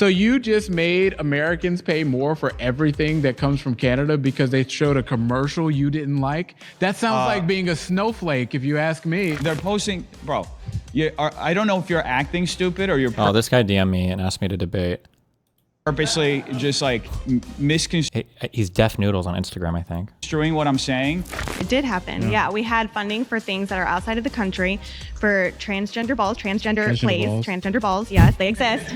So you just made Americans pay more for everything that comes from Canada because they showed a commercial you didn't like? That sounds like being a snowflake, if you ask me. They're posting, bro. I don't know if you're acting stupid or you're this guy DM'd me and asked me to debate. purposely just like misconstruing He's Deaf Noodles on Instagram, I think. what I'm saying. It did happen. Yeah, we had funding for things that are outside of the country for transgender balls, transgender plays, transgender balls. Yes, they exist.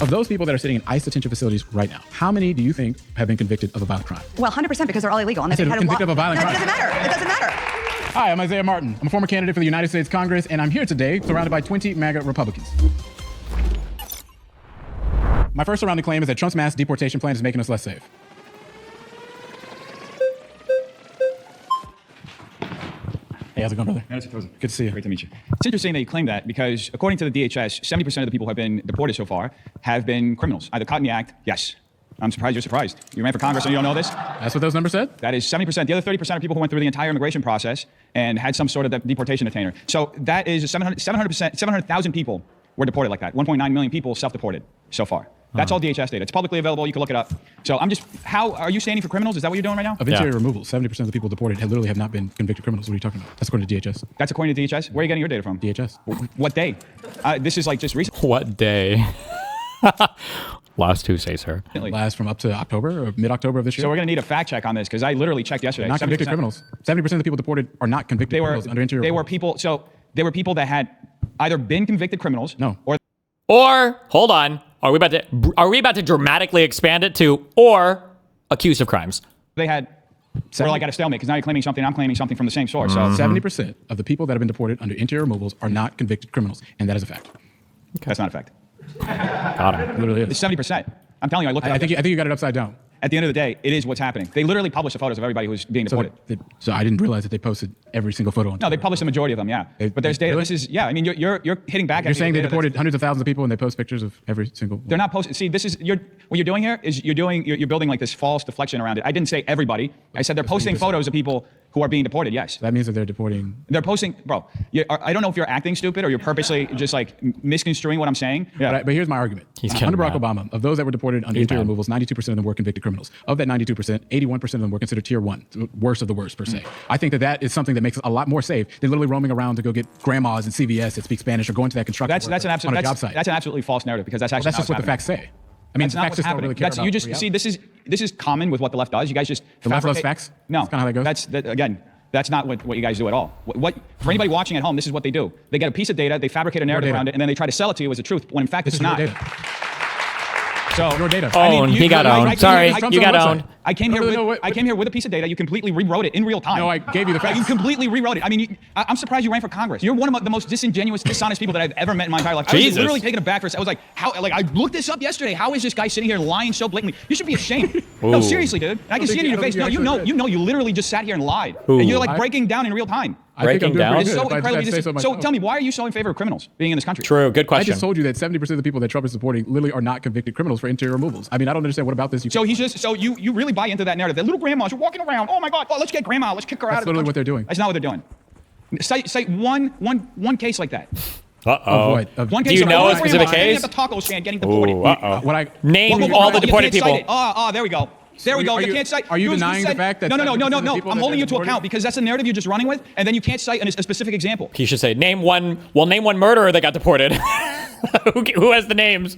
Of those people that are sitting in ICE detention facilities right now, how many do you think have been convicted of a violent crime? Well, 100% because they're all illegal. And they've had convicted of a violent crime. It doesn't matter. It doesn't matter. Hi, I'm Isaiah Martin. I'm a former candidate for the United States Congress, and I'm here today surrounded by 20 MAGA Republicans. My first surrounding claim is that Trump's mass deportation plan is making us less safe. Hey, how's it going, brother? Good to see you. Great to meet you. It's interesting that you claim that because according to the DHS, 70% of the people who have been deported so far have been criminals, either caught in the act. Yes. I'm surprised you're surprised. You ran for Congress and you don't know this? That's what those numbers said? That is 70%. The other 30% of people who went through the entire immigration process and had some sort of deportation detainer. So that is 700,000 people were deported like that. 1.9 million people self-deported so far. That's all DHS data. It's publicly available. You can look it up. So how are you standing for criminals? Is that what you're doing right now? Of interior removal, 70% of the people deported literally have not been convicted criminals. What are you talking about? That's according to DHS. That's according to DHS? Where are you getting your data from? DHS. What day? This is like just recent. What day? Last Tuesday, sir. Last from up to October or mid-October of this year. So we're going to need a fact check on this because I literally checked yesterday. Not convicted criminals. 70% of the people deported are not convicted criminals under interior They removal. were people. So they were people that had either been convicted criminals. No. Or hold on, are we about to dramatically expand it to or accused of crimes? They had. We're like at a stalemate because now you're claiming something. I'm claiming something from the same source. So 70% of the people that have been deported under interior removals are not convicted criminals, and that is a fact. That's not a fact. Got him. It literally is. It's 70%. I'm telling you, I looked at it. I think you got it upside down. At the end of the day, it is what's happening. They literally publish the photos of everybody who's being deported. So I didn't realize that they posted every single photo on Twitter. No, they published the majority of them, yeah. But there's data. Really? This is, yeah, I mean, you're hitting back at me. You're saying they with data deported hundreds of thousands of people and they post pictures of every single one? They're not posting. See, this is, what you're doing here is you're building like this false deflection around it. I didn't say everybody. I said they're posting photos of people who are being deported, yes. That means that they're deporting. They're posting, bro, I don't know if you're acting stupid or you're purposely just like misconstruing what I'm saying. Yeah. But here's my argument. Under Barack Obama, of those that were deported under interior removals, 92% of them were convicted criminals. Of that 92%, 81% of them were considered tier one, worst of the worst per se. I think that is something that makes us a lot more safe than literally roaming around to go get grandmas in CVS that speak Spanish or going to that construction on a job site. That's an absolutely false narrative because that's actually that's just what the facts say. I mean, facts just don't really care about you just see, this is common with what the left does. You guys just the left loves facts? No. That's kind of how that goes? Again, that's not what you guys do at all. For anybody watching at home, this is what they do. They get a piece of data, they fabricate a narrative around it, and then they try to sell it to you as the truth, when in fact it's not. So your data. Owned. He got owned. Sorry, you got owned. I came here with a piece of data. You completely rewrote it in real time. No, I gave you the facts. You completely rewrote it. I mean, I'm surprised you ran for Congress. You're one of the most disingenuous, dishonest people that I've ever met in my entire life. Jesus. I was literally taken aback for a second. I was like, how? Like, I looked this up yesterday. How is this guy sitting here lying so blatantly? You should be ashamed. No, seriously, dude. And I can see it in your face. No, you literally just sat here and lied. And you're like breaking down in real time. Breaking down. It's so incredibly so tell me, why are you so in favor of criminals being in this country? True. Good question. I just told you that 70% of the people that Trump is supporting literally are not convicted criminals for interior removals. I mean, I don't understand what about this. So you really buy into that narrative. That little grandmas are walking around. Oh my God! Oh, let's get grandma. Let's kick her out of the country. That's literally what they're doing. That's not what they're doing. Cite one case like that. Uh-oh. One case. Do you know a specific case? At the taco stand getting deported. Name all the deported people. There we go. There we go. You can't cite. Are you denying the fact that? No. I'm holding you to account because that's the narrative you're just running with, and then you can't cite a specific example. He should say, name one murderer that got deported. Who has the names?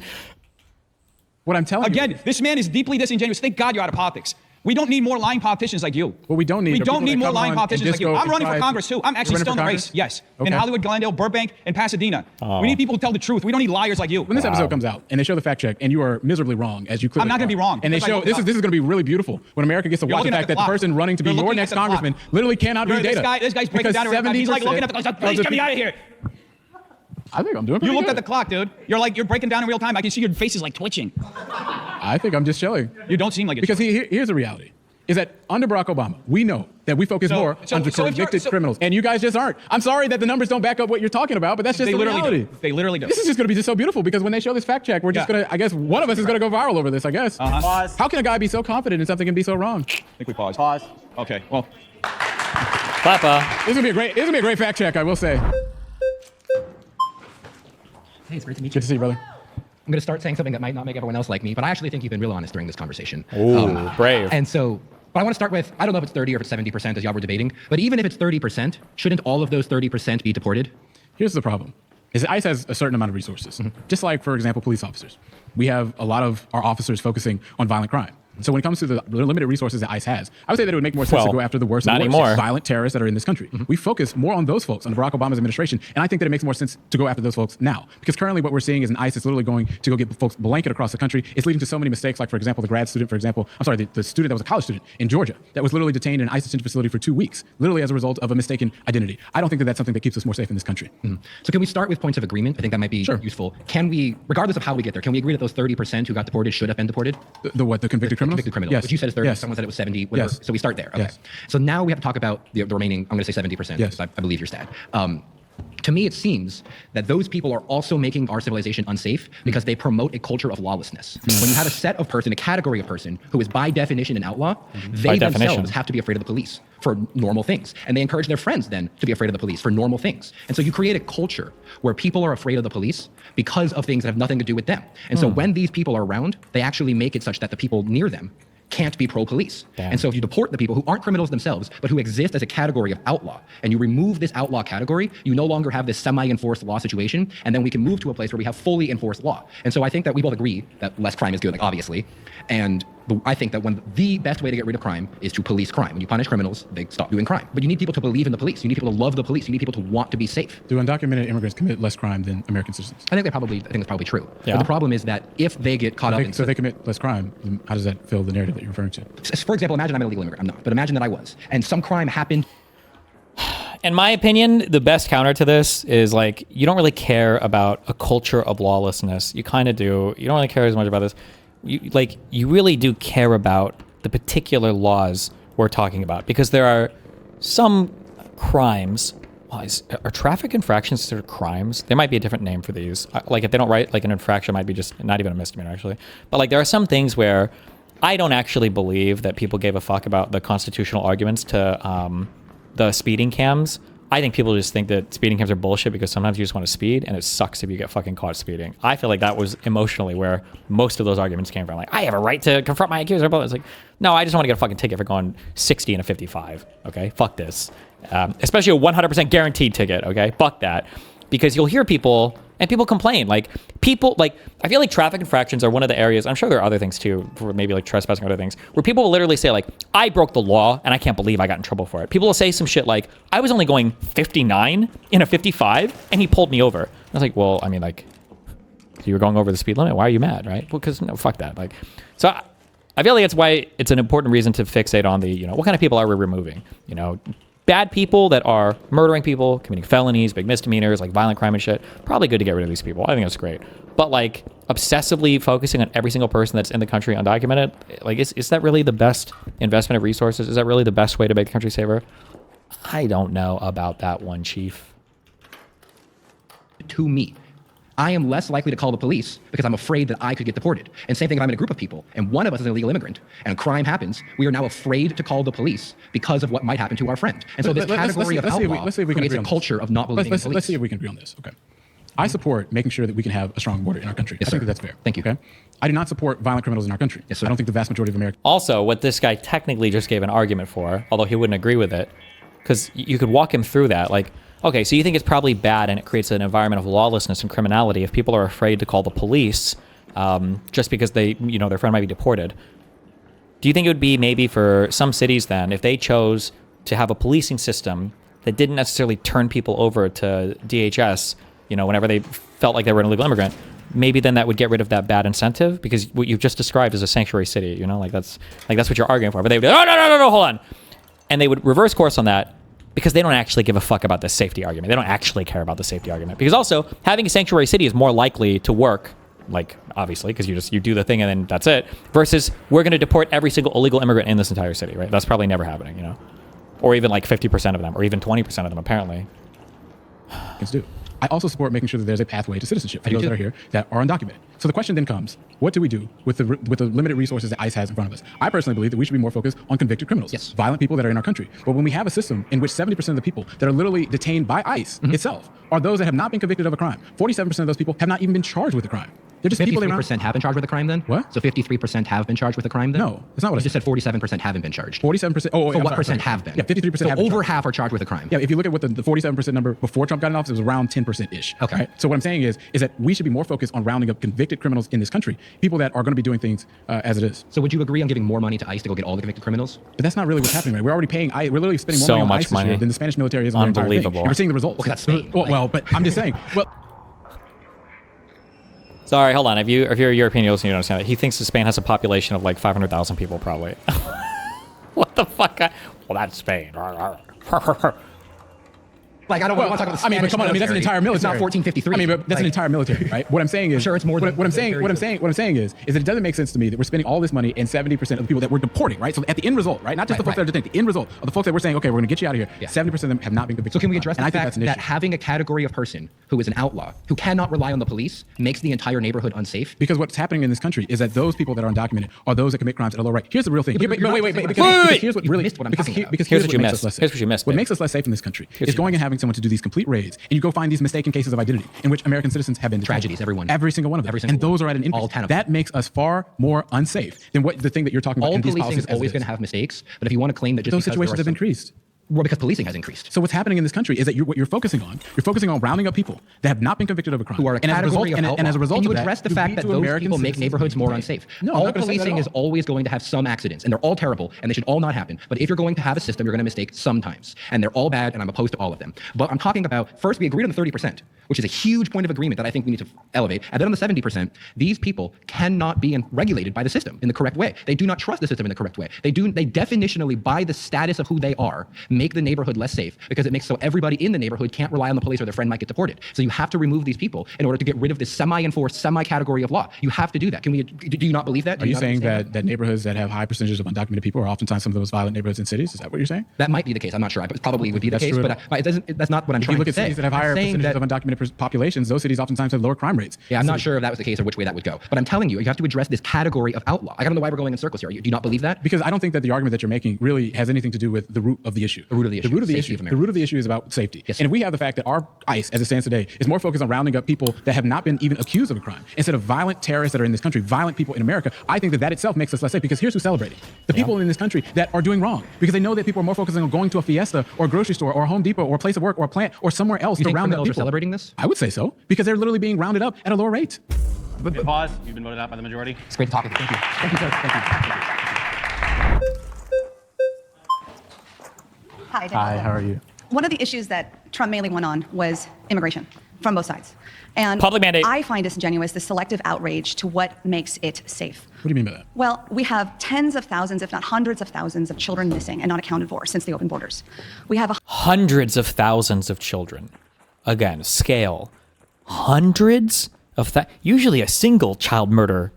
What I'm telling you. Again, this man is deeply disingenuous. Thank God you're out of politics. We don't need more lying politicians like you. What we don't need more lying politicians like you. I'm running for Congress too. I'm actually still in the race. Yes. In Hollywood, Glendale, Burbank, and Pasadena. We need people who tell the truth. We don't need liars like you. When this episode comes out and they show the fact check and you are miserably wrong, as you clearly I'm not going to be wrong. And they show this is going to be really beautiful when America gets to watch the fact that the person running to be your next congressman literally cannot read data. This guy's breaking down. He's like looking at the clock. Please get me out of here. I think I'm doing pretty You looked good. at the clock, dude. You're breaking down in real time. I can see your face is like twitching. I think I'm just chilling. You don't seem like it. Because here's the reality. Is that under Barack Obama, we know that we focus more on the convicted criminals. And you guys just aren't. I'm sorry that the numbers don't back up what you're talking about, but that's just the reality. They literally do. This is just going to be so beautiful because when they show this fact check, we're just going to, I guess one of us is going to go viral over this, I guess. Pause. How can a guy be so confident in something and be so wrong? I think we paused. Pause. Okay, well. Papa. This is going to be a great fact check, I will say. Hey, it's great to meet you. Good to see you, brother. going to start saying something that might not make everyone else like me, but I actually think you've been real honest during this conversation. Ooh, brave. And so, but I want to start with, I don't know if it's 30 or if it's 70% as y'all were debating, but even if it's 30%, shouldn't all of those 30% be deported? Here's the problem. Is that ICE has a certain amount of resources. Just like, for example, police officers. We have a lot of our officers focusing on violent crime. So when it comes to the limited resources that ICE has, I would say that it would make more sense to go after the worst of the worst violent terrorists that are in this country. We focus more on those folks under Barack Obama's administration, and I think that it makes more sense to go after those folks now. Because currently what we're seeing is an ICE is literally going to go get folks blanket across the country. It's leading to so many mistakes, like, for example, the grad student, the student that was a college student in Georgia that was literally detained in an ICE detention facility for 2 weeks, literally as a result of a mistaken identity. I don't think that that's something that keeps us more safe in this country. So can we start with points of agreement? I think that might be useful. Can we, regardless of how we get there, can we agree that those 30% who got deported should have been deported? The what? The convicted criminals? Convicted criminals. Yes. Which you said is 30. Someone said it was 70. Whatever. So we start there. Okay. So now we have to talk about the remaining, I'm going to say 70%, because I believe your stat. To me, it seems that those people are also making our civilization unsafe because they promote a culture of lawlessness. When you have a set of person, a category of person who is by definition an outlaw, they themselves have to be afraid of the police for normal things. And they encourage their friends then to be afraid of the police for normal things. And so you create a culture where people are afraid of the police because of things that have nothing to do with them. And so when these people are around, they actually make it such that the people near them can't be pro-police. And so if you deport the people who aren't criminals themselves, but who exist as a category of outlaw, and you remove this outlaw category, you no longer have this semi-enforced law situation, and then we can move to a place where we have fully enforced law. And so I think that we both agree that less crime is good, like obviously. And I think that the best way to get rid of crime is to police crime. When you punish criminals, they stop doing crime. But you need people to believe in the police. You need people to love the police. You need people to want to be safe. Do undocumented immigrants commit less crime than American citizens? I think that's probably true. But the problem is that if they get caught up in... So if they commit less crime, then how does that fill the narrative that you're referring to? For example, imagine I'm an illegal immigrant. I'm not. But imagine that I was. And some crime happened. In my opinion, the best counter to this is, like, you don't really care about a culture of lawlessness. You kind of do. You don't really care as much about this. You really do care about the particular laws we're talking about, because there are some crimes. Are traffic infractions considered crimes? There might be a different name for these. Like, if they don't write, like, an infraction might be just not even a misdemeanor, actually. But, like, there are some things where I don't actually believe that people gave a fuck about the constitutional arguments to the speeding cams. I think people just think that speeding cams are bullshit because sometimes you just want to speed, and it sucks if you get fucking caught speeding. I feel like that was emotionally where most of those arguments came from. Like, I have a right to confront my accuser. It's like, no, I just want to get a fucking ticket for going 60 in a 55. Okay, fuck this. Especially a 100% guaranteed ticket. Okay, fuck that. Because you'll hear people, and people complain. I feel like traffic infractions are one of the areas, I'm sure there are other things too, for maybe like trespassing or other things, where people will literally say, like, I broke the law and I can't believe I got in trouble for it. People will say some shit like, I was only going 59 in a 55 and he pulled me over. I was like, well, I mean, like, you were going over the speed limit. Why are you mad, right? Well, because, no, fuck that. Like, so I feel like that's why it's an important reason to fixate on the, what kind of people are we removing? Bad people that are murdering people, committing felonies, big misdemeanors, like violent crime and shit, probably good to get rid of these people. I think that's great. But, like, obsessively focusing on every single person that's in the country undocumented, like, is that really the best investment of resources? Is that really the best way to make the country safer? I don't know about that one, Chief. To me, I am less likely to call the police because I'm afraid that I could get deported. And same thing if I'm in a group of people and one of us is an illegal immigrant and crime happens, we are now afraid to call the police because of what might happen to our friend. And so this category of outlaw creates a culture of not believing in police. Let's see if we can agree on this. Okay. I support making sure that we can have a strong border in our country. I think that's fair. Thank you. Okay. I do not support violent criminals in our country. Yes, sir. I don't think the vast majority of Americans. Also, what this guy technically just gave an argument for, although he wouldn't agree with it, because you could walk him through that. Like, okay, so you think it's probably bad and it creates an environment of lawlessness and criminality if people are afraid to call the police just because they, their friend might be deported. Do you think it would be maybe for some cities then, if they chose to have a policing system that didn't necessarily turn people over to DHS, whenever they felt like they were an illegal immigrant, maybe then that would get rid of that bad incentive? Because what you've just described is a sanctuary city, that's what you're arguing for. But they would be, no, hold on. And they would reverse course on that, because they don't actually give a fuck about the safety argument. They don't actually care about the safety argument. Because also, having a sanctuary city is more likely to work, like, obviously, because you do the thing and then that's it, versus we're going to deport every single illegal immigrant in this entire city, right? That's probably never happening, Or even like 50% of them, or even 20% of them, apparently. Let's do. I also support making sure that there's a pathway to citizenship for those that are here that are undocumented. So the question then comes, what do we do with the limited resources that ICE has in front of us? I personally believe that we should be more focused on convicted criminals, violent people that are in our country. But when we have a system in which 70% of the people that are literally detained by ICE itself are those that have not been convicted of a crime, 47% of those people have not even been charged with a crime. They're just people. 53% have been charged with a crime then? What? So 53% have been charged with a crime then? No, that's not what I just said. 47% haven't been charged. 47%. Oh, so what percent have been? Yeah, 53% so have been over charged. half are charged with a crime. Yeah, if you look at what the 47% number before Trump got in office, it was around 10%-ish. Okay. Right? So what I'm saying is that we should be more focused on rounding up convicted criminals in this country, people that are going to be doing things as it is. So would you agree on giving more money to ICE to go get all the convicted criminals? But that's not really what's happening, right? We're already paying. We're literally spending more So money on much ICE this year money. than the Spanish military is on their entire thing. Unbelievable. And we're seeing the results. Well, that's Spain. Well, but I'm just saying. Well. Sorry, hold on. If you're European, you don't understand that. He thinks that Spain has a population of like 500,000 people, probably. What the fuck? Well, that's Spain. Like, I don't want to talk about the Spanish but come on. I mean, that's an entire military. It's not 1453. I mean, but that's an entire military, right? What I'm saying is, sure it's more than what I'm saying is that it doesn't make sense to me that we're spending all this money and 70% of the people that we're deporting, right? So at the end result, right? Not just the folks that are detained, the end result of the folks that we're saying, okay, we're going to get you out of here. 70% of them have not been convicted. So can we address the and I think fact that's an that issue. having a category of person who is an outlaw, who cannot rely on the police, makes the entire neighborhood unsafe? Because what's happening in this country is that those people that are undocumented are those that commit crimes at a low rate. Here's the real thing. Wait. Because here's what really missed what I'm because talking about. here's what makes us less safe. Here's what you missed, What babe. makes us less safe in this country is going and having someone to do these complete raids, and you go find these mistaken cases of identity in which American citizens have been detained. Tragedies, everyone. Every single one of them. And those are at an increase. All 10 of that them. makes us far more unsafe than what the thing that you're talking about. All in these policing policies is always going to have mistakes, but if you want to claim that just those because situations have increased. Well, because policing has increased. So what's happening in this country is that what you're focusing on rounding up people that have not been convicted of a crime. Who are a category of outlaw. and as a result Can you of that, address the you fact lead that to those American people make citizens neighborhoods more being unsafe? No, I'm all not gonna say that policing at is all. always going to have some accidents, and they're all terrible, and they should all not happen. But if you're going to have a system, you're going to mistake sometimes, and they're all bad, and I'm opposed to all of them. But I'm talking about, first, we agreed on the 30%, which is a huge point of agreement that I think we need to elevate. And then on the 70%, these people cannot be regulated by the system in the correct way. They do not trust the system in the correct way. They definitionally, by the status of who they are, make the neighborhood less safe because it makes so everybody in the neighborhood can't rely on the police or their friend might get deported. So you have to remove these people in order to get rid of this semi-enforced, semi-category of law. You have to do that. Do you not believe that? Are you saying that neighborhoods that have high percentages of undocumented people are oftentimes some of the most violent neighborhoods in cities? Is that what you're saying? That might be the case. I'm not sure. It probably would be the case, true. but that's not what I'm If trying you look to at say. cities that have higher percentages of undocumented populations, those cities oftentimes have lower crime rates. Yeah, I'm not sure if that was the case or which way that would go. But I'm telling you, you have to address this category of outlaw. I don't know why we're going in circles here. Do you not believe that? Because I don't think that the argument that you're making really has anything to do with the root of the issue. The root of the issue. The root of the Safety issue. of The root of the issue is about safety. Yes, and if we have the fact that our ICE, as it stands today, is more focused on rounding up people that have not been even accused of a crime instead of violent terrorists that are in this country, violent people in America, I think that itself makes us less safe. Because here's who's celebrating: the people in this country that are doing wrong, because they know that people are more focused on going to a Fiesta or a grocery store or a Home Depot or a place of work or a plant or somewhere else You to think round up criminals people. are celebrating this? I would say so, because they're literally being rounded up at a lower rate. Pause. You've been voted out by the majority. It's great to talk with you. Thank you. Thank you, sir. Thank you. Hi, Daniel. Hi, how are you? One of the issues that Trump mainly went on was immigration from both sides. And Public mandate. I find disingenuous the selective outrage to what makes it safe. What do you mean by that? Well, we have tens of thousands, if not hundreds of thousands, of children missing and not accounted for since the open borders. We have Hundreds of thousands of children. Again, scale. Hundreds of usually a single child murder,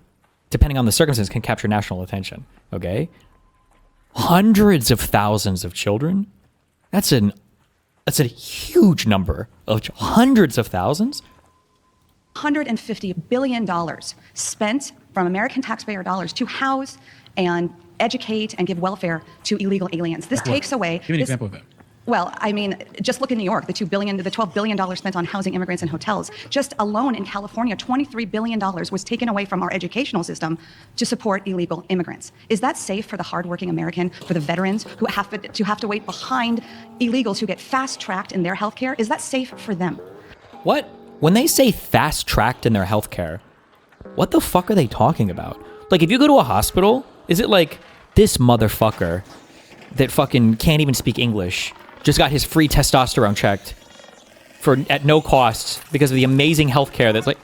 depending on the circumstance, can capture national attention. Okay? Hundreds of thousands of children? That's a huge number of hundreds of thousands. $150 billion spent from American taxpayer dollars to house and educate and give welfare to illegal aliens. This takes away. Give me an example of that. Well, I mean, just look in New York, the $12 billion spent on housing immigrants in hotels. Just alone in California, $23 billion was taken away from our educational system to support illegal immigrants. Is that safe for the hardworking American, for the veterans who have to wait behind illegals who get fast-tracked in their health care? Is that safe for them? What? When they say fast-tracked in their healthcare, what the fuck are they talking about? Like, if you go to a hospital, is it like this motherfucker that fucking can't even speak English just got his free testosterone checked at no cost because of the amazing healthcare that's like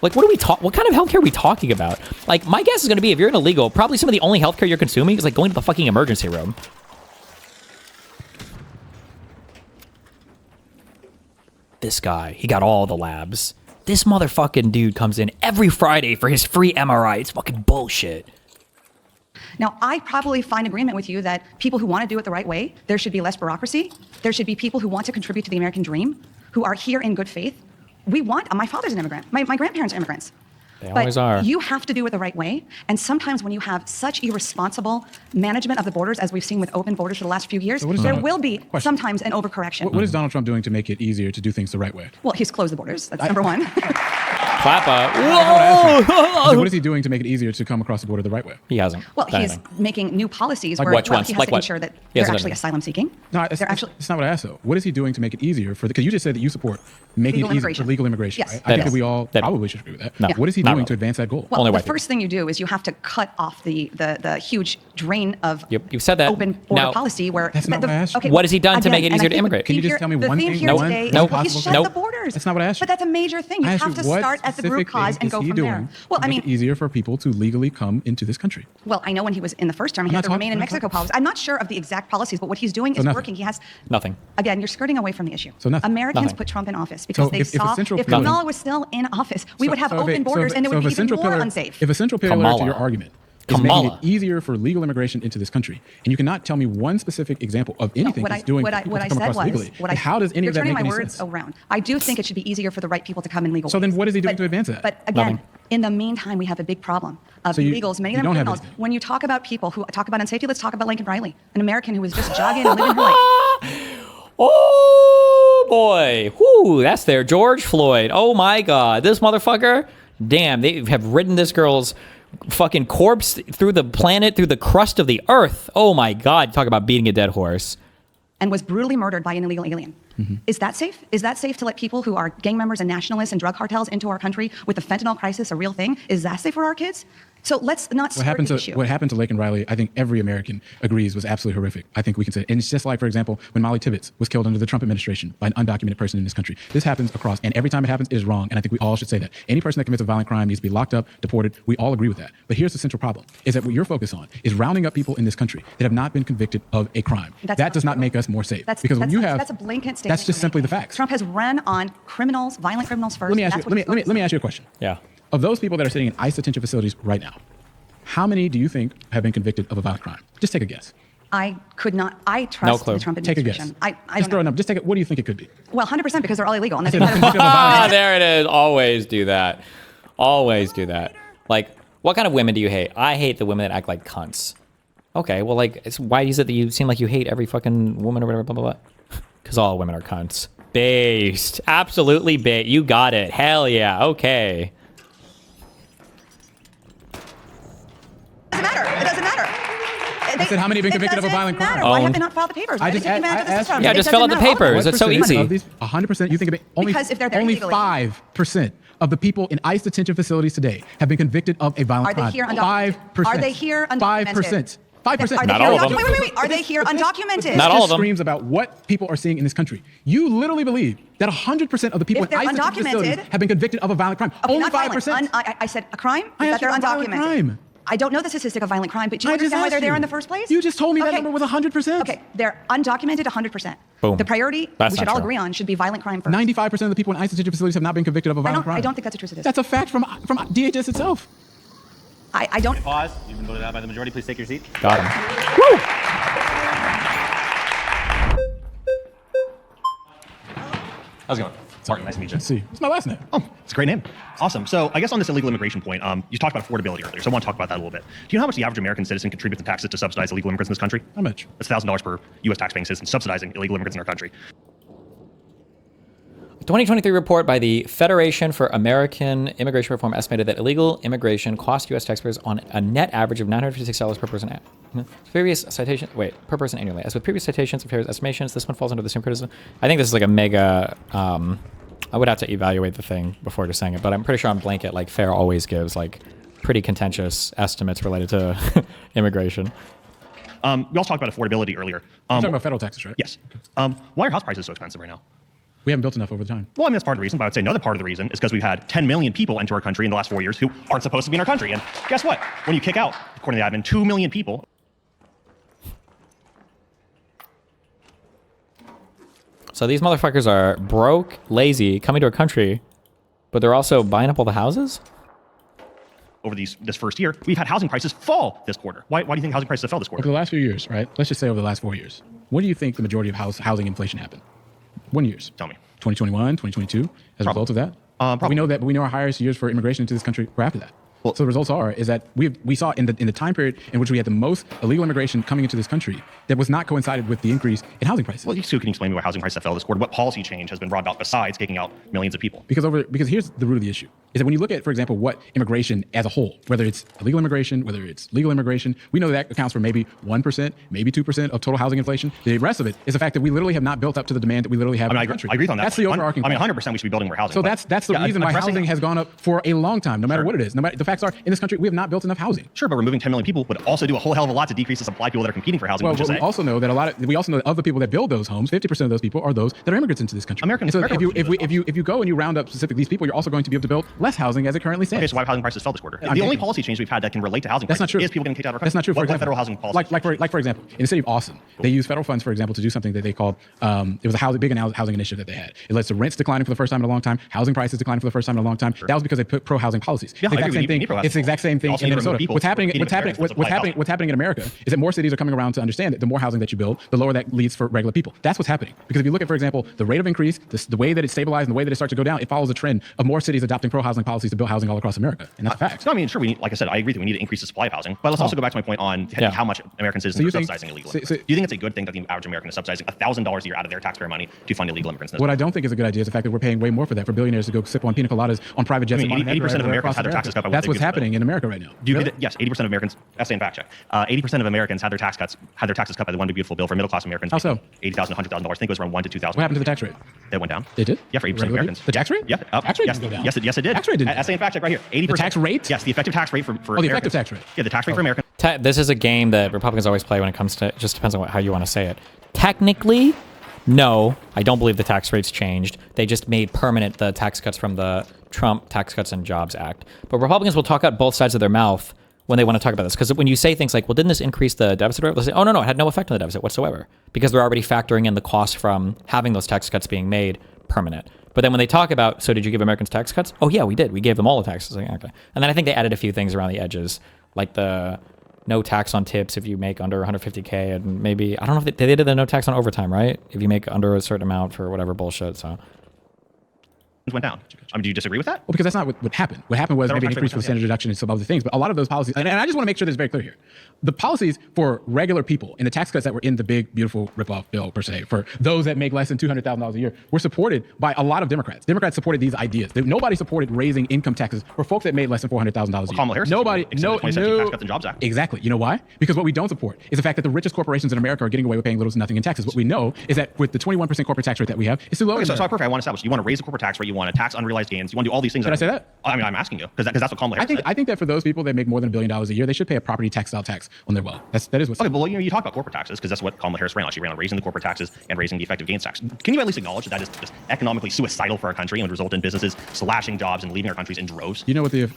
what are we what kind of healthcare are we talking about? Like, my guess is going to be, if you're an illegal, probably some of the only healthcare you're consuming is like going to the fucking emergency room. This guy, he got all the labs. This motherfucking dude comes in every Friday for his free MRI. It's fucking bullshit. Now, I probably find agreement with you that people who want to do it the right way, there should be less bureaucracy. There should be people who want to contribute to the American dream, who are here in good faith. My father's an immigrant. My grandparents are immigrants. They always are. You have to do it the right way. And sometimes when you have such irresponsible management of the borders, as we've seen with open borders for the last few years, there will be sometimes an overcorrection. What is Donald Trump doing to make it easier to do things the right way? Well, he's closed the borders. That's number one. Clappa. So Whoa! what is he doing to make it easier to come across the border the right way? He hasn't. Well, done he's anything. making new policies Like where which well, ones? he has Like to what? ensure that He they're hasn't actually done asylum seeking. No, it's not what I asked though. What is he doing to make it easier for? Because you just said that you support making Legal it easier immigration. for legal immigration. Yes. Right? I think That that we is. all That- probably should agree with that. No, What is he not doing to really. advance that goal? Well, Only the white first thing you do is you have to cut off the huge drain of You've said that. open border Now- policy where That's not what I asked you. okay, What has he done to make it and I easier to think immigrate? Can you just here- tell me the one theme thing? here One today is Nope. he's shut Nope. the borders. That's not what I asked you. But that's a major thing. You I asked have to what start at the specific root cause thing and is go he from doing there. Well, to I make mean, it easier for people to legally come into this country. well, I know when he was in the first term, he I'm had not the Remain in talking- Mexico policy. I'm not sure of the exact policies, but what he's doing is nothing. working. He has Nothing. Again, you're skirting away from the issue. So nothing. Americans Nothing. put Trump in office because So they if a saw central if pillar- Kamala was still in office, we would have open borders and it would be even more unsafe. If a central pillar to Kamala. your argument is making Kamala. it easier for legal immigration into this country, and you cannot tell me one specific example of anything what he's I, doing what for I, people what to I come said across was, legally, what and how does any you're of that turning make my any words sense? around. I do think it should be easier for the right people to come in legal So then ways. what is he doing to advance that? But again, Nothing. in the meantime, we have a big problem of So you- illegals, many you of them don't have criminals. anything. When you talk about people who talk about unsafety, let's talk about Lincoln Riley, an American who was just jogging and living her life. Oh boy. Whoo, that's there. George Floyd. Oh my God. This motherfucker. Damn, they have ridden this girl's fucking corpse through the planet, through the crust of the earth. Oh my God. Talk about beating a dead horse. And was brutally murdered by an illegal alien. Is that safe? Is that safe to let people who are gang members and nationalists and drug cartels into our country with the fentanyl crisis a real thing? Is that safe for our kids? So let's not skirt the issue. What happened to Laken Riley, I think every American agrees was absolutely horrific. I think we can say, and it's just like, for example, when Molly Tibbetts was killed under the Trump administration by an undocumented person in this country. This happens across, and every time it happens, it is wrong. And I think we all should say that any person that commits a violent crime needs to be locked up, deported. We all agree with that. But here's the central problem: is that what you're focused on is rounding up people in this country that have not been convicted of a crime. That does not make us more safe. That's, because when you have that's a blanket statement. that's just you're simply the making. facts. Trump has run on criminals, violent criminals first. Let me ask That's you. what Let he's me focused ask you a question. Yeah. Of those people that are sitting in ICE detention facilities right now, how many do you think have been convicted of a violent crime? Just take a guess. I could not. I trust clue. the Trump Take a administration. guess. I Just don't throw a know. number. Just take it. What do you think it could be? Well, 100% because they're all illegal. And I they said convicted of a Ah, violent. there it is. Always do that. Always do that. Like, what kind of women do you hate? I hate the women that act like cunts. Okay, well, like, why is it that you seem like you hate every fucking woman or whatever, blah, blah, blah? Because all women are cunts. Based. Absolutely based. You got it. Hell yeah. Okay. It doesn't matter. It doesn't matter. I said, how many have been convicted of a violent crime? Matter. Why have they not filed the papers? Why I are they just taking advantage of the asked system? you. Yeah, It just fill out doesn't the matter. papers. It's so percent easy. Of these, 100%. You think about only Because if they're there only illegally. 5% of the people in ICE detention facilities today have been convicted of a violent Are they crime. here undocumented? 5%. Are they here undocumented? 5%. 5%. Are they Not here all of them. undocumented? Wait. Are they here undocumented? Not all just of them. screams about what people are seeing in this country. You literally believe that 100% of the people If in they're ICE detention facilities undocumented- have been convicted of a violent crime. Okay, Only not violent. 5%. I said a crime. I Is asked that they're you about violent undocumented. crime. I don't know the statistic of violent crime, but do you I just understand why asked they're there you. in the first place? You just told me that Okay. number was 100%. Okay, they're undocumented 100%. Boom. The priority That's we should not all true. agree on should be violent crime first. 95% of the people in ICE detention facilities have not been convicted of a violent crime. I don't think that's a true statistic. That's a fact from DHS itself. I don't. Pause. You've been voted out by the majority. Please take your seat. Got him. How's it going? Martin, nice to meet you. Let's see. It's my last name. Oh, it's a great name. Awesome. So I guess on this illegal immigration point, you talked about affordability earlier, so I want to talk about that a little bit. Do you know how much the average American citizen contributes in taxes to subsidize illegal immigrants in this country? How much? It's $1,000 per U.S. taxpaying citizen subsidizing illegal immigrants in our country. 2023 report by the Federation for American Immigration Reform estimated that illegal immigration cost U.S. taxpayers on a net average of $956 per person. Per person annually. As with previous citations of FAIR's estimations, this one falls under the same criticism. I think this is like a mega. I would have to evaluate the thing before just saying it, but I'm pretty sure on blanket, like FAIR always gives like pretty contentious estimates related to immigration. We also talked about affordability earlier. We're talking about federal taxes, right? Yes. Why are house prices so expensive right now? We haven't built enough over time. Well, I mean, that's part of the reason, but I would say another part of the reason is because we've had 10 million people enter our country in the last 4 years who aren't supposed to be in our country. And guess what? When you kick out, according to the admin, 2 million people. So these motherfuckers are broke, lazy, coming to a country, but they're also buying up all the houses? Over this first year, we've had housing prices fall this quarter. Why do you think housing prices have fell this Over quarter? the last few years, right? Let's just say over the last 4 years. What do you think the majority of housing inflation happened? 1 years. Tell me. 2021, 2022, as a result of that? Probably. We know that, but we know our highest years for immigration into this country were after that. Well, so the results is that we saw in the time period in which we had the most illegal immigration coming into this country that was not coincided with the increase in housing prices. Well, can you explain to me why housing prices have fell this quarter? What policy change has been brought about besides kicking out millions of people? Because here's the root of the issue. is that when you look at, for example, what immigration as a whole, whether it's illegal immigration, whether it's legal immigration, we know that accounts for maybe 1%, maybe 2% of total housing inflation. The rest of it is the fact that we literally have not built up to the demand that we literally have in the country. I agree on that. That's the overarching point. 100% we should be building more housing. So that's the reason why housing has gone up for a long time, no matter what it is. No matter, the facts are, in this country, we have not built enough housing. Sure, but removing 10 million people would also do a whole hell of a lot to decrease the supply of people that are competing for housing. Well, we also know that of the people that build those homes, 50% of those people are those that are immigrants into this country. So if you go and you round up specifically these people, you're also going to be able to build less housing as it currently stands. Okay, so why have housing prices fell this quarter? The only policy change we've had that can relate to housing prices is people getting kicked out of our country. That's not true. What federal housing policy? Like for example, in the city of Austin, they use federal funds, for example, to do something that they called it was a big housing initiative that they had. It led to rents declining for the first time in a long time, housing prices declining for the first time in a long time. Sure. That was because they put pro-housing policies. Yeah, it's the exact same thing in Minnesota. What's happening in America is that more cities are coming around to understand that the more housing that you build, the lower that leads for regular people. That's what's happening. Because if you look at, for example, the rate of increase, the way that it's stabilized and the way that it starts to go down, it follows a trend of more cities adopting pro-housing policies to build housing all across America. And that's a fact. No, I mean, sure, like I said, I agree that we need to increase the supply of housing. But let's also go back to my point on how much American citizens are subsidizing illegal immigrants. Do you think it's a good thing that the average American is subsidizing $1,000 a year out of their taxpayer money to fund illegal immigrants? What I don't think is a good idea is the fact that we're paying way more for that, for billionaires to go sip on pina coladas on private jets. 80% of Americans had their taxes cut by That's what's happening in America right now. Yes, 80% of Americans. That's in fact check. 80% of Americans had their taxes cut by the One Big Beautiful Bill for middle class Americans. How so? $80,000, $100,000. I think it was around $1,000 to $2,000. What happened to the tax rate? It went down. It did? Yeah, for 80% of Americans. The tax rate? Yeah. Tax rate didn't go down. Yes, it did. Tax rate didn't. That's in fact check right here. 80%. The tax rate? Yes, the effective tax rate for the effective tax rate. Yeah, the tax rate for Americans. This is a game that Republicans always play when it comes to, it just depends on how you want to say it. Technically, no, I don't believe the tax rates changed. They just made permanent the tax cuts from the Trump Tax Cuts and Jobs Act. But Republicans will talk out both sides of their mouth when they want to talk about this. Because when you say things like, well, didn't this increase the deficit rate? They'll say, oh, no, it had no effect on the deficit whatsoever. Because they're already factoring in the cost from having those tax cuts being made permanent. But then when they talk about, so did you give Americans tax cuts? Oh, yeah, we did. We gave them all the taxes. Like, okay. And then I think they added a few things around the edges, like the no tax on tips if you make under 150K, and maybe, I don't know if they did the no tax on overtime, right? If you make under a certain amount for whatever bullshit, so. Went down. Do you disagree with that? Well, because that's not what happened. What happened was maybe an increase for standard deduction and some other things. But a lot of those policies, and I just want to make sure this is very clear here. The policies for regular people and the tax cuts that were in the big, beautiful ripoff bill, per se, for those that make less than $200,000 a year, were supported by a lot of Democrats. Democrats supported these ideas. Nobody supported raising income taxes for folks that made less than $400,000 a year. Kamala Harris Nobody. No. Tax Cuts and Jobs Act. Exactly. You know why? Because what we don't support is the fact that the richest corporations in America are getting away with paying little to nothing in taxes. What we know is that with the 21% corporate tax rate that we have, it's too low. Okay, so perfect. I want to establish. You want to raise the corporate tax rate. You want to tax unrealized gains. You want to do all these things. Did I say that? I mean, I'm asking you because that's what Kamala Harris said. I think that for those people that make more than $1 billion a year, they should pay a property tax style tax on their wealth. That is what's okay. Well, you talk about corporate taxes because that's what Kamala Harris ran on. She ran on raising the corporate taxes and raising the effective gains tax. Can you at least acknowledge that is just economically suicidal for our country and would result in businesses slashing jobs and leaving our countries in droves? You know what the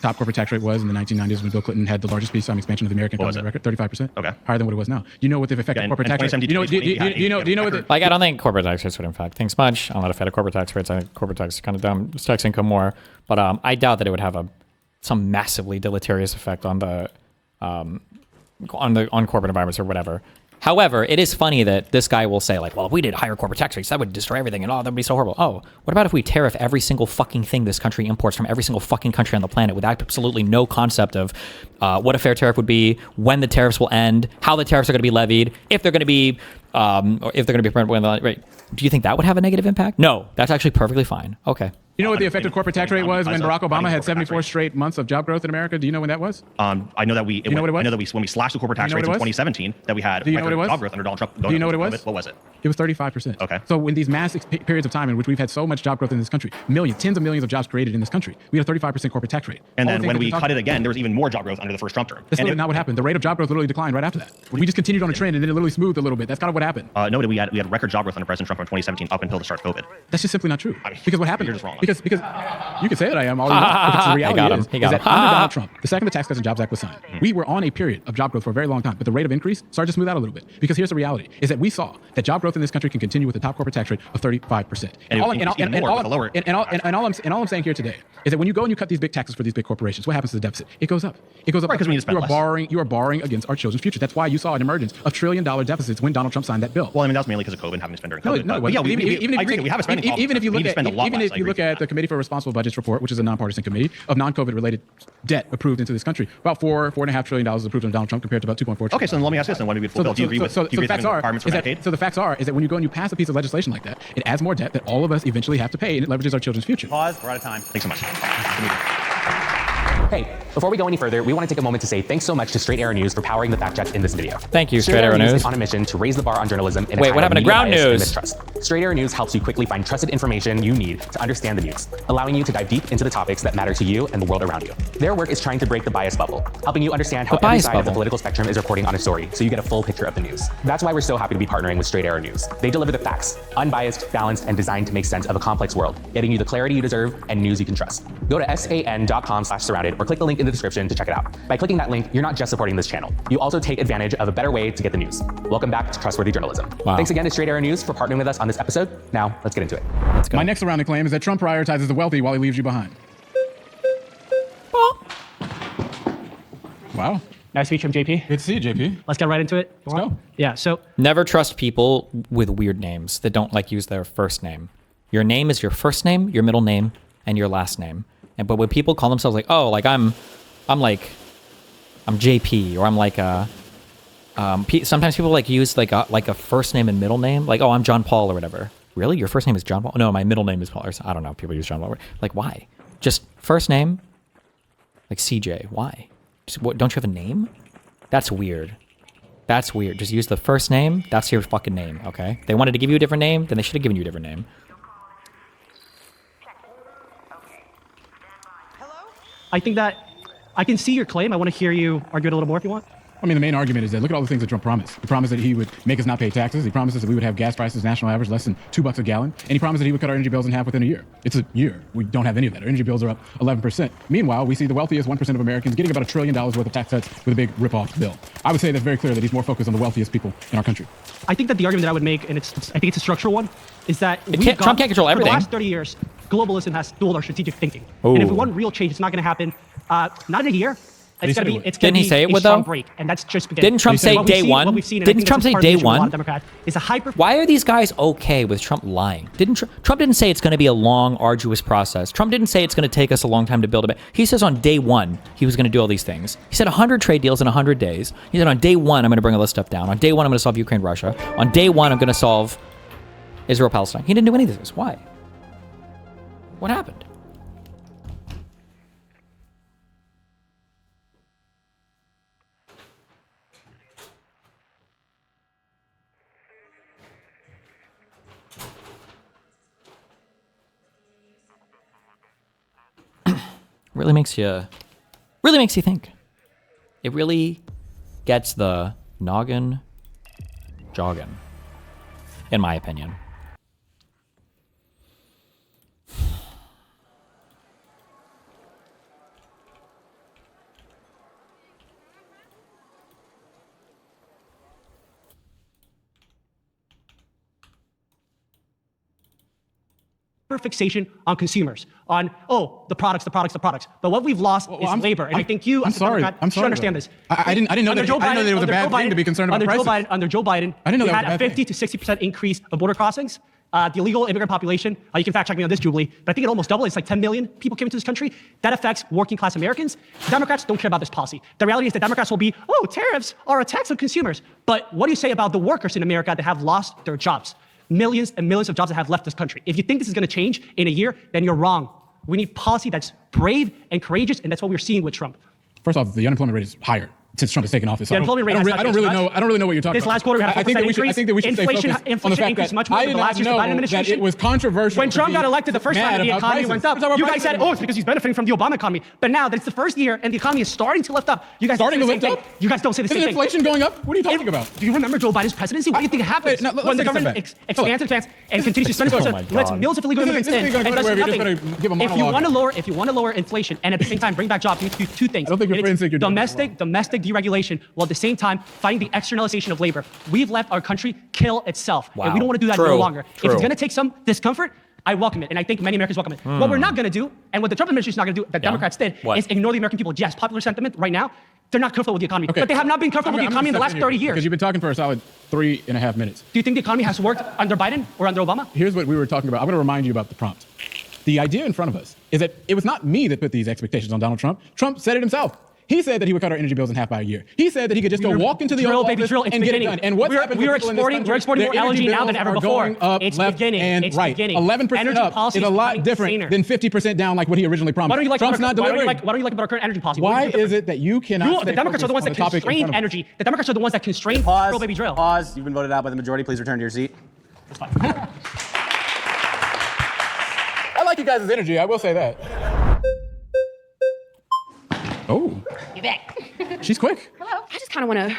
top corporate tax rate was in the 1990s when Bill Clinton had the largest peacetime expansion of the American economy record? 35%. Okay. Higher than what it was now. Do you know what the effective corporate tax rate? Do you know what the I don't think corporate tax rates would impact things much. I'm not a fan of corporate tax rates. I think corporate tax is kind of dumb. It's tax income more, but I doubt that it would have some massively deleterious effect on the on corporate environments or whatever. However, it is funny that this guy will say, like, well, if we did higher corporate tax rates, that would destroy everything, and that would be so horrible. Oh, what about if we tariff every single fucking thing this country imports from every single fucking country on the planet with absolutely no concept of what a fair tariff would be, when the tariffs will end, how the tariffs are going to be levied, if they're going to be, or if they're going to be permanent, right? Do you think that would have a negative impact? No, that's actually perfectly fine. Okay. You know what the effective corporate tax rate was when Barack Obama had 74 straight months of job growth in America? Do you know when that was? I know that when we slashed the corporate tax rates in 2017, that we had job growth under Donald Trump. Do you know what it was? What was it? It was 35%. Okay. So in these massive periods of time in which we've had so much job growth in this country, tens of millions of jobs created in this country, we had a 35% corporate tax rate. And then when we cut it again, there was even more job growth under the first Trump term. That's literally not what happened. The rate of job growth literally declined right after that. We just continued on a trend and then it literally smoothed a little bit. That's kind of what happened. No, we had record job growth under President Trump in 2017 up until the start of COVID. That's just simply not true. Because what happened? You're just wrong. Because you can say that I am all you want, because the reality is that under Donald Trump, the second the Tax Cuts and Jobs Act was signed, we were on a period of job growth for a very long time, but the rate of increase started to smooth out a little bit. Because here's the reality, is that we saw that job growth in this country can continue with a top corporate tax rate of 35%. And all I'm saying here today is that when you go and you cut these big taxes for these big corporations, what happens to the deficit? It goes up. It goes up because we need to spend less. You are borrowing against our children's future. That's why you saw an emergence of $1 trillion deficits when Donald Trump signed that bill. Well, I mean, that was mainly because of COVID and having to spend during COVID. Even if you look at the Committee for Responsible Budgets report, which is a nonpartisan committee of non-COVID related debt approved into this country. About $4.5 trillion approved on Donald Trump compared to about 2.4 trillion. Okay, so then let me ask this: then when we fulfill, do you agree with the facts are requirements for Medicaid? so the facts are is that when you go and you pass a piece of legislation like that, it adds more debt that all of us eventually have to pay, and it leverages our children's future. Pause. We're out of time. Thanks so much. Hey, before we go any further, we want to take a moment to say thanks so much to Straight Arrow News for powering the fact checks in this video. Thank you, Straight Arrow News. is on a mission to raise the bar on journalism in a Wait, time what of happened to media Ground bias and News? mistrust. Straight Arrow News helps you quickly find trusted information you need to understand the news, allowing you to dive deep into the topics that matter to you and the world around you. Their work is trying to break the bias bubble, helping you understand how every side of the political spectrum is reporting on a story, so you get a full picture of the news. That's why we're so happy to be partnering with Straight Arrow News. They deliver the facts, unbiased, balanced, and designed to make sense of a complex world, getting you the clarity you deserve and news you can trust. Go to san.com/surrounded or click the link in the description to check it out. By clicking that link, you're not just supporting this channel. You also take advantage of a better way to get the news. Welcome back to Trustworthy Journalism. Wow. Thanks again to Straight Arrow News for partnering with us on this episode. Now, let's get into it. Let's go. My next surrounding claim is that Trump prioritizes the wealthy while he leaves you behind. Wow. Nice to meet you, I'm JP. Good to see you, JP. Let's get right into it. Let's go. Yeah, so Never trust people with weird names that don't like use their first name. Your name is your first name, your middle name, and your last name. And but when people call themselves like, oh, like I'm JP, or I'm like a. Sometimes people like use like a first name and middle name, like, oh, I'm John Paul or whatever. Really, your first name is John Paul? No, my middle name is Paul. Or, I don't know. People use John Paul. Like, why? Just first name, like CJ. Why? Just, what, don't you have a name? That's weird. That's weird. Just use the first name. That's your fucking name. Okay. They wanted to give you a different name, then they should have given you a different name. I think that I can see your claim. I want to hear you argue it a little more if you want. I mean, the main argument is that look at all the things that Trump promised. He promised that he would make us not pay taxes. He promised us that we would have gas prices national average less than $2 a gallon. And he promised that he would cut our energy bills in half within a year. It's a year. We don't have any of that. Our energy bills are up 11%. Meanwhile, we see the wealthiest 1% of Americans getting about $1 trillion worth of tax cuts with a big rip-off bill. I would say that's very clear that he's more focused on the wealthiest people in our country. I think that the argument that I would make, and I think it's a structural one, is that Trump can't control everything. For the last 30 years, globalism has dueled our strategic thinking. Ooh. And if we want real change, it's not going to happen. Not in a year. It's going to be. Didn't he say it would though? Break, and that's just beginning. Didn't Trump say day one? Didn't Trump say day one? Is a hyper. Why are these guys okay with Trump lying? Trump didn't say it's going to be a long, arduous process. Trump didn't say it's going to take us a long time to build it. He says on day one he was going to do all these things. He said 100 trade deals in 100 days. He said on day one I'm going to bring all this stuff down. On day one I'm going to solve Ukraine, Russia. On day one I'm going to solve Israel, Palestine. He didn't do any of this. Why? What happened? Really makes you think. It really gets the noggin jogging, in my opinion. Fixation on consumers, on the products. But what we've lost is labor, and I think you, as a Democrat, should understand this. I didn't know that. I know that it was a bad thing to be concerned about prices. Under Joe Biden, I didn't know we that had a 50 to 60% increase of border crossings. The illegal immigrant population, you can fact check me on this, Jubilee, but I think it almost doubled. It's like 10 million people came into this country. That affects working class Americans. Democrats don't care about this policy. The reality is that Democrats will be, tariffs are a tax on consumers. But what do you say about the workers in America that have lost their jobs? Millions and millions of jobs that have left this country. If you think this is going to change in a year, then you're wrong. We need policy that's brave and courageous, and that's what we're seeing with Trump. First off, the unemployment rate is higher since Trump has taken office. The unemployment rate I don't really know what you're talking about. This last quarter, we had a 4% increase. I think that we should stay focused on the fact that much more I than did the last not year's Biden know administration. that it was controversial. When Trump got elected the first time, the economy went up. You guys said, it's because he's benefiting from the Obama economy. But now that it's the first year and the economy is starting to lift up, you guys starting to lift up. You guys don't say the same thing. Is inflation going up? What are you talking about? Do you remember Joe Biden's presidency? What do you think happens when the government expands and continues to spend? Let's millions of illegal immigrants in and does nothing. If you want to lower inflation and at the same time bring back jobs, you need to do two things. I don't think you're saying domestic deregulation, while at the same time fighting the externalization of labor. We've let our country kill itself, and we don't want to do that no longer. If it's going to take some discomfort, I welcome it, and I think many Americans welcome it. What we're not going to do, and what the Trump administration is not going to do, that Democrats did, is ignore the American people. Yes, popular sentiment right now, they're not comfortable with the economy, but they have not been comfortable with the economy in the last 30 years. Because you've been talking for a solid 3.5 minutes. Do you think the economy has worked under Biden or under Obama? Here's what we were talking about. I'm going to remind you about the prompt. The idea in front of us is that it was not me that put these expectations on Donald Trump. Trump said it himself. He said that he would cut our energy bills in half by a year. He said that he could just go walk into the Oval Office and get it done. And what's happened we're exporting more LNG now than ever before. It's beginning. And right, 11% up is a lot different than 50% down like what he originally promised. Trump's not delivering. Why don't you like about our current energy policy? Why is it that you cannot? The Democrats are the ones that constrain energy. The Democrats are the ones that constrain pro baby drill. Pause. You've been voted out by the majority. Please return to your seat. That's fine. I like you guys' energy. I will say that. Oh. You're back. She's quick. Hello. I just kind of want to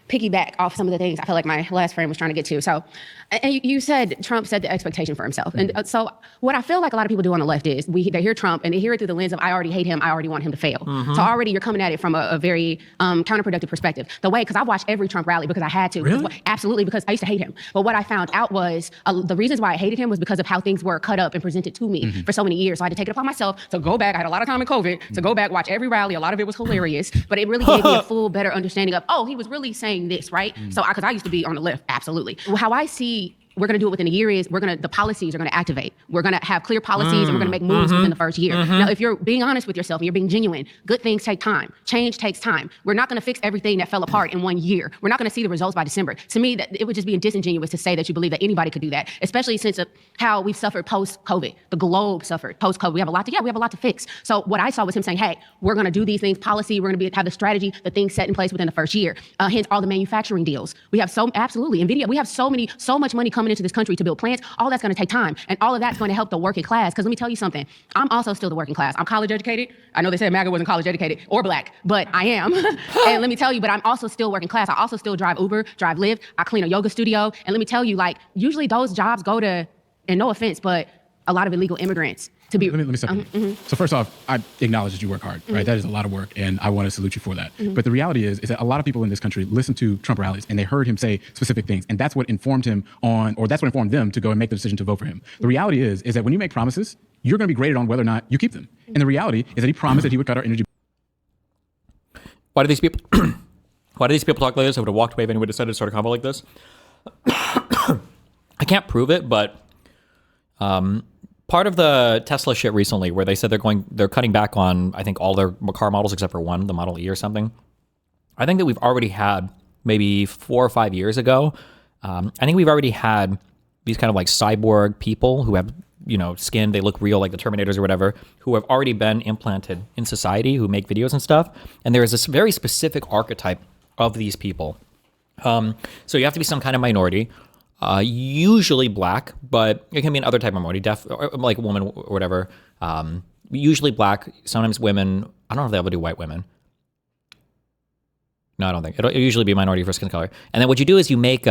piggyback off some of the things I feel like my last friend was trying to get to. So, and you said Trump set the expectation for himself. And so what I feel like a lot of people do on the left is they hear Trump and they hear it through the lens of, I already hate him, I already want him to fail. So already you're coming at it from a very counterproductive perspective. The way, because I watched every Trump rally because I had to. Really? Absolutely, because I used to hate him. But what I found out was the reasons why I hated him was because of how things were cut up and presented to me for so many years. So I had to take it upon myself to go back. I had a lot of time in COVID to go back, watch every rally. A lot of it was hilarious, but it really gave me a full, better understanding of, oh, he was really saying this, right? So, because I used to be on the left, absolutely. How I see we're going to do it within a year is the policies are going to activate. We're going to have clear policies and we're going to make moves within the first year. Now, if you're being honest with yourself and you're being genuine, good things take time. Change takes time. We're not going to fix everything that fell apart in 1 year. We're not going to see the results by December. To me, that it would just be disingenuous to say that you believe that anybody could do that, especially since of how we've suffered post-COVID. The globe suffered post-COVID. We have a lot to fix. So what I saw was him saying, hey, we're going to do these things, policy, we're going to have the strategy, the things set in place within the first year. Hence all the manufacturing deals. We have absolutely, NVIDIA, we have so much money coming into this country to build plants. All that's going to take time. And all of that's going to help the working class. Because let me tell you something. I'm also still the working class. I'm college educated. I know they said MAGA wasn't college educated or black, but I am. And let me tell you, but I'm also still working class. I also still drive Uber, drive Lyft. I clean a yoga studio. And let me tell you, like, usually those jobs go to, and no offense, but a lot of illegal immigrants. To be, let me stop you. So first off, I acknowledge that you work hard, right? That is a lot of work, and I want to salute you for that. But the reality is that a lot of people in this country listen to Trump rallies, and they heard him say specific things, and that's what informed him that's what informed them to go and make the decision to vote for him. The reality is that when you make promises, you're going to be graded on whether or not you keep them. And the reality is that he promised that he would cut our energy. Why do these people talk like this? I would have walked away if anyone decided to start a convo like this. I can't prove it, but part of the Tesla shit recently, where they said they're cutting back on, I think, all their car models except for one, the Model E or something. I think that we've already had, maybe 4 or 5 years ago, I think we've already had these kind of like cyborg people who have, skin, they look real like the Terminators or whatever, who have already been implanted in society, who make videos and stuff. And there is this very specific archetype of these people. So you have to be some kind of minority. Usually black, but it can be another type of minority, deaf, or like a woman or whatever. Usually black, sometimes women. I don't know if they ever do white women. No, I don't think. It'll usually be a minority for skin color. And then what you do is you make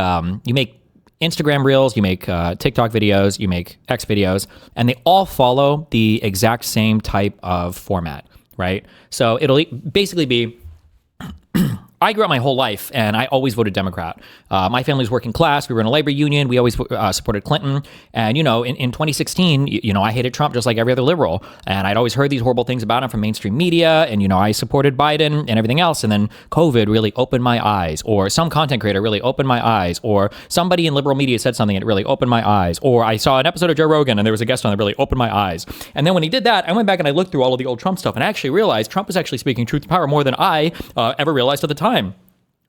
Instagram reels, you make TikTok videos, you make X videos, and they all follow the exact same type of format, right? So it'll basically be, I grew up my whole life and I always voted Democrat. My family's working class. We were in a labor union. We always supported Clinton. And, in 2016, I hated Trump just like every other liberal. And I'd always heard these horrible things about him from mainstream media. And, I supported Biden and everything else. And then COVID really opened my eyes, or some content creator really opened my eyes, or somebody in liberal media said something and it really opened my eyes. Or I saw an episode of Joe Rogan and there was a guest on that really opened my eyes. And then when he did that, I went back and I looked through all of the old Trump stuff and I actually realized Trump was actually speaking truth to power more than I ever realized at the time.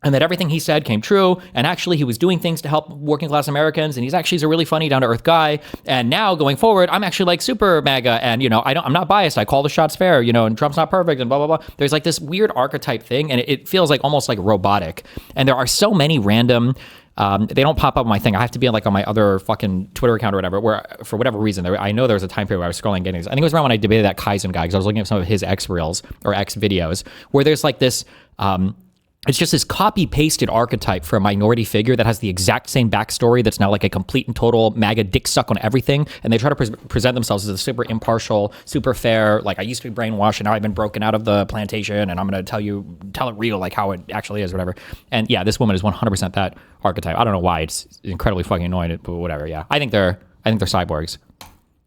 And that everything he said came true. And actually, he was doing things to help working class Americans. And he's a really funny, down to earth guy. And now going forward, I'm actually like super MAGA. And, I'm not biased. I call the shots fair, and Trump's not perfect and blah, blah, blah. There's like this weird archetype thing. And it feels like almost like robotic. And there are so many random, they don't pop up on my thing. I have to be on my other fucking Twitter account or whatever, where for whatever reason, I know there was a time period where I was scrolling getting these. I think it was around when I debated that Kaizen guy, because I was looking at some of his X reels or X videos, where there's like this, it's just this copy-pasted archetype for a minority figure that has the exact same backstory that's now like a complete and total MAGA dick suck on everything. And they try to present themselves as a super impartial, super fair, like I used to be brainwashed and now I've been broken out of the plantation and I'm going to tell it real, like how it actually is, whatever. And yeah, this woman is 100% that archetype. I don't know why. It's incredibly fucking annoying, but whatever, yeah. I think they're cyborgs.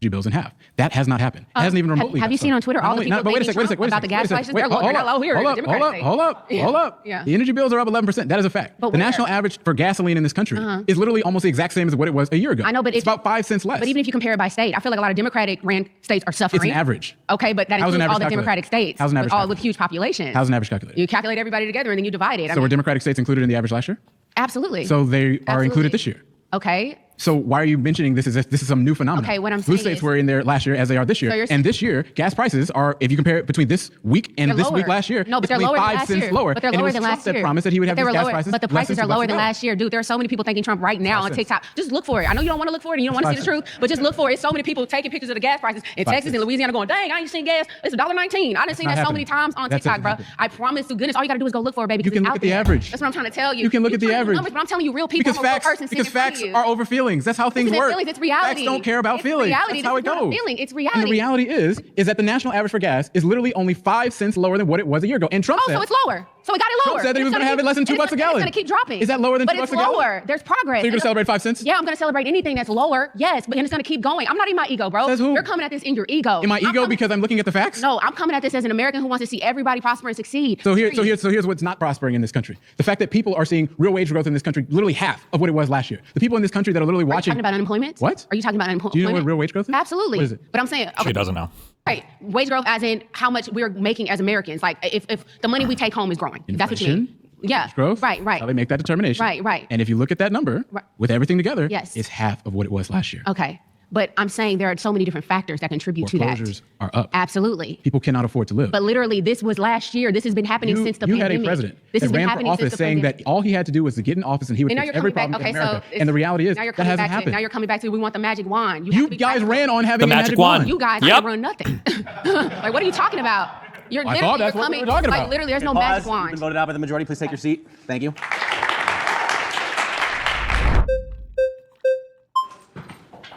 bills in half. That has not happened. It hasn't even remotely. Have you seen on Twitter all the people blaming Trump about the gas prices? They're low. They're not low here. Hold up. Yeah. The energy bills are up 11%. That is a fact. But the national average for gasoline in this country is literally almost the exact same as what it was a year ago. I know, but it's about 5 cents less. But even if you compare it by state, I feel like a lot of Democratic ran states are suffering. It's an average. Okay, but that includes all the Democratic states with huge populations. How's an average calculated? You calculate everybody together and then you divide it. So were Democratic states included in the average last year? Absolutely. So they are included this year. Okay. So why are you mentioning this is some new phenomenon? Okay, what I'm Blue saying states were in there last year as they are this year. So and this year, gas prices are, if you compare it between this week and this week last year, no, but it's they're only lower 5 than last cents year. lower. But they're and lower it was than Trump last year. that promised that he would have these gas prices. But the prices are lower than last year, dude. There are so many people thanking Trump right now on TikTok. Just look for it. I know you don't want to look for it and you don't want to see the truth, but just look for it. It's so many people taking pictures of the gas prices in Texas and Louisiana going, dang, I ain't seen gas. It's $1.19. I done seen that so many times on TikTok, bro. I promise to goodness, all you got to do is go look for it, baby. You can look at the average. That's what I'm trying to tell you. You can look at the average. But I'm telling you, real people. Because facts are over feelings. That's how things work. It's reality. Facts don't care about feelings. Reality. That's how it goes. It's reality. And the reality is that the national average for gas is literally only 5 cents lower than what it was a year ago. And Trump said, so it's lower. So it got it lower. Trump said that he was going to have it less than $2 a gallon. It's going to keep dropping. Is that lower than $2 a gallon? But it's lower. There's progress. So you're going to celebrate 5 cents? Yeah, I'm going to celebrate anything that's lower. Yes, but it's going to keep going. I'm not in my ego, bro. Says who? You're coming at this in your ego. In my ego because I'm looking at the facts? No, I'm coming at this as an American who wants to see everybody prosper and succeed. So here's what's not prospering in this country. The fact that people are seeing real wage growth in this country, literally half of what it was last year. The people in this country that are literally watching. Are you talking about unemployment? What? Are you talking about unemployment? Do you know what real wage growth is? Absolutely. What is it? But I'm saying. Okay. She doesn't know. Right. Wage growth as in how much we're making as Americans. Like if the money we take home is growing. Inflation, that's what you mean. Yeah. Growth. Right. How they make that determination. Right. And if you look at that number with everything together, yes, it's half of what it was last year. Okay. But I'm saying there are so many different factors that contribute to that. Foreclosures are up. Absolutely. People cannot afford to live. But literally, this was last year. This has been happening since the pandemic. You had a president that ran for office saying that all he had to do was to get in office and he would fix every problem in America. And the reality is that hasn't happened. Now you're coming back to we want the magic wand. You guys ran on having the magic wand. You guys didn't run nothing. Like, what are you talking about? You're literally that's what we were talking about. Like, literally, there's no magic wand. You've been voted out by the majority. Please take your seat. Thank you.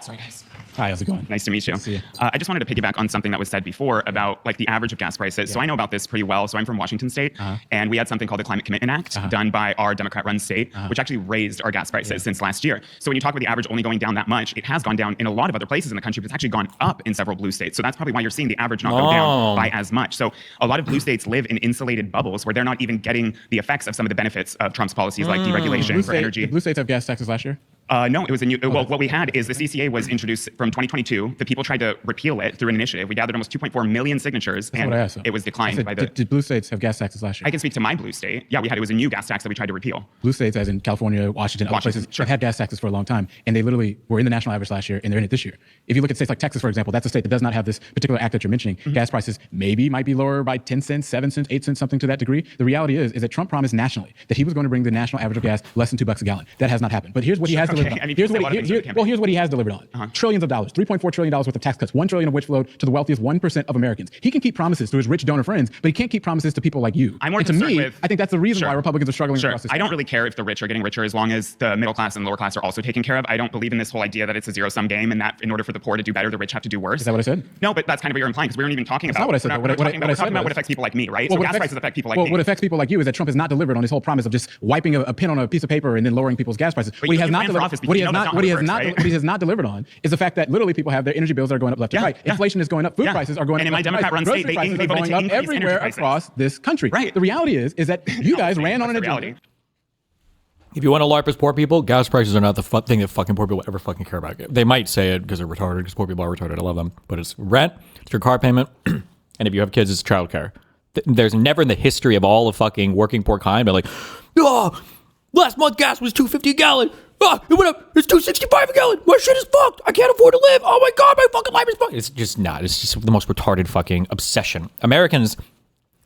Sorry, guys. Hi, how's it going? Nice to meet you. I just wanted to piggyback on something that was said before about like the average of gas prices. Yeah. So I know about this pretty well. So I'm from Washington State, and we had something called the Climate Commitment Act done by our Democrat-run state, which actually raised our gas prices since last year. So when you talk about the average only going down that much, it has gone down in a lot of other places in the country, but it's actually gone up in several blue states. So that's probably why you're seeing the average not go down by as much. So a lot of blue states live in insulated bubbles where they're not even getting the effects of some of the benefits of Trump's policies like deregulation for energy. Did blue states have gas taxes last year? No, it was a new. Well, what we had is the CCA was introduced from 2022. The people tried to repeal it through an initiative. We gathered almost 2.4 million signatures, and it was declined by the. Did blue states have gas taxes last year? I can speak to my blue state. Yeah, it was a new gas tax that we tried to repeal. Blue states, as in California, Washington, other places, have had gas taxes for a long time, and they literally were in the national average last year, and they're in it this year. If you look at states like Texas, for example, that's a state that does not have this particular act that you're mentioning. Gas prices might be lower by 10 cents, 7 cents, 8 cents, something to that degree. The reality is that Trump promised nationally that he was going to bring the national average of gas less than $2 a gallon. That has not happened. But here's what he has delivered on. Here's what he has delivered on. Trillions of dollars, $3.4 trillion worth of tax cuts, $1 trillion of which flowed to the wealthiest 1% of Americans. He can keep promises to his rich donor friends, but he can't keep promises to people like you. I'm more and to concerned me, with, I think that's the reason why Republicans are struggling across this. I don't really care if the rich are getting richer as long as the middle class and lower class are also taken care of. I don't believe in this whole idea that it's a zero-sum game and that in order for the poor to do better, the rich have to do worse. Is that what I said? No, but that's kind of what you're implying because we weren't even talking about. That's not what I said. We're talking about what affects people like me, right? Well, so gas prices affect people like me. What affects people like you is that Trump has not delivered on his whole promise of just wiping a pen on a piece of paper and then lowering people's gas prices. What he has not delivered on is the fact that literally people have their energy bills that are going up left and right. Inflation is going up. Food prices are going up. And in my Democrat-run state, they voted to increase everywhere across this country. Right. The reality is that you guys ran on an agenda. If you want to LARP as poor people, gas prices are not the thing that fucking poor people ever fucking care about. They might say it because they're retarded, because poor people are retarded. I love them. But it's rent, it's your car payment, and if you have kids, it's childcare. There's never in the history of all of fucking working poor kind been like, last month gas was $2.50 a gallon. It went up. It's $2.65 a gallon. My shit is fucked. I can't afford to live. Oh my God, my fucking life is fucked. It's just not. It's just the most retarded fucking obsession. Americans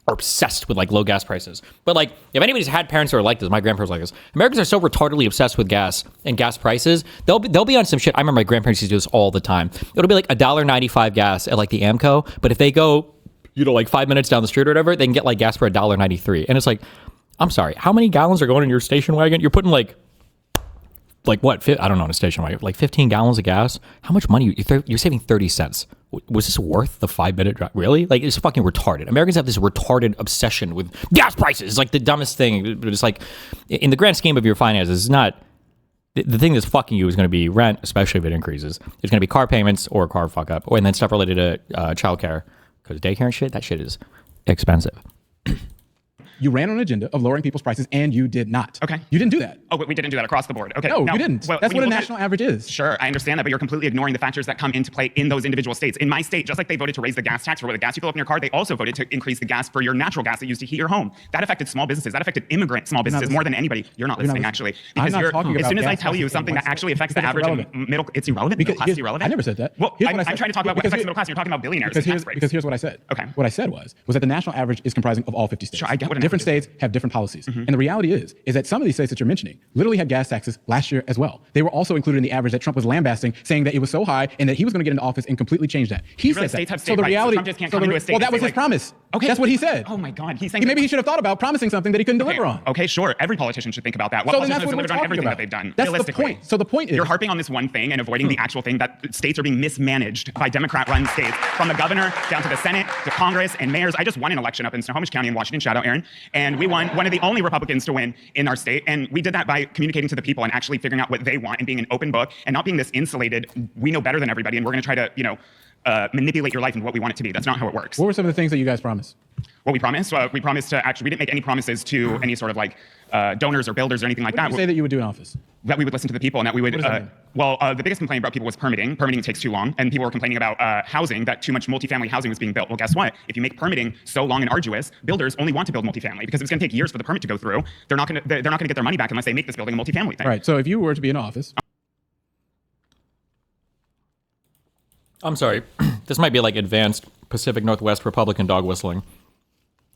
are obsessed with like low gas prices. But like, if anybody's had parents who are like this, my grandparents are like this. Americans are so retardedly obsessed with gas and gas prices. They'll be on some shit. I remember my grandparents used to do this all the time. It'll be like $1.95 gas at like the Amco. But if they go, like 5 minutes down the street or whatever, they can get like gas for $1.93. And it's like, I'm sorry, how many gallons are going in your station wagon? You're putting like what? I don't know, in a station wagon, like 15 gallons of gas. How much money? You're saving 30 cents. Was this worth the 5-minute drive? Really? Like, it's fucking retarded. Americans have this retarded obsession with gas prices. It's like the dumbest thing. But it's like, in the grand scheme of your finances, it's not the thing that's fucking you is going to be rent, especially if it increases. It's going to be car payments or car fuck up, and then stuff related to childcare, because daycare and shit, that shit is expensive. You ran on an agenda of lowering people's prices, and you did not. Okay. You didn't do that. Oh, but we didn't do that across the board. Okay. No, you didn't. Well, That's when what a you look national average is. Sure, I understand that, but you're completely ignoring the factors that come into play in those individual states. In my state, just like they voted to raise the gas tax for the gas you fill up in your car, they also voted to increase the gas for your natural gas that you use to heat your home. That affected small businesses. That affected immigrant small businesses more than anybody. You're not listening, actually. Because I'm not talking about as soon as I gas tell you prices something that actually affects the because average and middle, it's irrelevant? Middle class is irrelevant? I never said that. Well, I'm trying to talk about what affects the middle class, and you're talking about billionaires and tax breaks. Because here's what I said. Okay. What I said was that the national average is comprising of all 50 states. Sure, I get what an different average is. states have different policies. And the reality is that some of these states that you're mentioning literally had gas taxes last year as well. They were also included in the average that Trump was lambasting, saying that it was so high and that he was going to get into office and completely change that. He said States that. have So state the rights, reality, Trump just can't come into a state well, that and was say, his promise. Okay. That's what he said. Oh my God, he's saying Maybe he should have thought about promising something that he couldn't deliver on. Okay, sure. Every politician should think about that. What So then politician that's has what we're delivered on talking everything about. that they've done? That's the realistically. point. So the point is, you're harping on this one thing and avoiding the actual thing that states are being mismanaged by Democrat-run states, from the governor down to the Senate to Congress and mayors. I just won an election up in Snohomish County in Washington. Shout out, Aaron. And we won, one of the only Republicans to win in our state. And we did that by communicating to the people and actually figuring out what they want and being an open book and not being this insulated, we know better than everybody and we're going to try to, manipulate your life into what we want it to be. That's not how it works. what were some of the things that you guys promised? What we promised? We promised to actually, we didn't make any promises to any sort of like donors or builders or anything like What that. did you say that you would do in office? That we would listen to the people and that we would, What does that mean? the biggest complaint about people was permitting. Permitting takes too long, and people were complaining about housing, that too much multifamily housing was being built. Well, guess what? If you make permitting so long and arduous, builders only want to build multifamily because it's going to take years for the permit to go through. They're not going to get their money back unless they make this building a multifamily thing. Right. So if you were to be in office, I'm sorry. This might be like advanced Pacific Northwest Republican dog whistling.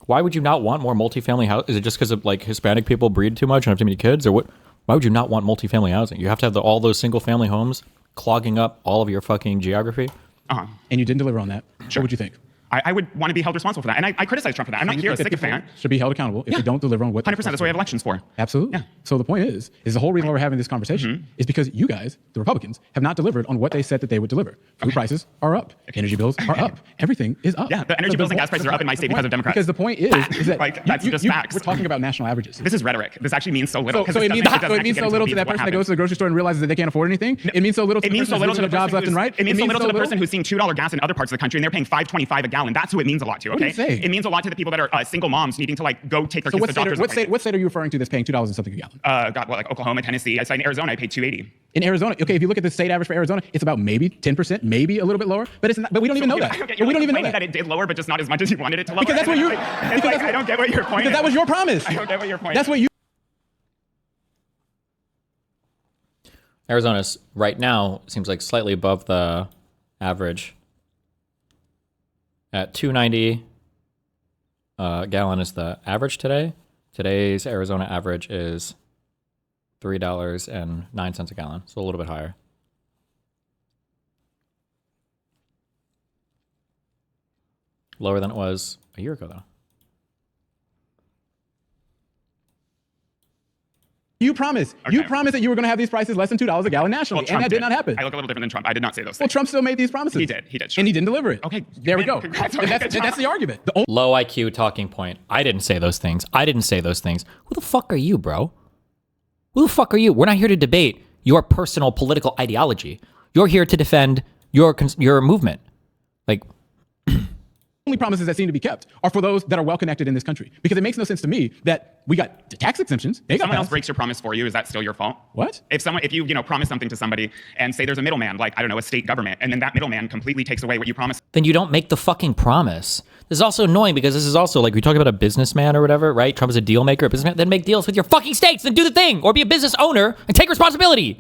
Why would you not want more multifamily housing? Is it just because of like Hispanic people breed too much and have too many kids, or what? Why would you not want multifamily housing? You have to have all those single family homes clogging up all of your fucking geography. Uh-huh. And you didn't deliver on that. Sure. What would you think? I would want to be held responsible for that. And I criticize Trump for that. I'm not here as a sycophant. Should be held accountable if they don't deliver on what 100%. That's what we have elections for. Absolutely. Yeah. So the point is the whole reason why we're having this conversation is because you guys, the Republicans, have not delivered on what they said that they would deliver. Food prices are up. Energy bills are up. Everything is up. Yeah, the energy bills and gas prices are up in my state because of Democrats. Because the point is that like, that's just facts. We're talking about national averages. This is rhetoric. This actually means so little. So it means so little to that person that goes to the grocery store and realizes that they can't afford anything. It means so little to the person who's losing jobs left and right. It means so little to the person who's seeing $2 gas in other parts of the country and they're paying $5.25 a gallon. That's who it means a lot to. Okay. It means a lot to the people that are single moms needing to like go take their kids to the doctor's appointment. What state are you referring to that's paying $2 and something a gallon? Like Oklahoma, Tennessee. I said in Arizona, I paid $2.80. In Arizona, okay, if you look at the state average for Arizona, it's about maybe 10%, maybe a little bit lower, but it's not. But we don't even know that. But we don't even know that it did lower, but just not as much as you wanted it to lower. Because that's what you. I don't get what your point is. Because that was your promise. I don't get what your point is. That's what you. Arizona's right now seems like slightly above the average. At $2.90 a gallon is the average today. Today's Arizona average is $3.09 a gallon, so a little bit higher. Lower than it was a year ago, though. You promised. Okay. You promised that you were going to have these prices less than $2 a gallon nationally, and that did not happen. I look a little different than Trump. I did not say those things. Well, Trump still made these promises. He did. Sure. And he didn't deliver it. Okay. There we go. That's the argument. Low IQ talking point. I didn't say those things. Who the fuck are you, bro? Who the fuck are you? We're not here to debate your personal political ideology. You're here to defend your movement. Like, only promises that seem to be kept are for those that are well connected in this country. Because it makes no sense to me that we got the tax exemptions. If someone else breaks your promise for you, is that still your fault? What? If you promise something to somebody and say there's a middleman, like, I don't know, a state government, and then that middleman completely takes away what you promised. Then you don't make the fucking promise. This is also annoying because this is also like we talk about a businessman or whatever, right? Trump is a deal maker, a businessman. Then make deals with your fucking states, then do the thing, or be a business owner and take responsibility.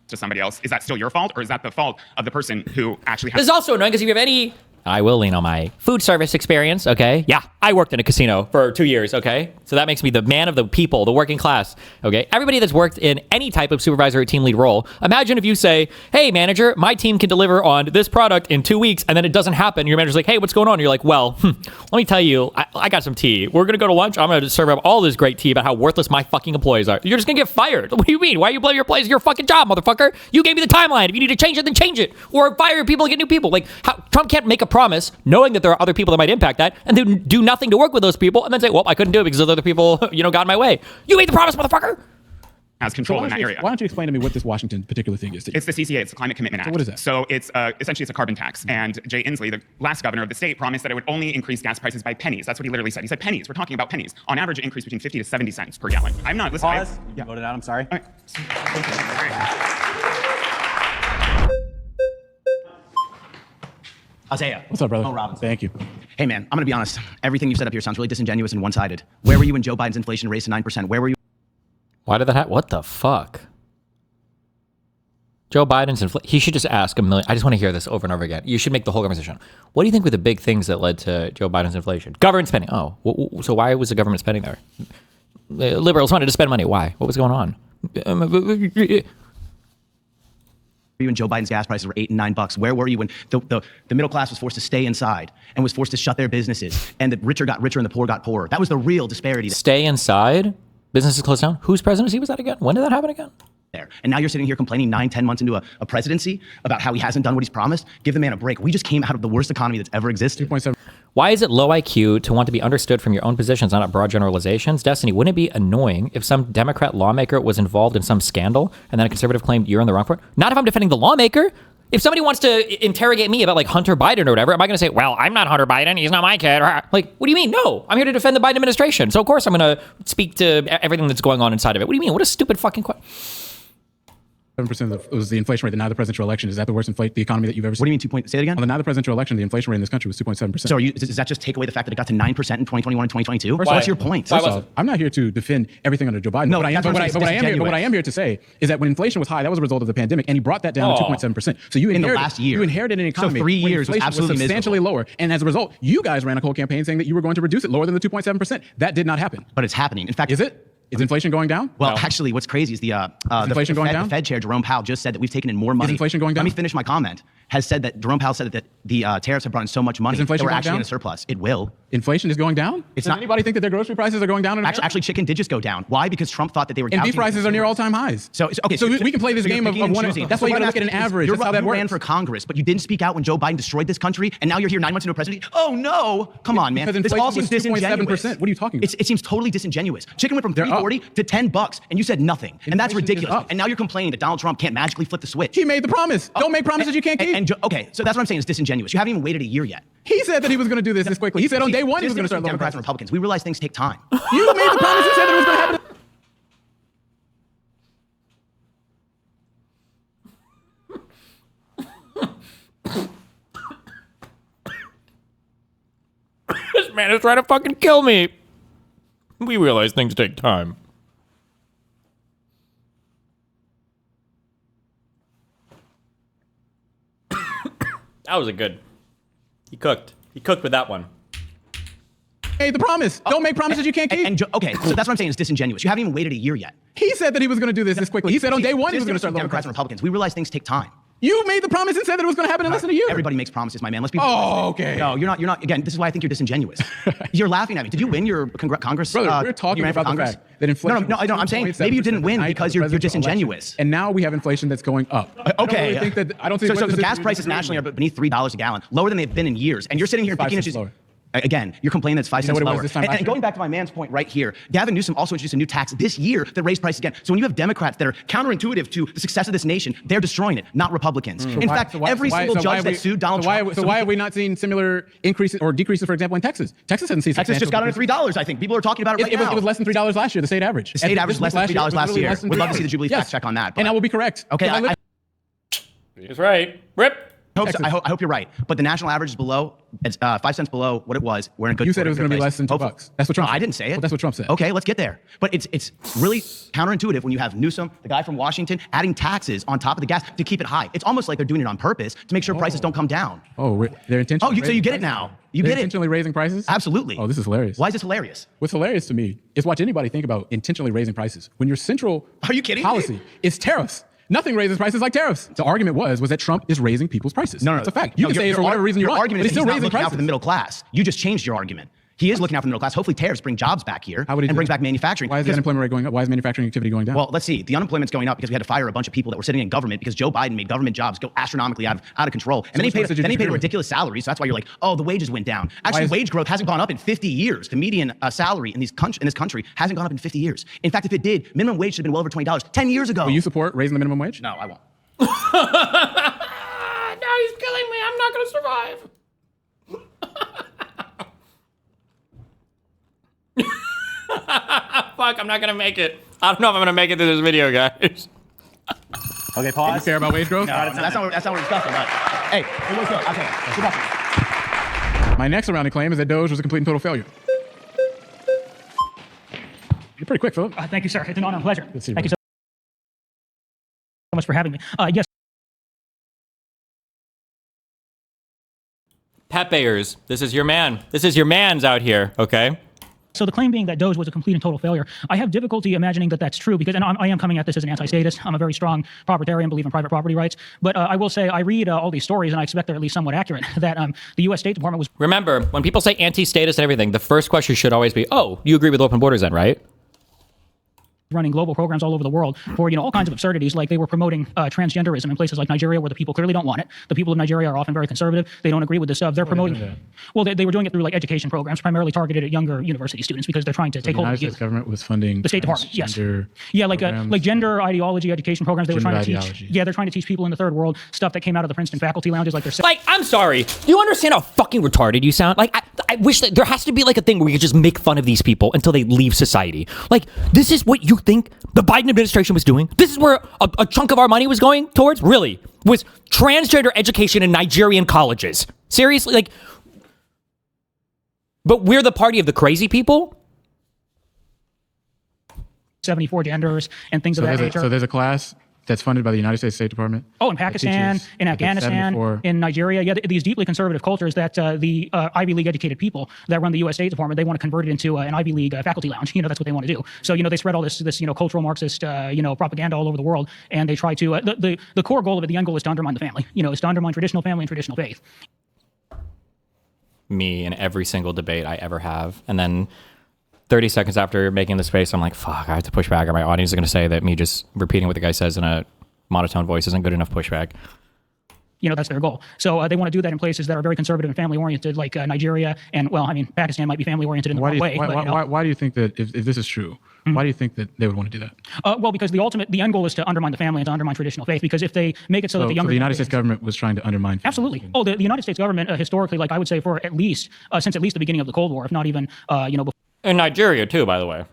To somebody else, is that still your fault, or is that the fault of the person who actually has? This is also annoying because if you have any. I will lean on my food service experience, okay? Yeah, I worked in a casino for 2 years, okay? So that makes me the man of the people, the working class, okay? Everybody that's worked in any type of supervisor or team lead role, imagine if you say, hey, manager, my team can deliver on this product in 2 weeks, and then it doesn't happen. Your manager's like, hey, what's going on? And you're like, well, let me tell you, I got some tea. We're going to go to lunch. I'm going to serve up all this great tea about how worthless my fucking employees are. You're just going to get fired. What do you mean? Why are you blaming your employees? It's your fucking job, motherfucker. You gave me the timeline. If you need to change it, then change it. Or fire your people and get new people. Like, Trump can't make a promise knowing that there are other people that might impact that, and then do nothing to work with those people, and then say, well, I couldn't do it because those other people, got in my way. You made the promise, motherfucker! has control in that area. Why don't you explain to me what this Washington particular thing is? It's the CCA. It's the Climate Commitment Act. So what is that? So it's essentially it's a carbon tax. And Jay Inslee, the last governor of the state, promised that it would only increase gas prices by pennies. That's what he literally said. He said pennies. We're talking about pennies. On average, it increased between 50 to 70 cents per gallon. I'm not listening. Pause. You voted out. I'm sorry. All right. Isaiah. What's up, brother? Oh, Robinson. Thank you. Hey, man, I'm going to be honest. Everything you said up here sounds really disingenuous and one-sided. Where were you when Joe Biden's inflation raised to 9%? Where were you? Why did that happen? What the fuck? Joe Biden's inflation. He should just ask a million. I just want to hear this over and over again. You should make the whole conversation. What do you think were the big things that led to Joe Biden's inflation? Government spending. Oh, so why was the government spending there? Liberals wanted to spend money. Why? What was going on? You when Joe Biden's gas prices were $8 and $9? Where were you when the middle class was forced to stay inside and was forced to shut their businesses and the richer got richer and the poor got poorer? That was the real disparity. Stay inside? Businesses closed down? Whose presidency was that again? When did that happen again? There. And now you're sitting here complaining 9-10 months into a presidency about how he hasn't done what he's promised. Give the man a break. We just came out of the worst economy that's ever existed. 2.7. Why is it low IQ to want to be understood from your own positions, not broad generalizations? Destiny, wouldn't it be annoying if some Democrat lawmaker was involved in some scandal and then a conservative claimed you're in the wrong for it? Not if I'm defending the lawmaker. If somebody wants to interrogate me about like Hunter Biden or whatever, am I going to say, well, I'm not Hunter Biden, he's not my kid? Like, what do you mean? No, I'm here to defend the Biden administration. So of course I'm going to speak to everything that's going on inside of it. What do you mean? What a stupid fucking question. 7% was the inflation rate. The neither presidential election. Is that the worst the economy that you've ever seen? What do you mean 2 Say it again. On the neither presidential election, the inflation rate in this country was 2.7%. So does that just take away the fact that it got to 9% in 2021 and 2022? Why? What's your point? First off, I'm not here to defend everything under Joe Biden. No, what I am here to say is that when inflation was high, that was a result of the pandemic, and he brought that down to 2.7%. So you in the last year, you inherited an economy. So 3 years was inflation absolutely substantially lower, and as a result, you guys ran a whole campaign saying that you were going to reduce it lower than the 2.7%. That did not happen. But it's happening. In fact, is it? Is inflation going down? Well, actually, what's crazy is inflation going down? The Fed chair, Jerome Powell, just said that we've taken in more money. Is inflation going down? Let me finish my comment. Jerome Powell said that the tariffs have brought in so much money that we're actually down? in a surplus. It will. Inflation is going down? Does anybody think that their grocery prices are going down in America? Actually, chicken did just go down. Why? Because Trump thought that they were and beef prices are near all-time highs. So we can play this game of one. That's why you got to look at an average. That's how that works. You ran for Congress, but you didn't speak out when Joe Biden destroyed this country, and now you're here 9 months into a presidency. Oh no! Come on, man. This all seems disingenuous. 2.7%. What are you talking about? It seems totally disingenuous. Chicken went from $3.40 to $10, and you said nothing, and that's ridiculous. And now you're complaining that Donald Trump can't magically flip the switch. He made the promise. Don't make promises you can't keep. Okay, so that's what I'm saying is disingenuous. You haven't even waited a year yet. He said that he was going to do this quickly. He said on day one he was going to start lowering Democrats and Republicans. We realize things take time. You made the promise and said that it was going to happen. This man is trying to fucking kill me. We realize things take time. That was a good. He cooked. He cooked with that one. Made the promise. Don't make promises you can't keep. Okay, so that's what I'm saying is disingenuous. You haven't even waited a year yet. He said that he was going to do this quickly. He said on day one he was going to start lowering Democrats and Republicans. We realize things take time. You made the promise and said that it was going to happen in less than a year. Everybody makes promises, my man. Let's be. Oh, okay. No, you're not. Again, this is why I think you're disingenuous. You're laughing at me. Did you win your Congress? Brother, we're talking about the fact that inflation. No. I'm saying maybe you didn't win because you're disingenuous. And now we have inflation that's going up. Okay. I don't think so the gas prices nationally are beneath $3 a gallon, lower than they've been in years. And you're sitting here picking issues. Again, you're complaining that it's 5 cents lower. And going back to my man's point right here, Gavin Newsom also introduced a new tax this year that raised prices again. So when you have Democrats that are counterintuitive to the success of this nation, they're destroying it, not Republicans. In fact, every single judge that sued Donald Trump. So why have we not seen similar increases or decreases, for example, in Texas? Texas hasn't seen. Texas just got under $3, I think. People are talking about it right now. It was less than $3 last year, the state average. The state average was less than $3 last year. We'd love to see the Jubilee fact check on that. And I will be correct. Okay, He's right. Rip. I hope you're right. But the national average is below. It's 5 cents below what it was. We're in a good. You said it was going to be less than $2. That's what Trump. I didn't say it. Well, that's what Trump said. Okay, let's get there. But it's really counterintuitive when you have Newsom, the guy from Washington, adding taxes on top of the gas to keep it high. It's almost like they're doing it on purpose to make sure prices don't come down. Oh, they're intentionally. Oh, so you get it now. You get it. Intentionally raising prices? Absolutely. Oh, this is hilarious. Why is this hilarious? What's hilarious to me is watch anybody think about intentionally raising prices when your central policy is tariffs. Nothing raises prices like tariffs. The argument was that Trump is raising people's prices. No, it's a fact. You can say it for whatever reason you want, but he's still raising prices. Out for the middle class. You just changed your argument. He is looking out for the middle class. Hopefully tariffs bring jobs back here and brings back manufacturing. Why is the unemployment rate going up? Why is manufacturing activity going down? Well, let's see. The unemployment's going up because we had to fire a bunch of people that were sitting in government because Joe Biden made government jobs go astronomically out of control. And then he paid a ridiculous salary. So that's why you're like, oh, the wages went down. Actually, wage growth hasn't gone up in 50 years. The median salary in this country hasn't gone up in 50 years. In fact, if it did, minimum wage should have been well over $20 10 years ago. Will you support raising the minimum wage? No, I won't. Now he's killing me. I'm not going to survive. Fuck, I'm not gonna make it. I don't know if I'm gonna make it to this video, guys. Okay, pause. You care about wage growth? No, that's not what we're discussing. But hey, wage growth. Okay, sit up. My next surrounding claim is that Doge was a complete and total failure. You're pretty quick, Philip. Thank you, sir. It's an honor and pleasure. Thank you so much for having me. Yes. Pat Bayers, this is your man. This is your man's out here, okay? So the claim being that Doge was a complete and total failure, I have difficulty imagining that that's true because, and I am coming at this as an anti-statist. I'm a very strong proprietarian, believe in private property rights. But I will say I read all these stories and I expect they're at least somewhat accurate, that the U.S. State Department was... Remember, when people say anti-statist and everything, the first question should always be, oh, you agree with open borders then, right? running global programs all over the world for, all kinds of absurdities, like they were promoting transgenderism in places like Nigeria where the people clearly don't want it. The people of Nigeria are often very conservative. They don't agree with this stuff. They're promoting... Well, they were doing it through like education programs, primarily targeted at younger university students because they're trying to take hold of the youth. The United States government was funding the State Department, yes. Yeah, like gender ideology education programs. They were trying to teach... Yeah, they're trying to teach people in the third world stuff that came out of the Princeton faculty lounges, like they're... Like, I'm sorry. Do you understand how fucking retarded you sound? Like, I wish that there has to be like a thing where you could just make fun of these people until they leave society. Like, this is what you think the Biden administration was doing? This is where a chunk of our money was going towards? Really? Was transgender education in Nigerian colleges? Seriously? Like, but we're the party of the crazy people? 74 genders and things of that nature. So there's a class that's funded by the United States State Department. Oh, in Pakistan, in Afghanistan, in Nigeria. Yeah, these deeply conservative cultures that the Ivy League educated people that run the U.S. State Department, they want to convert it into an Ivy League faculty lounge. That's what they want to do. So, they spread all this cultural Marxist, propaganda all over the world, and they try to, the core goal of it, the end goal is to undermine the family. Is to undermine traditional family and traditional faith. Me in every single debate I ever have. And then 30 seconds after making the space, I'm like, fuck, I have to push back, or my audience is going to say that me just repeating what the guy says in a monotone voice isn't good enough pushback. That's their goal. So they want to do that in places that are very conservative and family-oriented, like Nigeria, and, Pakistan might be family-oriented in the wrong way. Why do you think that, if this is true, why do you think that they would want to do that? Well, because the end goal is to undermine the family and to undermine traditional faith, because if they make it so that the younger... So the United States government was trying to undermine... Absolutely. Oh, the United States government, historically, like I would say for at least, since at least the beginning of the Cold War, if not even, before... In Nigeria, too, by the way.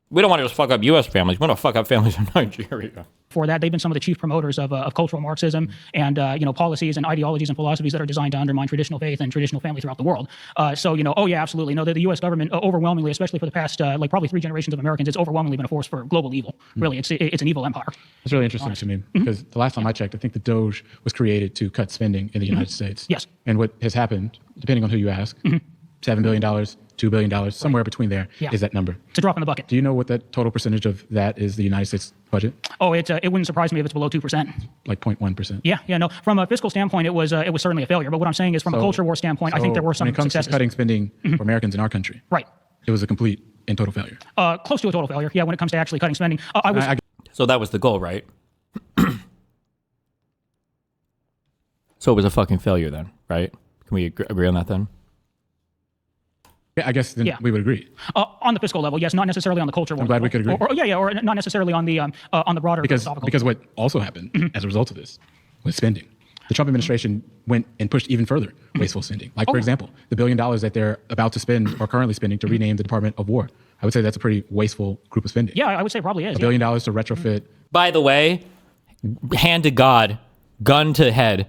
We don't want to just fuck up U.S. families. We want to fuck up families in Nigeria. For that, they've been some of the chief promoters of cultural Marxism and, policies and ideologies and philosophies that are designed to undermine traditional faith and traditional family throughout the world. Oh, yeah, absolutely. No, the U.S. government overwhelmingly, especially for the past, probably 3 generations of Americans, it's overwhelmingly been a force for global evil. Really, it's an evil empire. It's really interesting to me because the last time I checked, I think the Doge was created to cut spending in the United States. Yes. And what has happened, depending on who you ask, $7 billion, $2 billion, somewhere between there is that number. It's a drop in the bucket. Do you know what that total percentage of that is the United States budget? Oh, it wouldn't surprise me if it's below 2%. Like 0.1%. Yeah, no. From a fiscal standpoint, it was certainly a failure. But what I'm saying is, from a culture war standpoint, I think there were some successes. When it comes to cutting spending for Americans in our country, right, it was a complete and total failure. Close to a total failure. Yeah, when it comes to actually cutting spending, So that was the goal, right? So it was a fucking failure then, right? Can we agree on that then? Yeah, I guess then we would agree. On the fiscal level, yes, not necessarily on the culture. I'm glad we could agree. Or not necessarily on the broader philosophical. Because what also happened as a result of this was spending. The Trump administration went and pushed even further wasteful spending. Like, for example, the $1 billion that they're about to spend or currently spending to rename the Department of War. I would say that's a pretty wasteful group of spending. Yeah, I would say probably is. $1 billion to retrofit. By the way, hand to God, gun to head,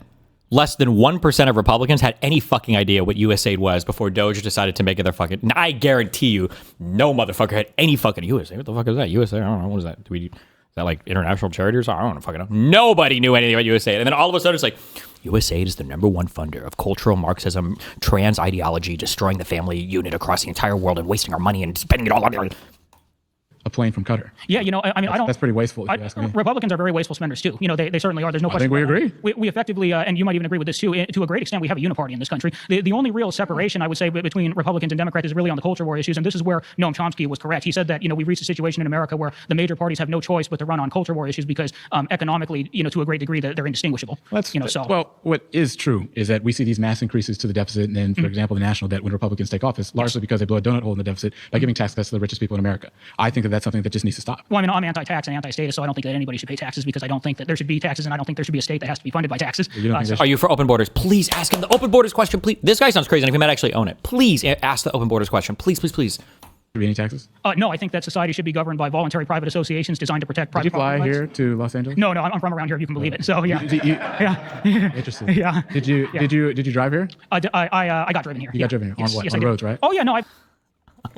less than 1% of Republicans had any fucking idea what USAID was before Doge decided to make it their fucking... I guarantee you, no motherfucker had any fucking USAID. What the fuck is that? USAID? I don't know. What is that? Is that like international charity or something? I don't fucking know. Nobody knew anything about USAID. And then all of a sudden it's like, USAID is the #1 funder of cultural Marxism, trans ideology, destroying the family unit across the entire world and wasting our money and spending it all on... a plane from Qatar. Yeah, I mean, I don't. That's pretty wasteful, if you ask me. Republicans are very wasteful spenders too. They certainly are. There's no I question. think we agree. We effectively, and you might even agree with this too, to a great extent, we have a uniparty in this country. The only real separation, I would say, between Republicans and Democrats is really on the culture war issues, and this is where Noam Chomsky was correct. He said that, we've reached a situation in America where the major parties have no choice but to run on culture war issues because economically, to a great degree, they're indistinguishable. Well, what is true is that we see these mass increases to the deficit and then, for example, the national debt when Republicans take office, largely because they blow a donut hole in the deficit by giving tax cuts to the richest people in America. I think that that's something that just needs to stop. Well, I mean, I'm anti-tax and anti-state, so I don't think that anybody should pay taxes because I don't think that there should be taxes, and I don't think there should be a state that has to be funded by taxes. Are you for open borders? Please ask him the open borders question. Please. This guy sounds crazy, and he might actually own it. Please ask the open borders question. Please, please, please. Should there be any taxes? No, I think that society should be governed by voluntary private associations designed to protect private property rights. Did you fly here to Los Angeles? No, I'm from around here. You can believe it. So yeah. Interesting. Yeah. Did you drive here? I got driven here. You got driven here on what? Yes, on roads, right? Oh yeah, no.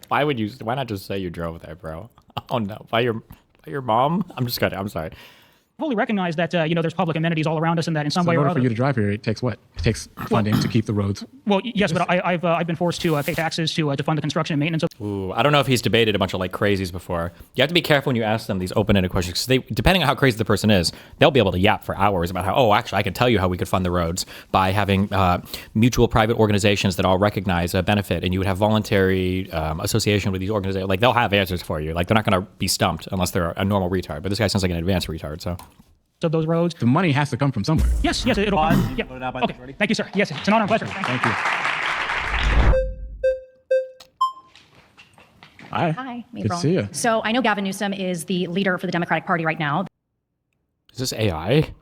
Why not just say you drove there, bro? Oh no, by your mom? I'm just kidding. I'm sorry. Fully recognize that there's public amenities all around us, and that in some way in or order other. for you to drive here, it takes what? It takes funding to keep the roads. Well, yes, but I've been forced to pay taxes to fund the construction and maintenance of. Ooh, I don't know if he's debated a bunch of crazies before. You have to be careful when you ask them these open-ended questions because depending on how crazy the person is, they'll be able to yap for hours about how, actually, I can tell you how we could fund the roads by having mutual private organizations that all recognize a benefit, and you would have voluntary association with these organizations. They'll have answers for you. They're not going to be stumped unless they're a normal retard. But this guy sounds like an advanced retard, so. Of those roads. The money has to come from somewhere. Yes, it'll come. Yeah. Okay. Thank you, sir. Yes, it's an honor and pleasure. Thank you. Hi. Hi, Good to April. see you. So I know Gavin Newsom is the leader for the Democratic Party right now. Is this AI?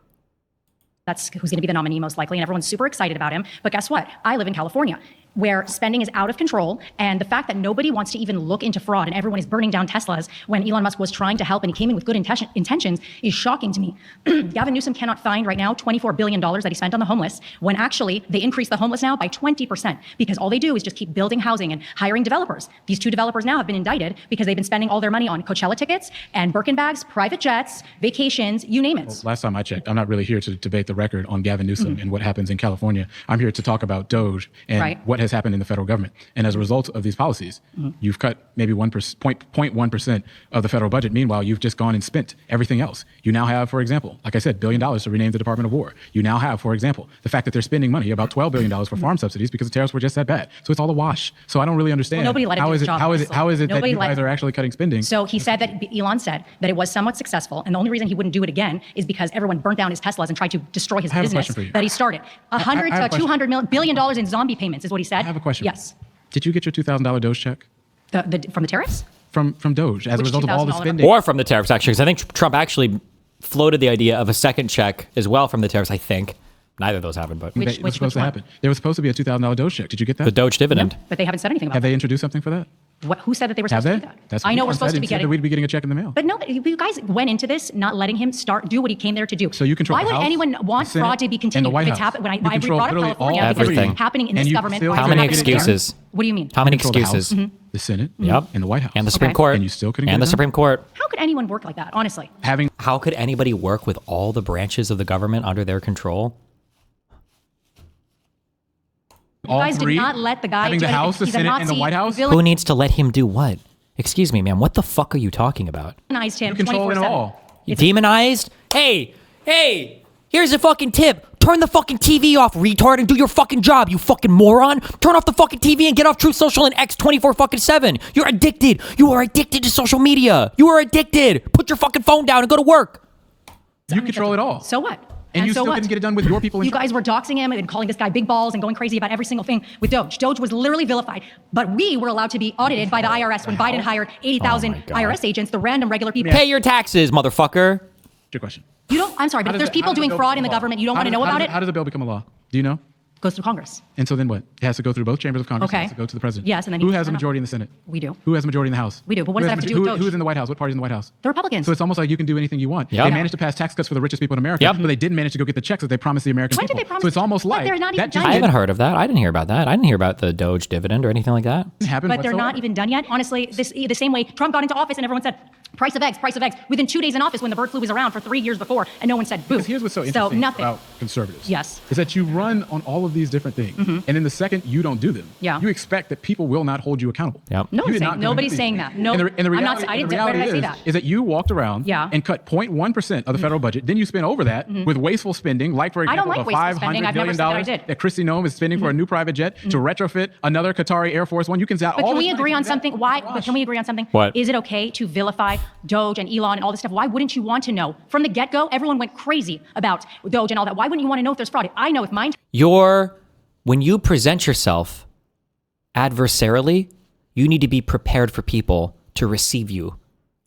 That's who's going to be the nominee most likely, and everyone's super excited about him. But guess what? I live in California, where spending is out of control, and the fact that nobody wants to even look into fraud and everyone is burning down Teslas when Elon Musk was trying to help and he came in with good intentions is shocking to me. Gavin Newsom cannot find right now $24 billion that he spent on the homeless when actually they increased the homeless now by 20% because all they do is just keep building housing and hiring developers. These two developers now have been indicted because they've been spending all their money on Coachella tickets and Birkin bags, private jets, vacations, you name it. Well, last time I checked, I'm not really here to debate the record on Gavin Newsom and what happens in California. I'm here to talk about Doge and what has happened in the federal government. And as a result of these policies, you've cut maybe 0.1% of the federal budget. Meanwhile, you've just gone and spent everything else. You now have, for example, like I said, $1 billion to rename the Department of War. You now have, for example, the fact that they're spending money, about $12 billion for farm subsidies because the tariffs were just that bad. So it's all a wash. So I don't really understand. Well, nobody let him do his job, how is it that Nobody you let guys him. are actually cutting spending? So he said that Elon said that it was somewhat successful, and the only reason he wouldn't do it again is because everyone burnt down his Teslas and tried to destroy his I have a business question for you. that he started. $100 to $200 billion in zombie payments is what he said. I have a question. Yes. Did you get your $2,000 Doge check? From the tariffs? From Doge as a Which result of all the $2,000 spending? Or from the tariffs, actually, because I think Trump actually floated the idea of a second check as well from the tariffs, I think. Neither of those happened, but It was supposed to happen. There was supposed to be a $2,000 Doge check. Did you get that? the Doge dividend. But they haven't said anything about Have they introduced something for that? that. Who said that they were Have supposed they? to do that? That's what I know Elon we're supposed said. to be He said that getting. we'd be getting a check in the mail. But no, you guys went into this not letting him do what he came there to do. So you control Why the would House, anyone want the Senate, fraud to be and continued? the White If it's House. happened, when You I control brought up literally California all because everything. it's happening in And this you government. still why How is it many happening again? excuses? What do you mean? How many Control the House, excuses? the Senate, Yep. and the White House. And the Supreme Okay. Court. And you still couldn't get And it the done? Supreme Court. How could anyone work like that? Honestly. How could anybody work with all the branches of the government under their control? You guys did not let the guy having do the anything. House, the He's a Senate, and the Nazi. White House. Who needs to let him do what? Excuse me, ma'am. What the fuck are you talking about? Demonized him You control it 24/7. all. Demonized? Hey, here's a fucking tip. Turn the fucking TV off, retard, and do your fucking job, you fucking moron. Turn off the fucking TV and get off Truth Social and X 24/7. You're addicted. You are addicted to social media. You are addicted. Put your fucking phone down and go to work. You control it all. So what? And you so still what? couldn't get it done with your people in You charge. guys were doxing him and calling this guy big balls and going crazy about every single thing with Doge. Doge was literally vilified. But we were allowed to be audited by the IRS when Biden hired 80,000 Oh my God. IRS agents, the random regular people. Pay your taxes, motherfucker. Your question. You don't, I'm sorry, but How if does there's people how does doing bill fraud in the become law? government, you don't How want to does- know how about does- it? How does a bill become a law? Do you know? Goes through Congress. And so then what? It has to go through both chambers of Congress. Okay. It has to go to the president. Yes, and then who he has a can sign off. majority in the Senate? We do. Who has a majority in the House? We do, but what Who does that has have to do with who- Doge? Who's in the White House? What party's in the White House? The Republicans. So it's almost like you can do anything you want. Yep. They managed to pass tax cuts for the richest people in America, Yep. but they didn't manage to go get the checks that they promised the American When did people. they promise- So it's almost But like they're not even that just done I yet. haven't heard of that. I didn't hear about that. I didn't hear about the Doge dividend or anything like that. didn't happen But they're not whatsoever. even done yet. Honestly, the same way Trump got into office and everyone said, Price of eggs, price of eggs. Within 2 days in office when the bird flu was around for 3 years before and no one said boo. Because here's what's so interesting about conservatives. Yes. Is that you run on all of these different things. And in the second you don't do them, you expect that people will not hold you accountable. Yep. Nobody's saying that. No, and the reality, where did I say that? Is that you walked around and cut 0.1% of the federal budget. Then you spent over that with wasteful spending, like for example, the $500 billion that Kristi Noem is spending for a new private jet to retrofit another Qatari Air Force One. You can But can we agree on something? Why? But can we agree on something? What? Is it okay to vilify Doge and Elon and all this stuff? Why wouldn't you want to know? From the get-go, everyone went crazy about Doge and all that. Why wouldn't you want to know if there's fraud? I know if mine... When you present yourself adversarially, you need to be prepared for people to receive you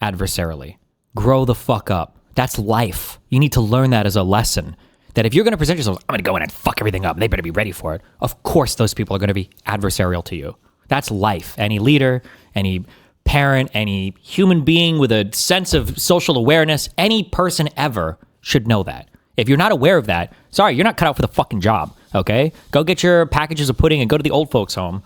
adversarially. Grow the fuck up. That's life. You need to learn that as a lesson. That if you're going to present yourself, I'm going to go in and fuck everything up, and they better be ready for it. Of course, those people are going to be adversarial to you. That's life. Any leader, any parent, any human being with a sense of social awareness, any person ever should know that. If you're not aware of that, sorry, you're not cut out for the fucking job, okay? Go get your packages of pudding and go to the old folks' home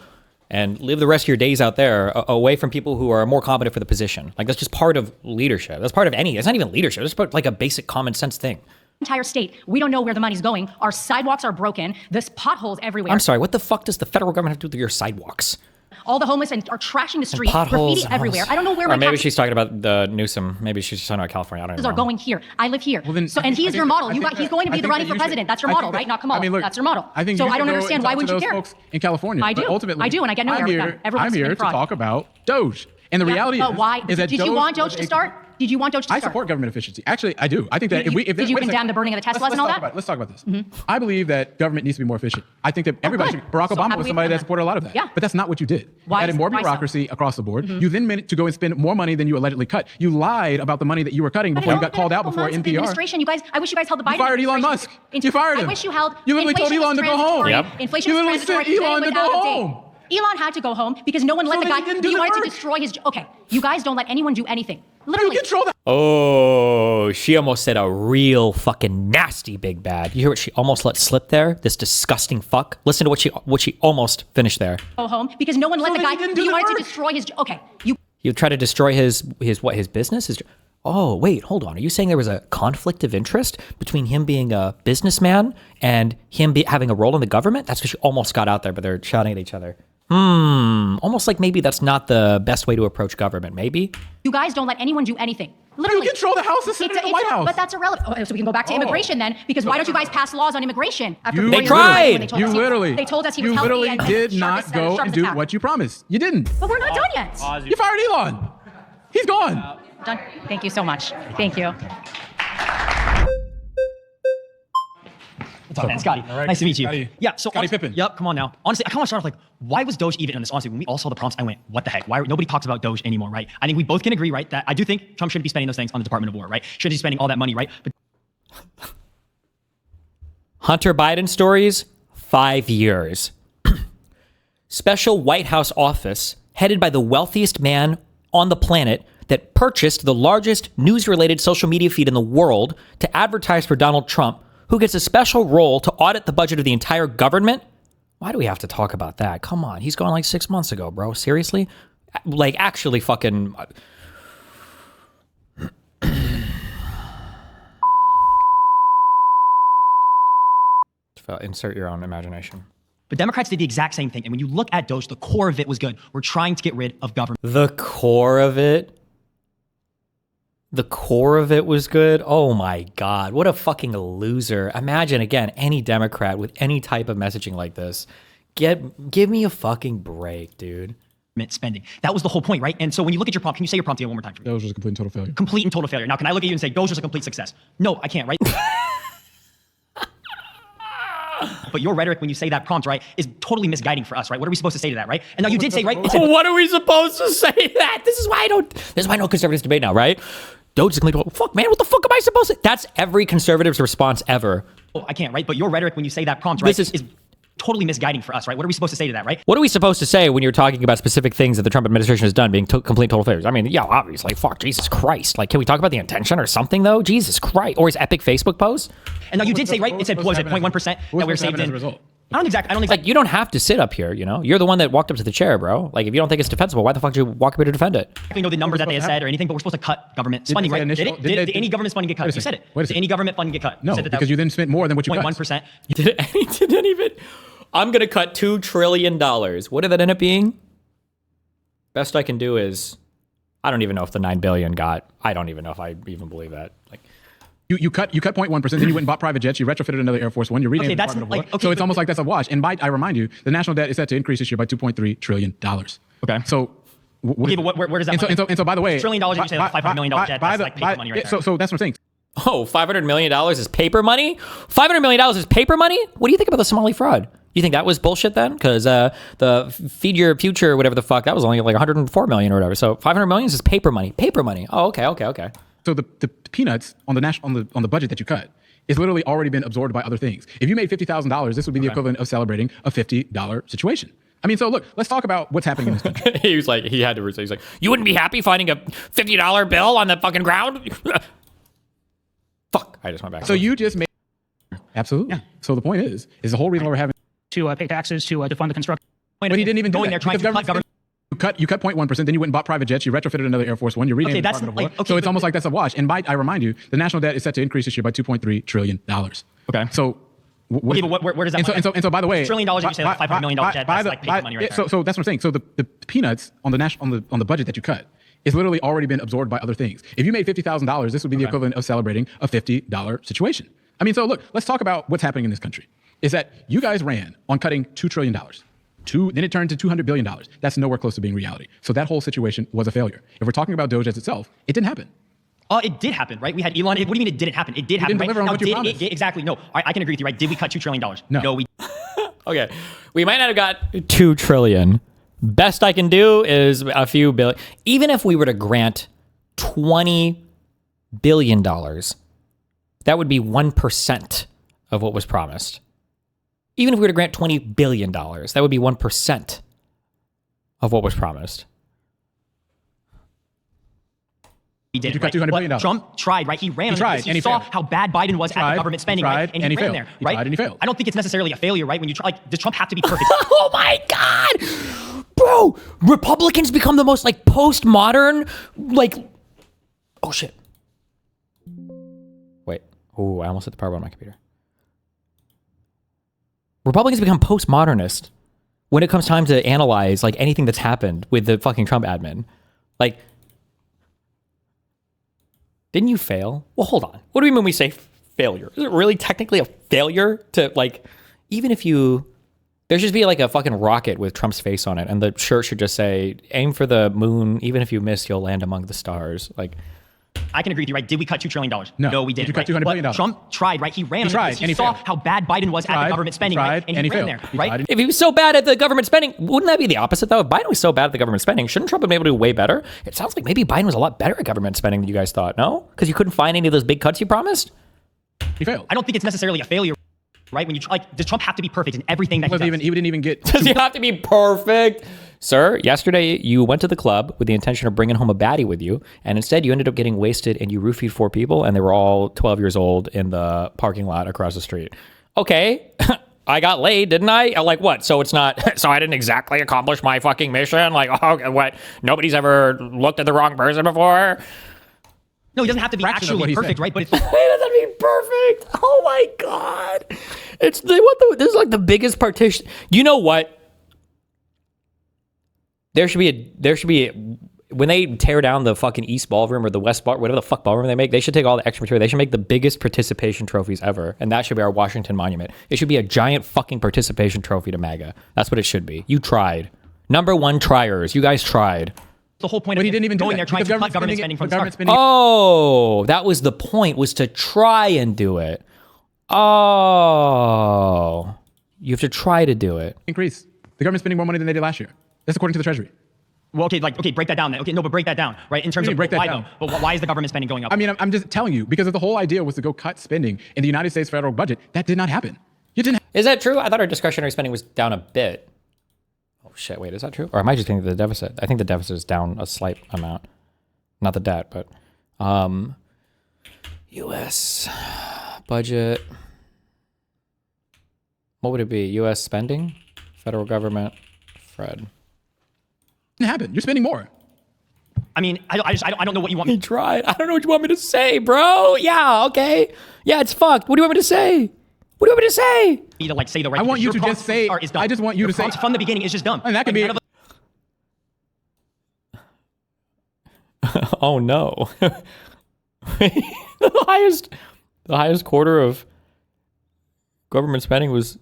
and live the rest of your days out there away from people who are more competent for the position. Like, that's just part of leadership. That's part of it's not even leadership. It's part like a basic common sense thing. Entire state, we don't know where the money's going. Our sidewalks are broken. There's potholes everywhere. I'm sorry, what the fuck does the federal government have to do with your sidewalks? All the homeless are trashing the street, graffiti everywhere. I don't know where my maybe she's talking about the Newsom. Maybe she's talking about California. I don't know. Are going here. I live here. Well, then, and he's your model. He's going to be the running for president. That's your model, right? Not Kamala. I mean, look, that's your model. I think so. I don't understand why wouldn't you care? Folks in California, I do. Ultimately, I do, and I get nowhere with them. I'm here to talk about Doge. And the reality is that did you want Doge to start? Did you want Doge to start? I support government efficiency. Actually, I do. I think that did you condemn the burning of the Teslas and all that? Let's talk about this. I believe that government needs to be more efficient. I think that everybody Barack Obama was somebody that supported a lot of that. Yeah. But that's not what you did. You added more bureaucracy across the board. You then meant to go and spend more money than you allegedly cut. You lied about the money that you were cutting before you got called out before NPR. Administration, you guys, I wish you guys held the Biden. You fired Elon Musk. You fired him. I wish you held. You literally told Elon to go home. Inflation you literally sent Elon to go home. Elon had to go home because no one let the guy. He wanted to destroy his. Okay, you guys don't let anyone do anything. Literally. You control that. Oh, she almost said a real fucking nasty big bad. You hear what she almost let slip there? This disgusting fuck. Listen to what she almost finished there. Go home because no one let the guy. He wanted to destroy his. Okay, You try to destroy his business? Oh, wait, hold on. Are you saying there was a conflict of interest between him being a businessman and him having a role in the government? That's what she almost got out there, but they're shouting at each other. Almost like maybe that's not the best way to approach government, maybe? You guys don't let anyone do anything. Literally. You control the House, the Senate, and the White House. But that's irrelevant. Oh, so we can go back to immigration then, because why don't you guys pass laws on immigration? They tried. You literally. They told us he was healthy. You literally and did not go and do what you promised. You didn't. But we're not done yet. You fired Elon. He's gone. Done. Thank you so much. Thank you. What's up, man? Scotty. Right. Nice to meet you. Scotty. Yeah, so Scotty Pippen. Yep, come on now. Honestly, I kind of want to start off like, why was Doge even in this? Honestly, when we all saw the prompts, I went, what the heck? Why nobody talks about Doge anymore, right? I think we both can agree, right, that I do think Trump shouldn't be spending those things on the Department of War, right? Shouldn't be spending all that money, right? But Hunter Biden stories, 5 years. Special White House office headed by the wealthiest man on the planet that purchased the largest news-related social media feed in the world to advertise for Donald Trump, who gets a special role to audit the budget of the entire government. Why do we have to talk about that? Come on. He's gone like 6 months ago, bro. Seriously? Like, actually fucking... Insert your own imagination. But Democrats did the exact same thing. And when you look at Doge, the core of it was good. We're trying to get rid of government. The core of it? The core of it was good? Oh my God. What a fucking loser. Imagine, again, any Democrat with any type of messaging like this. Give me a fucking break, dude. Spending. That was the whole point, right? And so when you look at your prompt, can you say your prompt again one more time for me? Doge was a complete and total failure. Complete and total failure. Now, can I look at you and say Doge was a complete success? No, I can't, right? But your rhetoric when you say that prompt, right, is totally misguiding for us, right? What are we supposed to say to that, right? And now you did say, right? What are we supposed to say to that? This is why I know conservatives debate now, right? Doge is complete. Fuck, man, what the fuck am I supposed to? That's every conservative's response ever. Oh, I can't, right? But your rhetoric when you say that prompt, right, is totally misguiding for us, right? What are we supposed to say to that, right? What are we supposed to say when you're talking about specific things that the Trump administration has done being complete total failures? I mean, yeah, obviously, fuck, Jesus Christ. Like, can we talk about the intention or something, though? Jesus Christ. Or his epic Facebook post? And now you did say, right, it said, what was it, 0.1% that we were saved in? I don't exactly. Like, you don't have to sit up here, you know? You're the one that walked up to the chair, bro. Like, if you don't think it's defensible, why the fuck did you walk up here to defend it? exactly know the numbers that they had said or anything, but we're supposed to cut government spending, right? Did any government funding get cut? You said it. Did any government funding get cut? No, because you then spent more than what you cut. 0.1%. Didn't even. I'm gonna cut $2 trillion. What did that end up being? Best I can do is, I don't even know if the 9 billion got. I don't even know if I even believe that. Like, you cut 0.1%, then you went and bought private jets, you retrofitted another Air Force One, you renamed the Department of War. So it's almost like that's a wash. And I remind you, the national debt is set to increase this year by $2.3 trillion. Okay. So okay, but where does that money? And so by the way, $1 trillion, you say like $500 million debt, that's like paper money right there. So that's what I'm saying. oh, $500 million is paper money? $500 million is paper money? What do you think about the Somali fraud? You think that was bullshit then? Because the Feed Your Future, whatever the fuck, that was only like 104 million or whatever. So 500 million is paper money. Paper money. Oh, okay. So the peanuts on the budget that you cut is literally already been absorbed by other things. If you made $50,000, this would be the equivalent of celebrating a $50 situation. I mean, so look, let's talk about what's happening in this country. He's like, you wouldn't be happy finding a $50 bill on the fucking ground? Fuck, I just went back. So you just made, absolutely. Yeah. So the point is the whole reason why we're having to pay taxes to fund the construction. But he didn't even do that. There trying to cut government. You cut 0.1%, then you went and bought private jets, you retrofitted another Air Force One, you renamed the Department of War. So it's almost like that's a wash. And I remind you, the national debt is set to increase this year by $2.3 trillion. Okay. So okay, but where does that money? And so by the way, $1 trillion, you say like $500 million debt, that's like paper money right there. So that's what I'm saying. So the peanuts on the budget that you cut is literally already been absorbed by other things. If you made $50,000, this would be the equivalent of celebrating a $50 situation. I mean, so look, let's talk about what's happening in this country. Is that you guys ran on cutting $2 trillion. Then it turned to $200 billion. That's nowhere close to being reality. So that whole situation was a failure. If we're talking about Doge as itself, it didn't happen. It did happen, right? We had Elon. What do you mean it didn't happen? It did happen, right? Deliver on what you promised. Exactly. No, I can agree with you, right? Did we cut $2 trillion? No, we. Okay, we might not have got 2 trillion. Best I can do is a few billion. Even if we were to grant $20 billion, that would be 1% of what was promised. Even if we were to grant $20 billion, that would be 1% of what was promised. He did. You cut $200 billion. Trump tried, right? He ran. He saw failed. how bad Biden was at the government spending, right? And he ran failed. there, He right? tried and he failed. I don't think it's necessarily a failure, right? When you try, like, does Trump have to be perfect? Oh my God, bro! Republicans become the most like postmodern, like. Oh shit! Wait. Oh, I almost hit the power button on my computer. Republicans become postmodernist when it comes time to analyze like anything that's happened with the fucking Trump admin. Like, didn't you fail? Well, hold on. What do we mean when we say failure? Is it really technically a failure to like, even if you, there should be like a fucking rocket with Trump's face on it and the shirt should just say, aim for the moon. Even if you miss, you'll land among the stars. Like, I can agree with you, right? Did we cut $2 trillion? No, we didn't. You cut $200 billion. Trump tried, right? He ran. He tried, and he saw failed. how bad Biden was at the government spending, right? And he ran there, right? If he was so bad at the government spending, wouldn't that be the opposite though? If Biden was so bad at the government spending, shouldn't Trump have been able to do way better? It sounds like maybe Biden was a lot better at government spending than you guys thought, no? Because you couldn't find any of those big cuts you promised? He failed. I don't think it's necessarily a failure, right? When you like, does Trump have to be perfect in everything that he does? He didn't even get. Does he have to be perfect? Sir, yesterday you went to the club with the intention of bringing home a baddie with you, and instead you ended up getting wasted and you roofied 4 people, and they were all 12 years old in the parking lot across the street. Okay, I got laid, didn't I? Like what? So it's not, so I didn't exactly accomplish my fucking mission? Like, oh, what? Nobody's ever looked at the wrong person before? No, he doesn't have to be actually perfect, right? But it's It doesn't be perfect. Oh my God. It's this is like the biggest partition. You know what? There should be when they tear down the fucking East Ballroom or the West Ballroom, whatever the fuck ballroom they make, they should take all the extra material. They should make the biggest participation trophies ever. And that should be our Washington Monument. It should be a giant fucking participation trophy to MAGA. That's what it should be. You tried. Number 1 triers. You guys tried. the whole point of he didn't even going do there that. trying to cut government spending from the start. Oh, that was the point, was to try and do it. Oh, you have to try to do it. Increase. The government's spending more money than they did last year. That's according to the Treasury. Well, okay, break that down then. Okay, no, but break that down, right? In terms of why though? But why is the government spending going up? I mean, I'm just telling you, because if the whole idea was to go cut spending in the United States federal budget, that did not happen. You didn't. Is that true? I thought our discretionary spending was down a bit. Oh shit, wait, is that true? Or am I just thinking the deficit? I think the deficit is down a slight amount. Not the debt, but US budget. What would it be? U.S. spending? Federal government? Fred. It happened. You're spending more. I mean, I don't know what you want me. He tried. I don't know what you want me to say, bro. Yeah, okay. Yeah, it's fucked. What do you want me to say? What do you want me to say? Me to like say the right. I want you Your to just say. is dumb. I just want you to say from the beginning. It's just dumb. And that could be. Oh no. the highest quarter of government spending was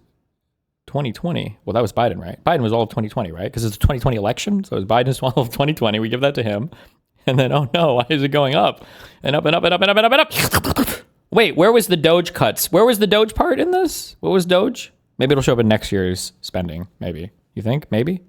2020. Well, that was Biden, right? Biden was all of 2020, right? Because it's a 2020 election. So it was Biden's all of 2020. We give that to him. And then, oh no, why is it going up? And up and up and up and up and up and up. Wait, where was the Doge cuts? Where was the Doge part in this? What was Doge? Maybe it'll show up in next year's spending. Maybe. You think? Maybe?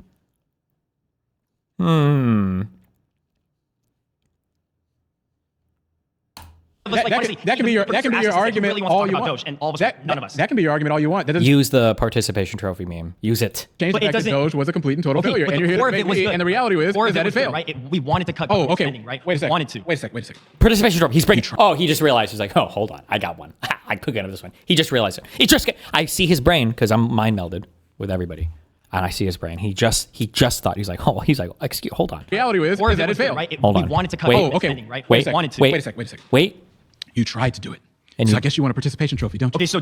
That can be your argument all you want. And all of us, none of us. That can be your argument all you want. Use the participation trophy meme. Use it. Change the fact that Doge was a complete and total failure. And you're here to make me, and the reality is that it failed. Right? We wanted to cut spending, right? Wait a second. Wanted to. Wait a second. Participation trophy. He's breaking. Oh, he just realized. He's like, oh, hold on. I got one. I could get this one. He just realized it. I see his brain because I'm mind melded with everybody. And I see his brain. He just thought. He's like, excuse, hold on. Reality is that it failed. Right? Hold on. We wanted to cut spending, right? Wait a second. Wait. You tried to do it. And so I guess you want a participation trophy, don't you? Okay, so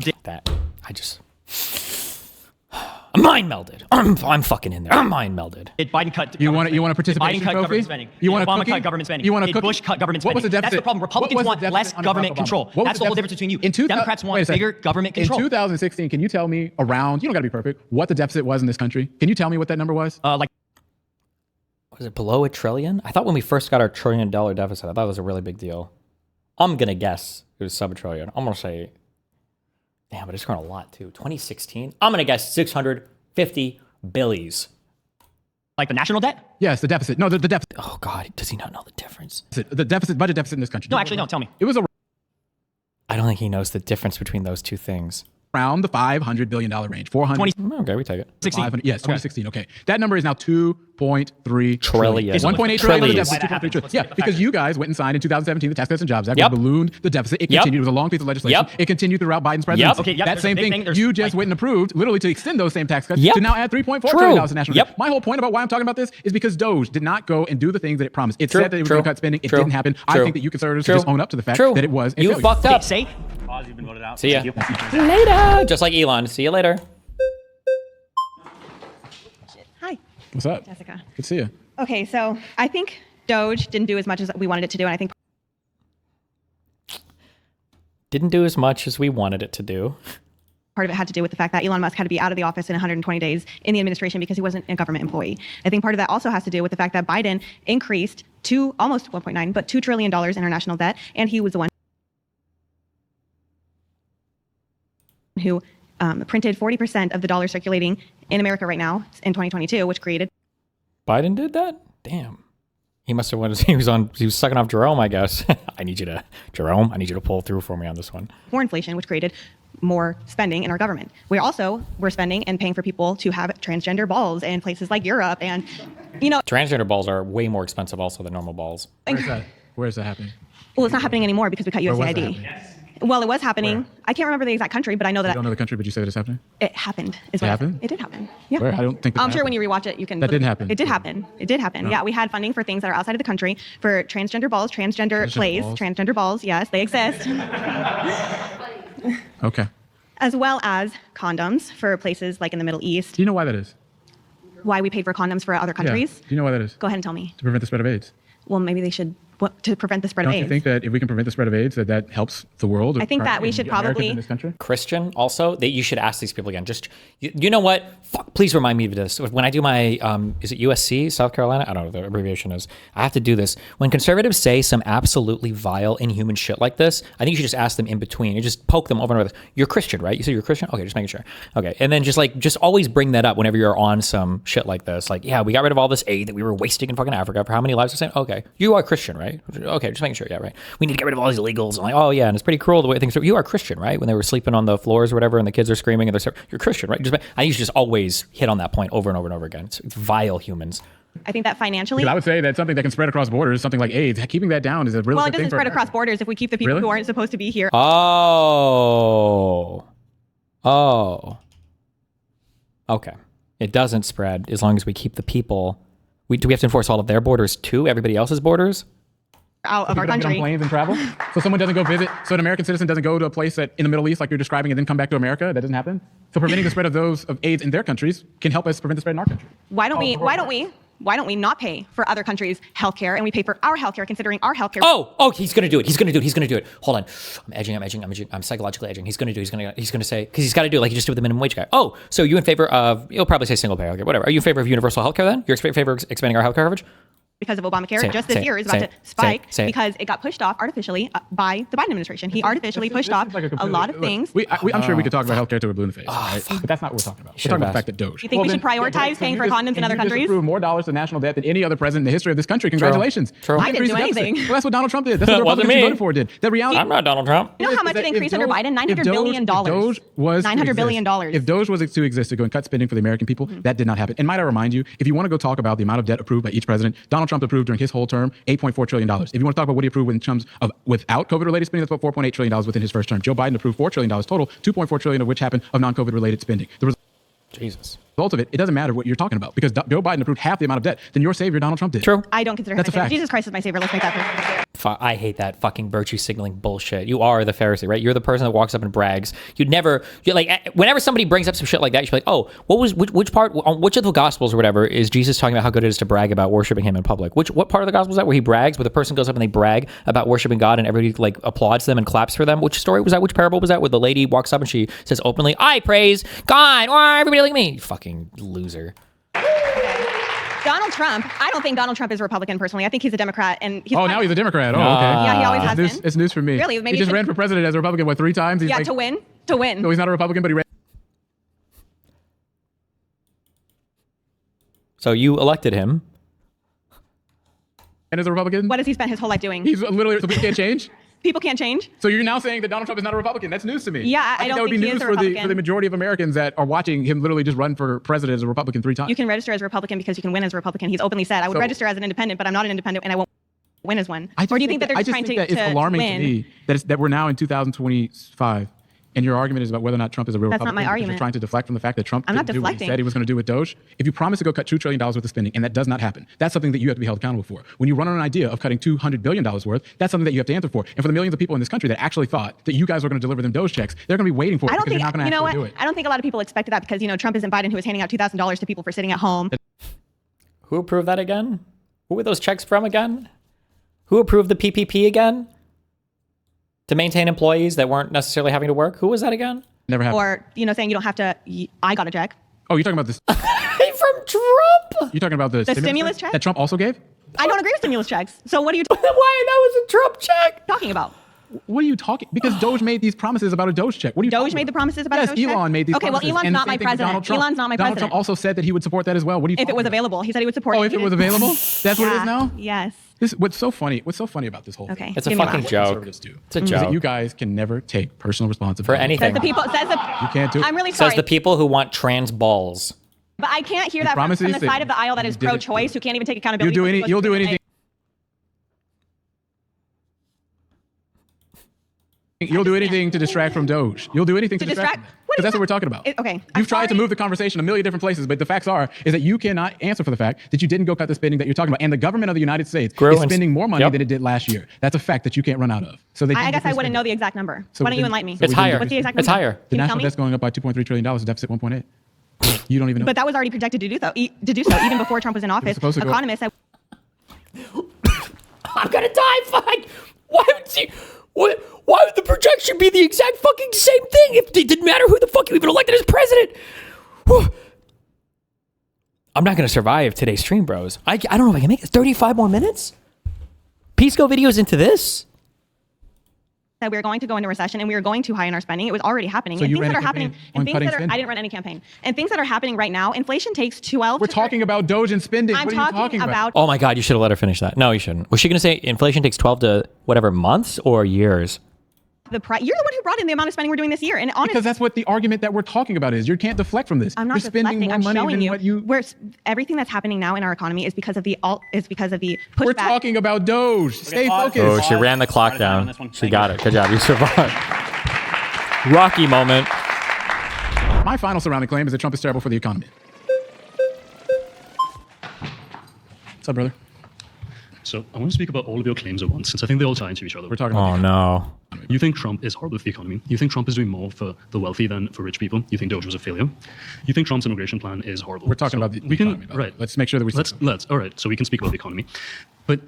I'm mind melded. I'm fucking in there. I'm mind melded. Did Biden cut? You want a participation Biden cut trophy? government spending. You want Obama cut government spending. You want Did Bush cut government spending? What was the deficit? That's the problem. Republicans want less government control. That's the whole difference between you. Democrats want bigger government control. In 2016, can you tell me around? You don't got to be perfect. What the deficit was in this country? Can you tell me what that number was? Was it below $1 trillion? I thought when we first got our $1 trillion deficit, I thought it was a really big deal. I'm gonna guess it was sub $1 trillion. I'm gonna say, damn, but it's grown a lot too. 2016. I'm gonna guess 650 billies. Like the national debt? Yes, the deficit. No, the deficit. Oh God, does he not know the difference? The deficit, budget deficit in this country. No, actually, no. Tell me. It was I don't think he knows the difference between those two things. around the $500 billion range. 400. Okay, we take it. 16. Yes, 2016. Okay. That number is now 2.3 trillion. 1.8 trillion. Deficit, 2.3 trillion. Yeah, because you guys went and signed in 2017 the Tax Cuts and Jobs Act, which ballooned the deficit. It continued. It was a long piece of legislation. It continued throughout Biden's presidency. Okay, that same thing you just went and approved, literally to extend those same tax cuts to now add $3.4 trillion to national debt. My whole point about why I'm talking about this is because Doge did not go and do the things that it promised. It said that it was going to cut spending. It didn't happen. I think that you conservatives should just own up to the fact that it was a failure. You fucked up. Say. You've been voted out. See ya. Later. Just like Elon. See you later. Hi. What's up? Jessica. Good to see you. Okay, so I think Doge didn't do as much as we wanted it to do, and I think didn't do as much as we wanted it to do. part of it had to do with the fact that Elon Musk had to be out of the office in 120 days in the administration because he wasn't a government employee. I think part of that also has to do with the fact that Biden increased to almost 1.9, but $2 trillion international debt, and he was the one who printed 40% of the dollar circulating in America right now in 2022, which created. Biden did that? Damn. He must have went. He was sucking off Jerome, I guess. Jerome, I need you to pull through for me on this one. More inflation, which created more spending in our government. We're spending and paying for people to have transgender balls in places like Europe, and transgender balls are way more expensive also than normal balls. Where is that happening? Well, it's not happening anymore because we cut USAID. Well, it was happening. Where? I can't remember the exact country, but I know that. You don't know the country, but you say that it's happening? It happened. It happened? It did happen. Yeah. Where? I don't think I'm sure when you rewatch it, you can. That didn't happen. It did happen. It did happen. No. Yeah, we had funding for things that are outside of the country for transgender balls, transgender plays, transgender balls. Yes, they exist. Okay. As well as condoms for places like in the Middle East. Do you know why that is? Why we paid for condoms for other countries? Yeah. Do you know why that is? Go ahead and tell me. To prevent the spread of AIDS. Well, maybe they should. To prevent the spread of AIDS. Don't you think that if we can prevent the spread of AIDS, that helps the world? I think that we should probably. In this country? Christian, also, that you should ask these people again. Just, you know what? Fuck, please remind me of this. When I do my, is it USC, South Carolina? I don't know what the abbreviation is. I have to do this. When conservatives say some absolutely vile, inhuman shit like this, I think you should just ask them in between. You just poke them over and over. You're Christian, right? You said you're Christian? Okay, just making sure. Okay, and then just always bring that up whenever you're on some shit like this. Like, yeah, we got rid of all this aid that we were wasting in fucking Africa for how many lives? Okay, you are Christian, right? Okay, just making sure. Yeah, right. We need to get rid of all these illegals. I'm like, oh yeah, and it's pretty cruel the way things are. You are Christian, right? When they were sleeping on the floors or whatever, and the kids are screaming, and you're Christian, right? I used to just always hit on that point over and over and over again. It's vile humans. I think that financially. Because I would say that something that can spread across borders, something like AIDS, keeping that down is a really. Well, it doesn't spread across borders if we keep the people who aren't supposed to be here. Oh. Okay. It doesn't spread as long as we keep the people. Do we have to enforce all of their borders too? Everybody else's borders? Out of our Get on country. planes and travel. So someone doesn't go visit. So an American citizen doesn't go to a place that in the Middle East, like you're describing, and then come back to America. That doesn't happen. So preventing the spread of those of AIDS in their countries can help us prevent the spread in our country. Why don't we not pay for other countries' healthcare and we pay for our healthcare, considering our healthcare? Oh, he's gonna do it. He's gonna do it. Hold on. I'm edging. I'm psychologically edging. He's gonna say, because he's got to do it like he just did with the minimum wage guy. Oh, so you in favor of? You'll probably say single payer healthcare, whatever. Are you in favor of universal healthcare then? You're in favor of expanding our healthcare coverage? Because of Obamacare, just this year is about to spike because it got pushed off artificially by the Biden administration. He artificially pushed off a lot of things. I'm sure we could talk about healthcare till we're blue in the face, right? But that's not what we're talking about. We're talking about the fact that Doge. You think we should prioritize paying for condoms in other countries? You approved more dollars to national debt than any other president in the history of this country. Congratulations. True. I didn't do anything. Well, that's what Donald Trump did. That's what the Republicans voted for did. The reality. I'm not Donald Trump. You know how much it increased under Biden? $900 billion. Doge was $900 billion. If Doge was to exist to go and cut spending for the American people, that did not happen. And might I remind you, if you want to go talk about the amount of debt approved by each president, Donald Trump approved during his whole term $8.4 trillion. If you want to talk about what he approved in terms of without COVID-related spending, that's about $4.8 trillion within his first term. Joe Biden approved $4 trillion total, $2.4 trillion of which happened of non-COVID related spending. Jesus. Result of it doesn't matter what you're talking about because Joe Biden approved half the amount of debt than your savior Donald Trump did. True. I don't consider him That's my a savior. fact. Jesus Christ is my savior. Let's make that clear. I hate that fucking virtue signaling bullshit. You are the Pharisee, right? You're the person that walks up and brags. You're like, whenever somebody brings up some shit like that, you should be like, oh, which part, on which of the Gospels or whatever is Jesus talking about how good it is to brag about worshiping him in public? What part of the Gospel is that where he brags, where the person goes up and they brag about worshiping God and everybody like applauds them and claps for them? Which story was that? Which parable was that? Where the lady walks up and she says openly, I praise God, or everybody like me. You fucking loser. Donald Trump, I don't think Donald Trump is a Republican personally. I think he's a Democrat. And now he's a Democrat. Oh, okay. Yeah, he always has been. It's news for me. Really? Maybe he just ran for president as a Republican, 3 times? Yeah, to win. No, he's not a Republican, but he ran. So you elected him. And as a Republican? What has he spent his whole life doing? He's literally, so people can't change? People can't change. So you're now saying that Donald Trump is not a Republican. That's news to me. Yeah, I don't that would think be he is news a for Republican. the majority of Americans that are watching him literally just run for president as a Republican 3 times. You can register as a Republican because you can win as a Republican. He's openly said, I would register as an independent, but I'm not an independent and I won't win as one. Or do you think that they're just trying to it's alarming win? to me that we're now in 2025 and your argument is about whether or not Trump is a real That's Republican. not my argument. You're trying to deflect from the fact that Trump I'm not didn't do what he deflecting. said he was going to do with Doge. If you promise to go cut $2 trillion worth of spending and that does not happen, that's something that you have to be held accountable for. When you run on an idea of cutting $200 billion worth, that's something that you have to answer for. And for the millions of people in this country that actually thought that you guys were going to deliver them Doge checks, they're going to be waiting for it because you're not going to actually do it. I don't think a lot of people expected that because, Trump isn't Biden who was handing out $2,000 to people for sitting at home. Who approved that again? Who were those checks from again? Who approved the PPP again? To maintain employees that weren't necessarily having to work? Who was that again? Never happened. Or, saying you don't have to, I got a check. Oh, you're talking about this. From Trump? You're talking about the stimulus check? that Trump also gave? I don't agree with stimulus checks. So what are you Why? That was a Trump check. talking about? What are you talking? Because Doge made these promises about a Doge check. What are you Doge made the promises about a Doge check? Yes, Elon made these promises. Okay, well, Elon's not my president. Elon's not my Donald president. Trump also said that he would support that as well. What are you If it was talking about? available. He said he would support it. Oh, if it was available? That's what it is now? Yes. What's so funny about this whole thing? Okay. It's a give me fucking that. joke. Conservatives do. It's a Is that joke. you guys can never take personal responsibility For anything. Says the people. You can't do it. I'm really sorry. Says the people who want trans balls. But I can't hear that promise from the these side things. of the aisle that is You did it. pro-choice, who can't even take accountability. You'll do anything. You'll do anything to distract from Doge. You'll do anything to distract. Because that's what we're talking about. Okay. You've tried to move the conversation a million different places, but the facts is that you cannot answer for the fact that you didn't go cut the spending that you're talking about. And the government of the United States is spending more money than it did last year. That's a fact that you can't run out of. So I guess I wouldn't know the exact number. So Why don't you enlighten me? It's higher. What's the exact number? It's higher. The Can you tell national me? debt's going up by $2.3 trillion, the deficit 1.8. You don't even know. But that was already projected to do so. Even before Trump was in office. supposed to go- Economists said. I'm gonna die. Fine. Why would the projection be the exact fucking same thing if it didn't matter who the fuck you even elected as president? Whew. I'm not gonna survive today's stream, bros. I don't know if I can make it. 35 more minutes? Pisco videos into this? That we were going to go into recession and we were going too high in our spending. It was already happening. So and you things ran that a are happening campaign and on things cutting that are spending. I didn't run any campaign. And things that are happening right now, inflation takes 12 We're talking about Doge and spending. I'm What are you talking about Oh my God, you should have let her finish that. No, you shouldn't. Was she gonna say inflation takes 12 to whatever months or years? the price. You're the one who brought in the amount of spending we're doing this year. And honestly, Because that's what the argument that we're talking about is. You can't deflect from this. I'm not You're spending deflecting. more I'm money showing than you. what you. Where everything that's happening now in our economy is because of the pushback. We're talking about Doge. Stay focused. Oh, she ran the clock down. She got it. Good job. You survived. Rocky moment. My My final surrounding claim is that Trump is terrible for the economy. What's up, brother? So I want to speak about all of your claims at once, since I think they all tie into each other. We're talking about no. You think Trump is horrible for the economy. You think Trump is doing more for the wealthy than for rich people. You think Doge was a failure. You think Trump's immigration plan is horrible. We're talking about the economy. Right. Let's make sure that we... Let's. All right. So we can speak about the economy. But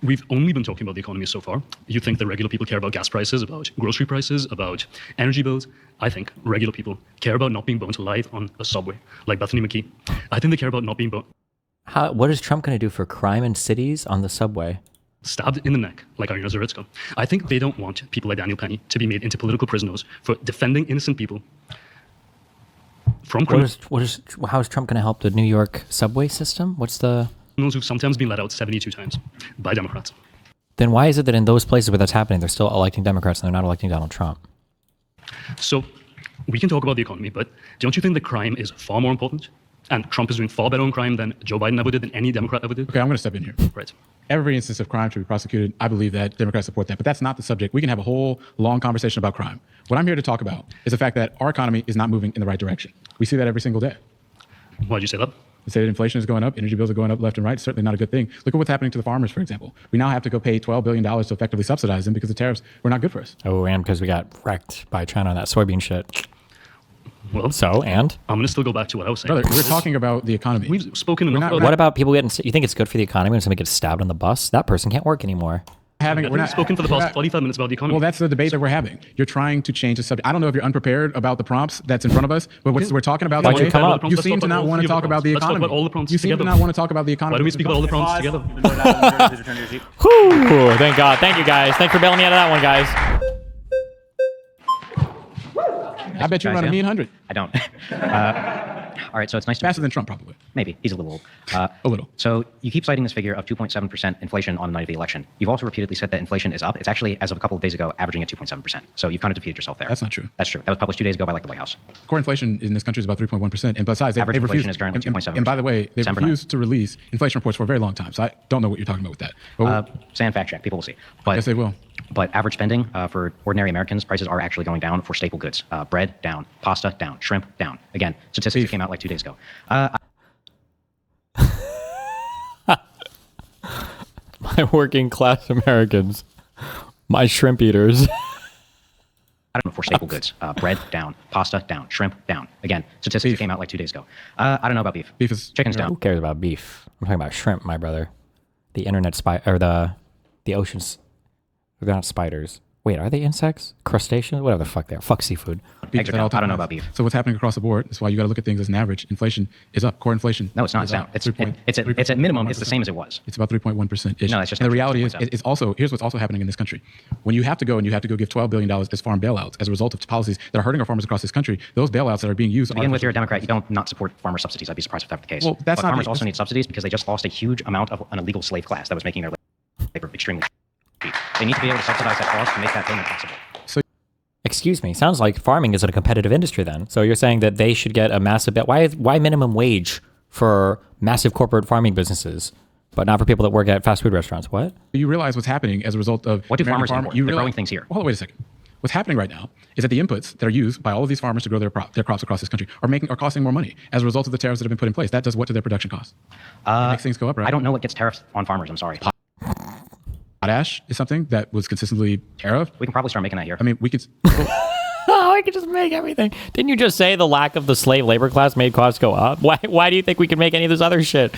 we've only been talking about the economy so far. You think that regular people care about gas prices, about grocery prices, about energy bills. I think regular people care about not being burnt alive on a subway, like Bethany McKee. I think they care about not being burnt. What is Trump going to do for crime in cities on the subway? Stabbed in the neck, like Irina Zaritsky. I think they don't want people like Daniel Penny to be made into political prisoners for defending innocent people from criminals. How is Trump going to help the New York subway system? What's the... Criminals who've sometimes been let out 72 times by Democrats. Then why is it that in those places where that's happening, they're still electing Democrats and they're not electing Donald Trump? So we can talk about the economy, but don't you think that crime is far more important? And Trump is doing far better on crime than Joe Biden ever did, than any Democrat ever did? Okay, I'm going to step in here. Right. Every instance of crime should be prosecuted. I believe that Democrats support that, but that's not the subject. We can have a whole long conversation about crime. What I'm here to talk about is the fact that our economy is not moving in the right direction. We see that every single day. Why'd you say that? We say that inflation is going up, energy bills are going up left and right. It's certainly not a good thing. Look at what's happening to the farmers, for example. We now have to go pay $12 billion to effectively subsidize them because the tariffs were not good for us. Oh, and because we got wrecked by China on that soybean shit. Well, and? I'm going to still go back to what I was saying. Brother, we're talking about the economy. We've spoken enough. What about people getting... You think it's good for the economy when somebody gets stabbed on the bus? That person can't work anymore. We're not spoken for the past 45 minutes about the economy. Well, that's the debate that we're having. You're trying to change the subject. I don't know if you're unprepared about the prompts that's in front of us, but what we're talking about Why'd you come up? You seem to not want to talk about the economy. Let's talk about all the prompts You seem to not want to talk about the economy. Why do we speak about all the prompts together? Whew, thank God. Thank you, guys. Thanks for bailing me out of that one, guys. I bet you run a mean 100. I don't. All right, so it's nice to... Faster than Trump, probably. Maybe. He's a little old. A little. So you keep citing this figure of 2.7% inflation on the night of the election. You've also repeatedly said that inflation is up. It's actually, as of a couple of days ago, averaging at 2.7%. So you've kind of defeated yourself there. That's not true. That's true. That was published 2 days ago by the White House. Core inflation in this country is about 3.1%. And besides, Average they've inflation refused, is currently 2.7%. And by the way, they've refused to release inflation reports for a very long time. So I don't know what you're talking about with that. But Sand fact check. People will see. But, yes, they will. But average spending for ordinary Americans, prices are actually going down for staple goods. Bread, down. Pasta, down. Shrimp, down. Again, statistics that came out like 2 days ago. My working class Americans. My shrimp eaters. I don't know, for staple goods. Bread, down. Pasta, down. Shrimp, down. Again, statistics that came out like 2 days ago. I don't know about beef. Beef is... Chicken's down. Who cares about beef? I'm talking about shrimp, my brother. The internet or the oceans. They're not spiders. Wait, are they insects? Crustaceans? Whatever the fuck they are. Fuck seafood. Eggs are down. I don't know about beef. So what's happening across the board? That's why you got to look at things as an average. Inflation is up. Core inflation. No, it's not. It's down. It's at minimum. It's the same as it was. It's about 3.1%. No, that's just. And the reality is, it's also, here's what's also happening in this country. When you have to go give $12 billion as farm bailouts as a result of policies that are hurting our farmers across this country, those bailouts that are being used. Again, with you're a Democrat, you don't not support farmer subsidies. I'd be surprised if that were the case. Well, that's but not. Farmers also need subsidies because they just lost a huge amount of an illegal slave class that was making their labor extremely cheap. They need to be able to subsidize that cost to make that payment possible. Excuse me. Sounds like farming is a competitive industry then. So you're saying that they should get a massive... Why minimum wage for massive corporate farming businesses, but not for people that work at fast food restaurants? What? You realize what's happening as a result of... What do farmers do? They're growing things here. Well, hold on, wait a second. What's happening right now is that the inputs that are used by all of these farmers to grow their crops across this country are costing more money as a result of the tariffs that have been put in place. That does what to their production costs? It makes things go up, right? I don't know what gets tariffs on farmers. I'm sorry. Potash is something that was consistently tariffed. We can probably start making that here. I mean, we could... Oh, I could just make everything. Didn't you just say the lack of the slave labor class made costs go up? Why do you think we can make any of this other shit?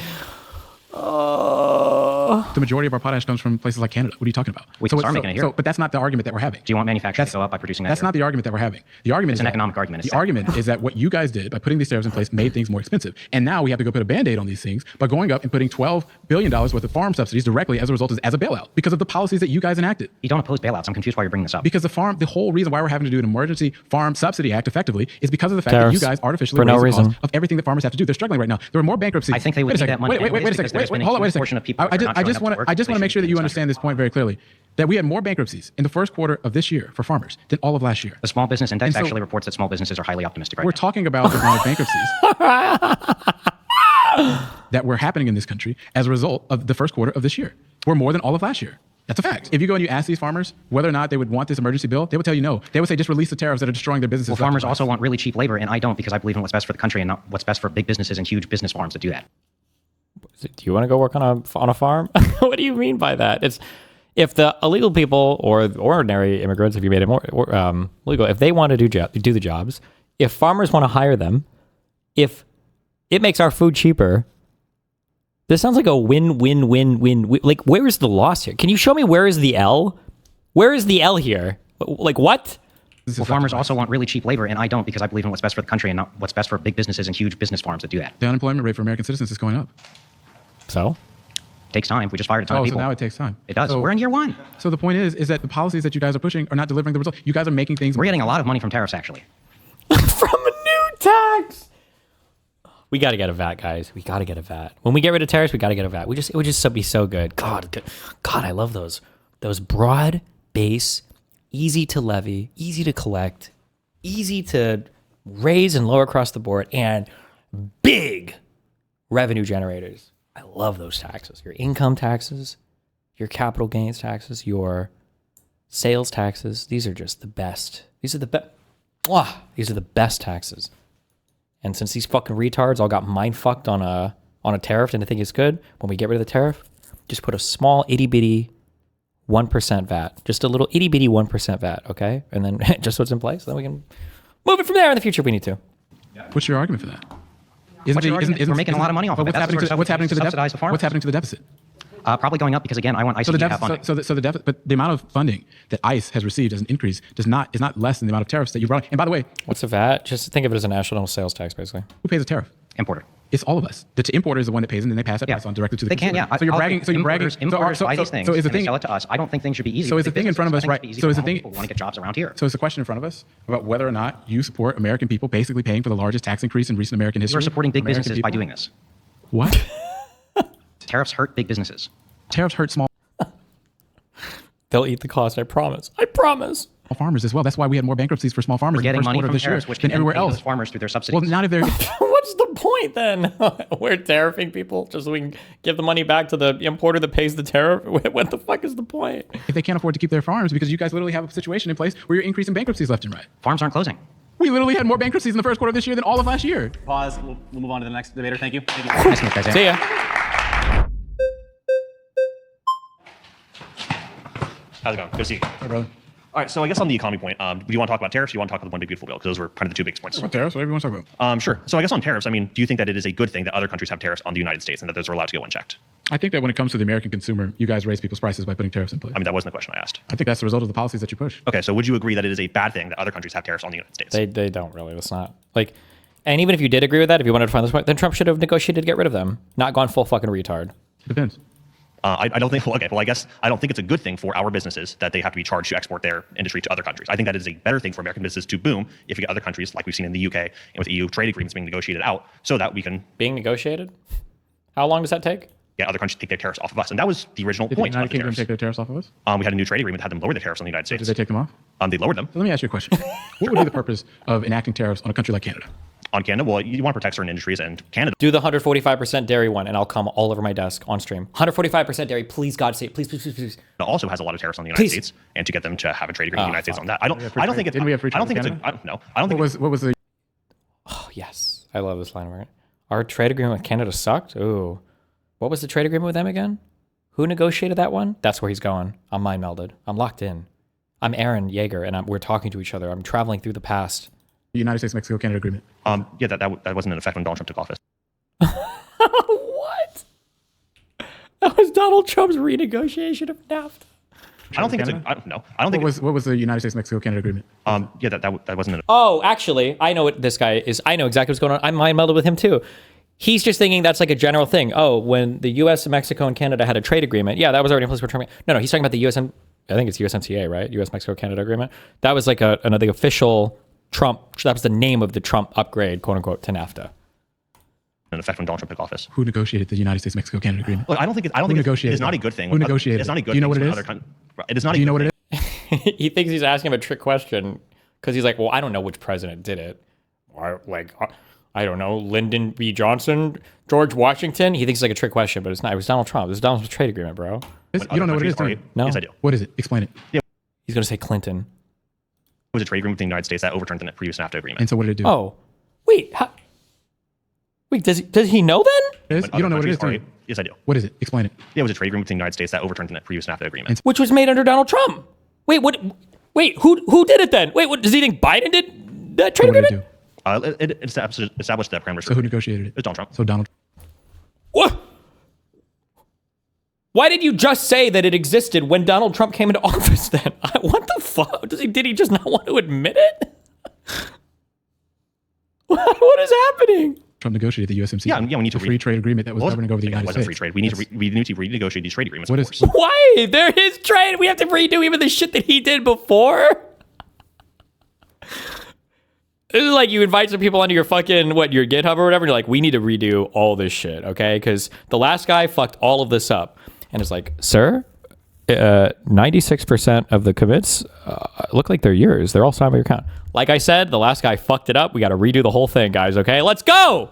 The majority of our potash comes from places like Canada. What are you talking about? We can start making it here. But that's not the argument that we're having. Do you want manufacturing to go up by producing that? That's not the argument that we're having. The argument is an economic argument. The argument is that what you guys did by putting these tariffs in place made things more expensive. And now we have to go put a Band-Aid on these things by going up and putting $12 billion worth of farm subsidies directly as a result as a bailout because of the policies that you guys enacted. You don't oppose bailouts. I'm confused why you're bringing this up. Because the whole reason why we're having to do an emergency farm subsidy act effectively is because of the fact that you guys artificially raise the cost of everything that farmers have to do. They're struggling right now. There are more bankruptcies. I think they would take that money. Wait a second. Hold on, wait a second. I just want to make sure that you understand this point very clearly. That we had more bankruptcies in the first quarter of this year for farmers than all of last year. The Small Business Index actually reports that small businesses are highly optimistic right now. We're talking about the amount of bankruptcies that were happening in this country as a result of the first quarter of this year. We're more than all of last year. That's a fact. If you go and you ask these farmers whether or not they would want this emergency bill, they would tell you no. They would say just release the tariffs that are destroying their businesses. Well, farmers also want really cheap labor, and I don't, because I believe in what's best for the country and not what's best for big businesses and huge business farms that do that. Do you want to go work on a farm? What do you mean by that? It's if the illegal people or the ordinary immigrants, if you made it more legal, if they want to do the jobs, if farmers want to hire them, if it makes our food cheaper. This sounds like a win-win-win-win. Like, where is the loss here? Can you show me where is the L? Where is the L here? Like, what? Well, farmers also want really cheap labor, and I don't, because I believe in what's best for the country and not what's best for big businesses and huge business farms that do that. The unemployment rate for American citizens is going up. So? Takes time. We just fired a ton of people. So now it takes time. It does. So, we're in year 1. So the point is that the policies that you guys are pushing are not delivering the result. You guys are making things... We're getting a lot of money from tariffs, actually. From a new tax! We got to get a VAT, guys. We got to get a VAT. When we get rid of tariffs, we got to get a VAT. It would just be so good. God, I love those broad base, easy to levy, easy to collect, easy to raise and lower across the board, and big revenue generators. I love those taxes. Your income taxes, your capital gains taxes, your sales taxes. These are just the best. These are the best. These are the best taxes. And since these fucking retards all got mind fucked on a tariff and they think it's good, when we get rid of the tariff, just put a small itty bitty 1% VAT, just a little itty bitty 1% VAT, okay? And then just so it's in place, then we can move it from there in the future if we need to. What's your argument for that? We're making a lot of money off of it. What's happening to the deficit? Probably going up because, again, I want ICE to have funding. But the amount of funding that ICE has received as an increase is not less than the amount of tariffs that you brought. And by the way, what's the VAT? Just think of it as a national sales tax, basically. Who pays a tariff? Importer. It's all of us. The importer is the one that pays, and then they pass that price on directly to the consumer. They can, yeah. So you're bragging. Importers buy these things, and they sell it to us. I don't think things should be easy. So is the thing in front of us, right? So is the thing. People want to get jobs around here. So is the question in front of us about whether or not you support American people basically paying for the largest tax increase in recent American history? We're supporting big businesses by doing this. What? Tariffs hurt big businesses. Tariffs hurt small. They'll eat the cost. I promise. I promise. Small farmers as well. That's why we had more bankruptcies for small farmers. We're getting money from this tariffs, year which than everywhere else. Those farmers through their subsidies. Well, not if they're. What's the point then? We're tariffing people just so we can give the money back to the importer that pays the tariff. What the fuck is the point? If they can't afford to keep their farms, because you guys literally have a situation in place where you're increasing bankruptcies left and right. Farms aren't closing. We literally had more bankruptcies in the first quarter of this year than all of last year. Pause. We'll move on to the next debater. Thank you. Thank you. See ya. How's it going? Good to see you. Hey, brother. All right, so I guess on the economy point, do you want to talk about tariffs? Or do you want to talk about the one big beautiful bill? Because those were kind of the two big points. What tariffs? Whatever you want to talk about. Sure. So I guess on tariffs, I mean, do you think that it is a good thing that other countries have tariffs on the United States and that those are allowed to go unchecked? I think that when it comes to the American consumer, you guys raise people's prices by putting tariffs in place. I mean, that wasn't the question I asked. I think that's the result of the policies that you push. Okay, so would you agree that it is a bad thing that other countries have tariffs on the United States? They don't really. That's not like. And even if you did agree with that, if you wanted to find this point, then Trump should have negotiated to get rid of them, not gone full fucking retard. Depends. I don't think. Well, okay. Well, I guess I don't think it's a good thing for our businesses that they have to be charged to export their industry to other countries. I think that is a better thing for American businesses to boom if you get other countries like we've seen in the UK and with EU trade agreements being negotiated out, so that we can being negotiated. How long does that take? Yeah, other countries take their tariffs off of us, and that was the original point. Did the United Kingdom take their tariffs off of us? We had a new trade agreement that had them lower the tariffs on the United States. Did they take them off? They lowered them. So let me ask you a question. What would be the purpose of enacting tariffs on a country like Canada? On Canada, well, you want to protect certain industries, and Canada. Do the 145% dairy one, and I'll come all over my desk on stream. 145% dairy, please, God save, please. It also has a lot of tariffs on the United States, and to get them to have a trade agreement with the United States on that, I don't think it's. Didn't we have free trade? I don't think it's. I don't think. What was the? Oh yes, I love this line of it. Our trade agreement with Canada sucked. Ooh, what was the trade agreement with them again? Who negotiated that one? That's where he's going. I'm mind melded. I'm locked in. I'm Aaron Yeager, and we're talking to each other. I'm traveling through the past. The United States-Mexico-Canada agreement. Yeah, that wasn't in effect when Donald Trump took office. What? That was Donald Trump's renegotiation of NAFTA. I don't think it's. I don't think. What was the United States-Mexico-Canada agreement? Yeah, that wasn't in. Oh, actually, I know what this guy is. I know exactly what's going on. I'm mind melded with him too. He's just thinking that's like a general thing. Oh, when the U.S., Mexico, and Canada had a trade agreement, yeah, that was already in place for Trump. No, he's talking about the I think it's USMCA, right? U.S., Mexico, Canada agreement. That was like the official Trump. That was the name of the Trump upgrade, quote unquote, to NAFTA. In effect when Donald Trump took office. Who negotiated the United States-Mexico-Canada agreement? Look, I don't think it's not a good thing. Who negotiated? It's not a good thing. Do you know thing what it is? It is not. Do you know what it is? He thinks he's asking him a trick question because he's like, well, I don't know which president did it. I don't know, Lyndon B. Johnson, George Washington. He thinks it's like a trick question, but it's not. It was Donald Trump. This is Donald's trade agreement, bro. You don't know what it is, do you? No. Yes, I do. What is it? Explain it. Yeah. He's going to say Clinton. It was a trade agreement between the United States that overturned the previous NAFTA agreement. And so what did it do? Oh, wait. Wait, does he know then? You don't know what it is, do you? Yes, I do. What is it? Explain it. Yeah, it was a trade agreement between the United States that overturned the previous NAFTA agreement. Which was made under Donald Trump. Wait, what? Wait, who did it then? Wait, what? Does he think Biden did that trade agreement? It established that parameters. So who negotiated it? It was Donald Trump. So Donald. What? Why did you just say that it existed when Donald Trump came into office then? What the fuck? Did he just not want to admit it? What is happening? Trump negotiated the USMCA. Yeah, we need to free trade agreement that was governing over the United States. It wasn't free trade. We need to renegotiate these trade agreements. What is? Why? They're his trade. We have to redo even the shit that he did before. This is like you invite some people onto your fucking your GitHub or whatever. And you're like, we need to redo all this shit, okay? Because the last guy fucked all of this up, and it's like, sir, 96% of the commits look like they're yours. They're all signed by your account. Like I said, the last guy fucked it up. We got to redo the whole thing, guys. Okay, let's go.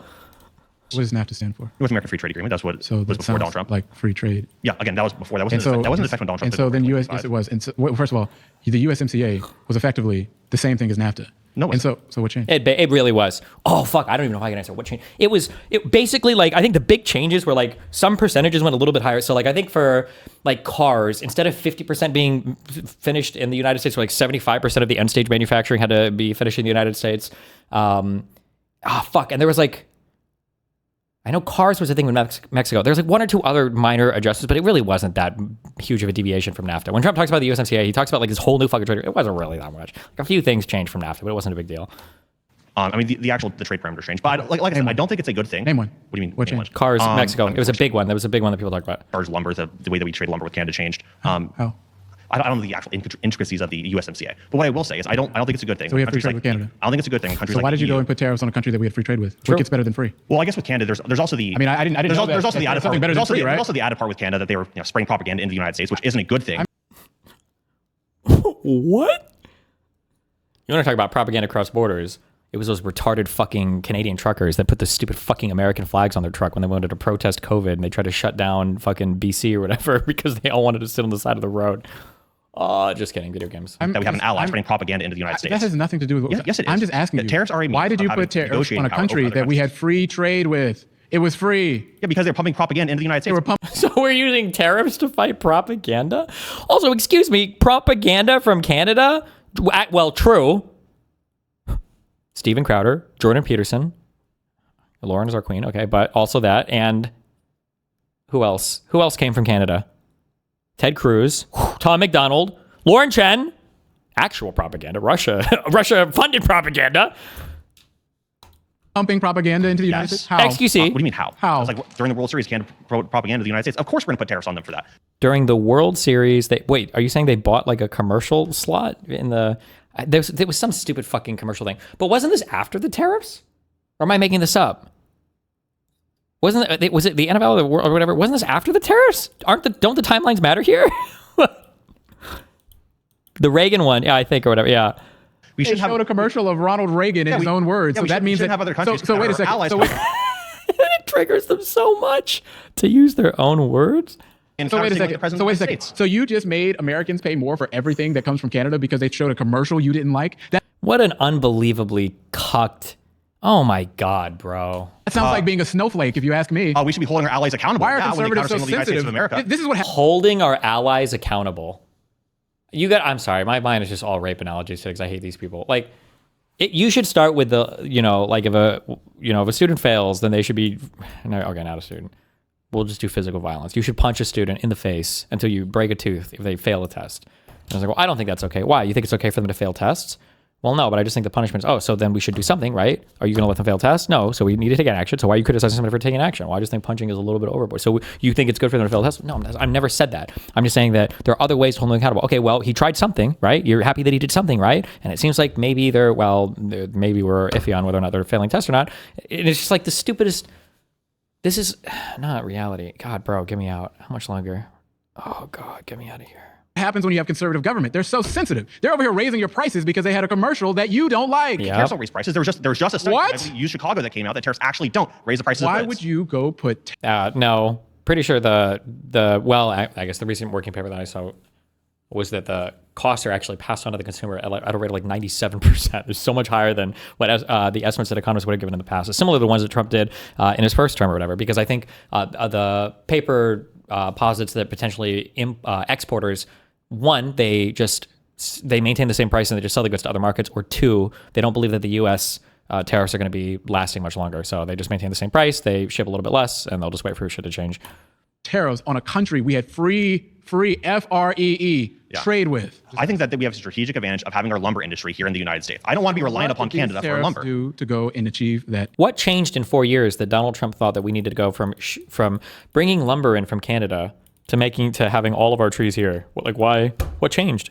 What does NAFTA stand for? North American Free Trade Agreement. That's what was before Donald Trump. Like free trade. Yeah, again, that was before. That wasn't effective when Donald Trump. And so then yes, it was. And so, first of all, the USMCA was effectively the same thing as NAFTA. No, and so what changed? It really was. Oh fuck, I don't even know if I can answer what changed. It basically like I think the big changes were like some percentages went a little bit higher. So like I think for like cars, instead of 50% being finished in the United States, like 75% of the end stage manufacturing had to be finished in the United States. And there was like, I know cars was a thing with Mexico. There's like one or two other minor adjustments, but it really wasn't that huge of a deviation from NAFTA. When Trump talks about the USMCA, he talks about like this whole new fucking trade. It wasn't really that much. Like a few things changed from NAFTA, but it wasn't a big deal. I mean, the trade parameters changed, but like I said, I don't think it's a good thing. Name one. What do you mean? What changed? Cars, Mexico. It was a big one. That was a big one that people talk about. Cars, lumber, the way that we trade lumber with Canada changed. How? I don't know the actual intricacies of the USMCA, but what I will say is I don't think it's a good thing. So we have free trade with Canada. I don't think it's a good thing. So why did you go and put tariffs on a country that we had free trade with? What gets better than free? Well, I guess with Canada, there's also the. I mean, I didn't know that. There's also the added part. There's also the added part with Canada that they were spraying propaganda into the United States, which isn't a good thing. What? You want to talk about propaganda across borders? It was those retarded fucking Canadian truckers that put the stupid fucking American flags on their truck when they wanted to protest COVID, and they tried to shut down fucking BC or whatever because they all wanted to sit on the side of the road. Just kidding. Video games. That we have an ally spreading propaganda into the United States. That has nothing to do with. Yes, it is. I'm just asking you. Tariffs are why did you put tariffs on a country that we had free trade with? It was free. Yeah, because they're pumping propaganda into the United States. So we're using tariffs to fight propaganda? Also, excuse me, propaganda from Canada? Well, true. Steven Crowder, Jordan Peterson, Lauren is our queen, okay, but also that, and who else? Who else came from Canada? Ted Cruz, Tom McDonald, Lauren Chen, actual propaganda, Russia-funded propaganda. Pumping propaganda into the United States? How? XQC. What do you mean how? How? It's like during the World Series, Canada propaganda to the United States. Of course we're going to put tariffs on them for that. During the World Series, wait, are you saying they bought like a commercial slot in the... There was some stupid fucking commercial thing. But wasn't this after the tariffs? Or am I making this up? Was it the NFL or the World or whatever? Wasn't this after the tariffs? Don't the timelines matter here? The Reagan one, yeah, I think, or whatever, yeah. We should have a commercial of Ronald Reagan in his own words. Yeah, so that means that have other countries. So wait a second. It triggers them so much to use their own words. So wait a second. So you just made Americans pay more for everything that comes from Canada because they showed a commercial you didn't like? What an unbelievably cucked. Oh my God, bro. That sounds like being a snowflake, if you ask me. We should be holding our allies accountable. Why are conservatives so sensitive? This is what holding our allies accountable. I'm sorry, my mind is just all rape analogies because I hate these people. Like, you should start with the, like if a student fails, then they should be, okay, not a student. We'll just do physical violence. You should punch a student in the face until you break a tooth if they fail a test. And I was like, well, I don't think that's okay. Why? You think it's okay for them to fail tests? Well, no, but I just think the punishment is, so then we should do something, right? Are you going to let them fail tests? No, so we need to take an action. So why are you criticizing somebody for taking action? Well, I just think punching is a little bit overboard. So you think it's good for them to fail tests? No, I've never said that. I'm just saying that there are other ways to hold them accountable. Okay, well, he tried something, right? You're happy that he did something, right? And it seems like maybe maybe we're iffy on whether or not they're failing tests or not. And it's just like the stupidest. This is not reality. God, bro, get me out. How much longer? Oh, God, get me out of here. Happens when you have conservative government. They're so sensitive. They're over here raising your prices because they had a commercial that you don't like. Yep. Tariffs don't raise prices. There was just a study. What? Use Chicago that came out that tariffs actually don't raise the prices. Why would you go put? No. pretty sure I guess the recent working paper that I saw was that the costs are actually passed on to the consumer at a rate of like 97%. It's so much higher than what the estimates that economists would have given in the past. It's similar to the ones that Trump did in his first term or whatever, because I think the paper posits that potentially exporters, one, they maintain the same price and they just sell the goods to other markets, or two, they don't believe that the U.S. Tariffs are going to be lasting much longer. So they just maintain the same price, they ship a little bit less, and they'll just wait for shit to change. Tariffs on a country we had free FREE trade with. I think that we have a strategic advantage of having our lumber industry here in the United States. I don't want to be reliant upon Canada for lumber. To go and achieve that. What changed in 4 years that Donald Trump thought that we needed to go from bringing lumber in from Canada to having all of our trees here? Like, why? What changed?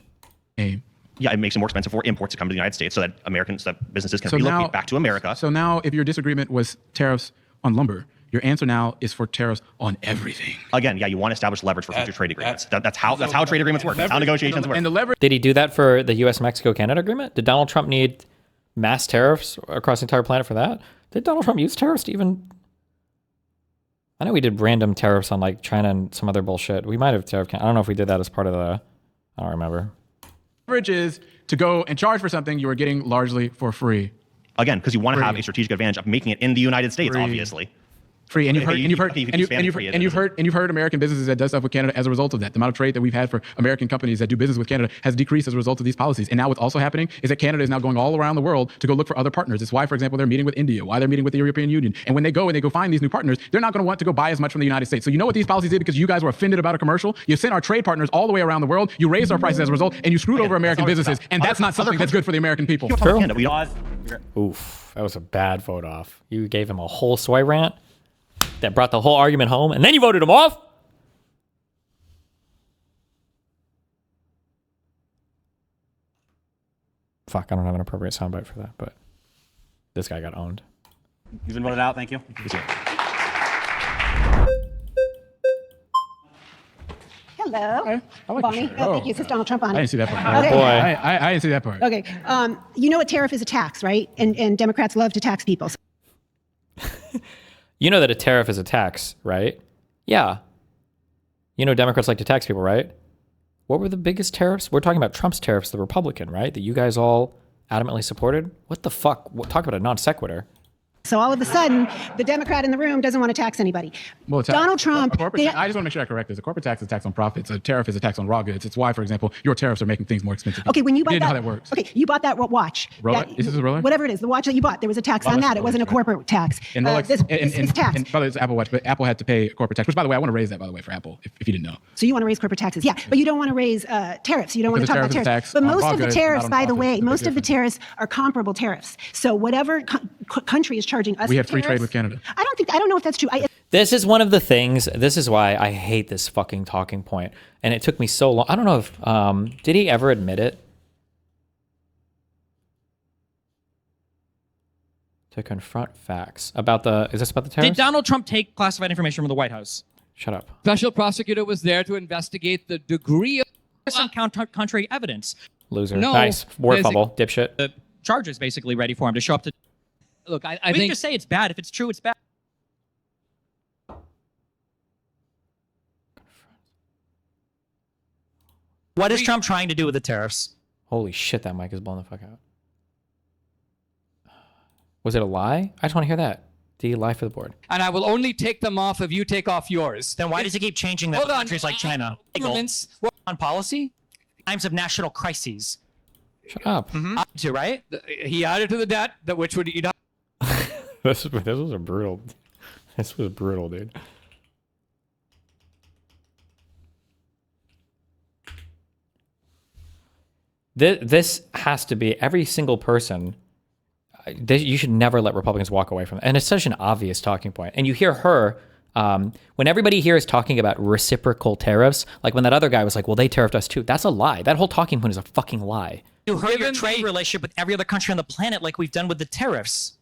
Yeah, it makes it more expensive for imports to come to the United States so that businesses can relocate back to America. So now, if your disagreement was tariffs on lumber, your answer now is for tariffs on everything. Again, yeah, you want to establish leverage for future trade agreements. That's how trade agreements work. That's how negotiations work. And the leverage. Did he do that for the U.S. Mexico-Canada agreement? Did Donald Trump need mass tariffs across the entire planet for that? Did Donald Trump use tariffs to even? I know we did random tariffs on like China and some other bullshit. We might have tariff. I don't know if we did that as part of the. I don't remember. Leverage is to go and charge for something you are getting largely for free. Again, because you want to have a strategic advantage of making it in the United States, obviously. Free, and you've heard American businesses that does stuff with Canada as a result of that. The amount of trade that we've had for American companies that do business with Canada has decreased as a result of these policies. And now what's also happening is that Canada is now going all around the world to go look for other partners. It's why, for example, they're meeting with India, why they're meeting with the European Union. And when they go find these new partners, they're not going to want to go buy as much from the United States. So you know what these policies did because you guys were offended about a commercial? You sent our trade partners all the way around the world, you raised our prices as a result, and you screwed over American businesses. And that's not something that's good for the American people. Oof, that was a bad vote off. You gave him a whole soy rant that brought the whole argument home, and then you voted him off? Fuck, I don't have an appropriate soundbite for that, but this guy got owned. You've been voted out. Thank you. Hello. Hi. I like Bonnie. your shirt. Thank you. This is Donald Trump on it. I didn't see that part. Okay. Oh, boy. I didn't see that part. Okay. You know a tariff is a tax, right? And Democrats love to tax people. You know that a tariff is a tax, right? Yeah. You know Democrats like to tax people, right? What were the biggest tariffs? We're talking about Trump's tariffs, the Republican, right? That you guys all adamantly supported? What the fuck? Talk about a non sequitur. So all of a sudden, the Democrat in the room doesn't want to tax anybody. Well, Donald Trump. I just want to make sure I correct this. A corporate tax is a tax on profits. A tariff is a tax on raw goods. It's why, for example, your tariffs are making things more expensive. Okay, when you buy didn't that, know how that works. Okay, you bought that watch. Rolex? Is this a Rolex? Whatever it is, the watch that you bought, there was a tax on that. It wasn't a corporate tax. And Rolex, this is tax. and by the way, it's an Apple Watch, but Apple had to pay a corporate tax. Which, by the way, I want to raise that, by the way, for Apple, if you didn't know. So you want to raise corporate taxes, yeah, but you don't want to raise tariffs. You don't want to talk about tariffs. But most of the tariffs, by the way, most of the tariffs are comparable tariffs. So whatever country is charging us, we have free trade with Canada. I don't know if that's true. This is one of the things, this is why I hate this fucking talking point. And it took me so long. I don't know if, did he ever admit it? To confront facts about is this about the tariffs? Did Donald Trump take classified information from the White House? Shut up. Special prosecutor was there to investigate the degree of some country evidence. Loser. No, nice. Word fumble. Dipshit. The charges basically ready for him to show up to. Look, I think. We can just say it's bad. If it's true, it's bad. What is Trump trying to do with the tariffs? Holy shit, that mic is blowing the fuck out. Was it a lie? I just want to hear that. Did he lie for the board? And I will only take them off if you take off yours. Then why does he keep changing that to countries like China? On policy? Times of national crises. Shut up. To, right? He added to the debt, which would eat up. This was a brutal. This was brutal, dude. This has to be every single person. You should never let Republicans walk away from it. And it's such an obvious talking point. And you hear her, when everybody here is talking about reciprocal tariffs, like when that other guy was like, well, they tariffed us too. That's a lie. That whole talking point is a fucking lie. You hurt your trade relationship with every other country on the planet like we've done with the tariffs.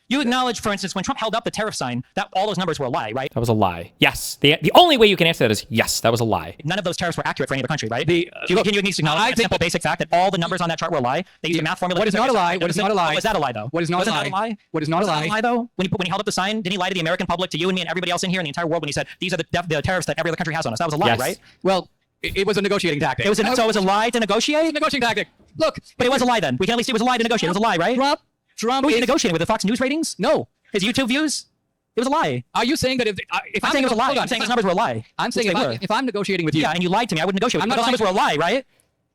You acknowledge, for instance, when Trump held up the tariff sign, that all those numbers were a lie, right? That was a lie. Yes. The only way you can answer that is yes, that was a lie. None of those tariffs were accurate for any other country, right? Can you at least acknowledge that simple basic fact that all the numbers on that chart were a lie? They used a math formula. What is not a lie? What is not a lie? Was that a lie, though? What is not a lie? What is not a lie? Though? When he held up the sign, didn't he lie to the American public, to you and me and everybody else in here in the entire world when he said, these are the tariffs that every other country has on us? That was a lie, right? Well, it was a negotiating tactic. So it was a lie to negotiate? Negotiating tactic. Look. But it was a lie then. We can at least say it was a lie to negotiate. It was a lie, right? Trump Who was he negotiating with? The Fox News ratings? No. His YouTube views? It was a lie. Are you saying that if I'm saying it was a lie? I'm saying those numbers were a lie. I'm saying if I'm negotiating with you. Yeah, and you lied to me. I wouldn't negotiate with you. Those numbers were a lie, right?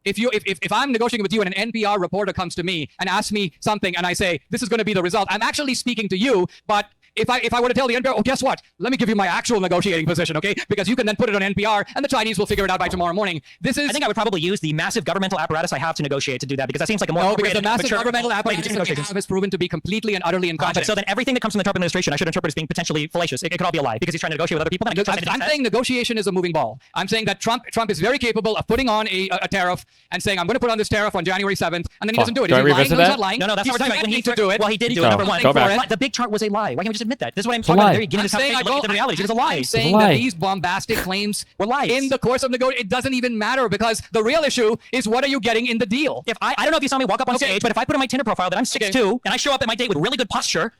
If I'm negotiating with you and an NPR reporter comes to me and asks me something and I say, this is going to be the result, I'm actually speaking to you, but if I were to tell the NPR, oh, guess what? Let me give you my actual negotiating position, okay? Because you can then put it on NPR and the Chinese will figure it out by tomorrow morning. I think I would probably use the massive governmental apparatus I have to negotiate to do that because that seems like a more because the massive governmental apparatus that we have has proven to be completely and utterly incompetent. So then everything that comes from the Trump administration I should interpret as being potentially fallacious. It could all be a lie because he's trying to negotiate with other people. I'm saying negotiation is a moving ball. I'm saying that Trump is very capable of putting on a tariff and saying, I'm going to put on this tariff on January 7th, and then he doesn't do it. Is he lying? No, he's not lying. No, that's not what we're talking about. He do it. Well, he did do it, number one. The big chart was a lie. Why can't we just admit that? This is what I'm talking about. I'm saying it was a lie. I'm saying that these bombastic claims were lies. In the course of negotiation, it doesn't even matter because the real issue is what are you getting in the deal? If I don't know if you saw me walk up on stage, but if I put in my Tinder profile that I'm 6'2", and I show up at my date with really good posture,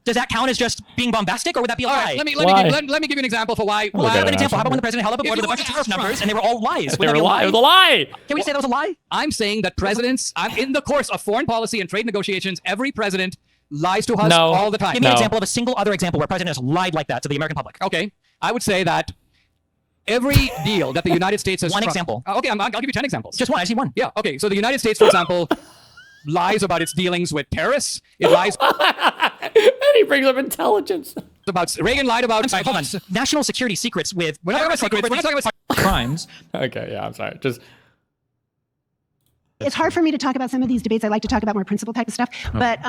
does that count as just being bombastic, or would that be a lie? Let me give you an example for why. How about when the president held up a board with a bunch of tariff numbers and they were all lies? They were a lie. It was a lie. Can we say that was a lie? I'm saying that presidents, in the course of foreign policy and trade negotiations, every president lies to us all the time. Give me an example of a single other example where a president has lied like that to the American public. Okay, I would say that every deal that the United States has... One example. Okay, I'll give you 10 examples. Just one. I see one. Yeah, okay. So the United States, for example, lies about its dealings with terrorists. It lies... And he brings up intelligence. Reagan lied about... I'm sorry, hold on. National security secrets with... We're not talking about secrets. We're not talking about crimes. Okay, yeah, I'm sorry. Just... It's hard for me to talk about some of these debates. I like to talk about more principle type of stuff. But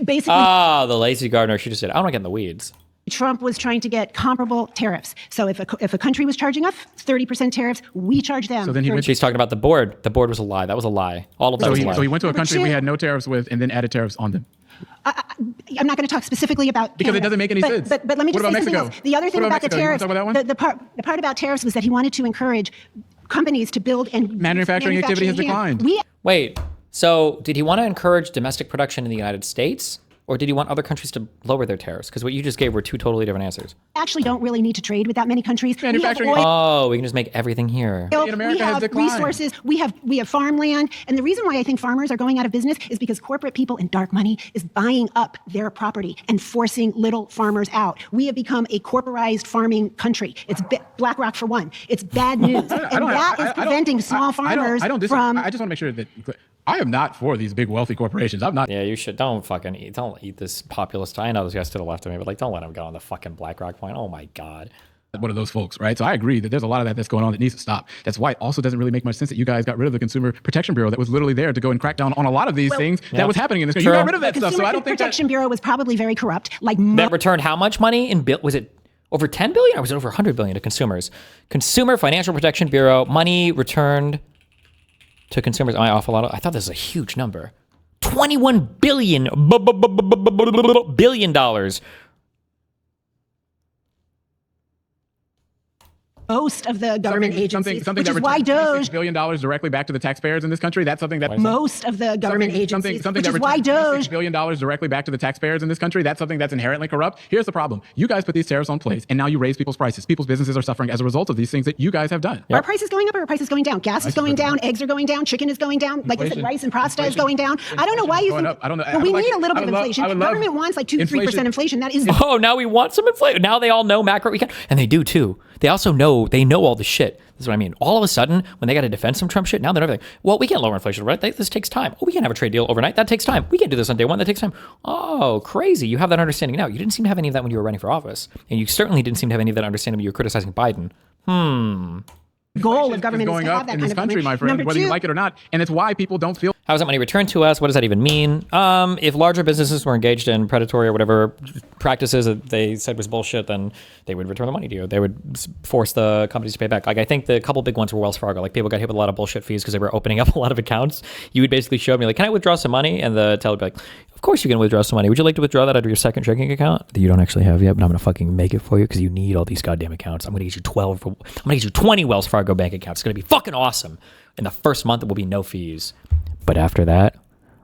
basically... the lazy gardener. She just said, I don't want to get in the weeds. Trump was trying to get comparable tariffs. So if a country was charging us 30% tariffs, we charge them. So then she's talking about the board. The board was a lie. That was a lie. All of that was a lie. So he went to a country we had no tariffs with and then added tariffs on them. I'm not going to talk specifically about because Canada, it doesn't make any sense. But let me just say something else. The other thing about the tariffs, the part about tariffs was that he wanted to encourage companies to build and manufacturing activity has declined. Wait, so did he want to encourage domestic production in the United States? Or did he want other countries to lower their tariffs? Because what you just gave were two totally different answers. Actually don't really need to trade with that many countries. Manufacturing. We can just make everything here. We have resources. We have farmland. And the reason why I think farmers are going out of business is because corporate people and dark money is buying up their property and forcing little farmers out. We have become a corporatized farming country. It's BlackRock for one. It's bad news. And that is preventing small farmers from... I just want to make sure that... I am not for these big wealthy corporations. I'm not. Yeah, you should. Don't eat this populist. I know this guy's to the left of me, but don't let him go on the fucking BlackRock point. Oh my God. One of those folks, right? So I agree that there's a lot of that's going on that needs to stop. That's why it also doesn't really make much sense that you guys got rid of the Consumer Protection Bureau that was literally there to go and crack down on a lot of these things that was happening in this country. You got rid of that stuff, so I don't think Protection Bureau was probably very corrupt. That returned how much money in bill? Was it over 10 billion or was it over 100 billion to consumers? Consumer Financial Protection Bureau money returned to consumers. I thought this was a huge number. $21 billion. Most of the government agencies, which is why DOJ... $6 billion directly back to the taxpayers in this country. That's something that... Most of the government agencies, which is why DOJ... $6 billion directly back to the taxpayers in this country. That's something that's inherently corrupt. Here's the problem. You guys put these tariffs on place, and now you raise people's prices. People's businesses are suffering as a result of these things that you guys have done. Are prices going up or are prices going down? Gas is going down, eggs are going down, chicken is going down, like I said, rice and pasta is going down. I don't know why you think... I don't know. But we need a little bit of inflation. Government wants like 2-3% inflation. That is... Oh, now we want some inflation. Now they all know macroeconomics. And they do too. They also know, all the shit. This is what I mean. All of a sudden, when they got to defend some Trump shit, now they're everything. Well, we can't lower inflation overnight. This takes time. Oh, we can't have a trade deal overnight. That takes time. We can't do this on day one. That takes time. Oh, crazy. You have that understanding now. You didn't seem to have any of that when you were running for office. And you certainly didn't seem to have any of that understanding when you were criticizing Biden. Goal of government is going up in this country, my friend, whether you like it or not. And it's why people don't feel... How is that money returned to us? What does that even mean? If larger businesses were engaged in predatory or whatever practices that they said was bullshit, then they would return the money to you. They would force the companies to pay back. Like, I think the couple big ones were Wells Fargo. Like, people got hit with a lot of bullshit fees because they were opening up a lot of accounts. You would basically show me, like, can I withdraw some money? And the teller would be like, of course you can withdraw some money. Would you like to withdraw that out of your second checking account that you don't actually have yet, but I'm going to fucking make it for you because you need all these goddamn accounts. I'm going to get you 12. I'm going to get you 20 Wells Fargo bank accounts. It's going to be fucking awesome. In the first month, it will be no fees. But after that,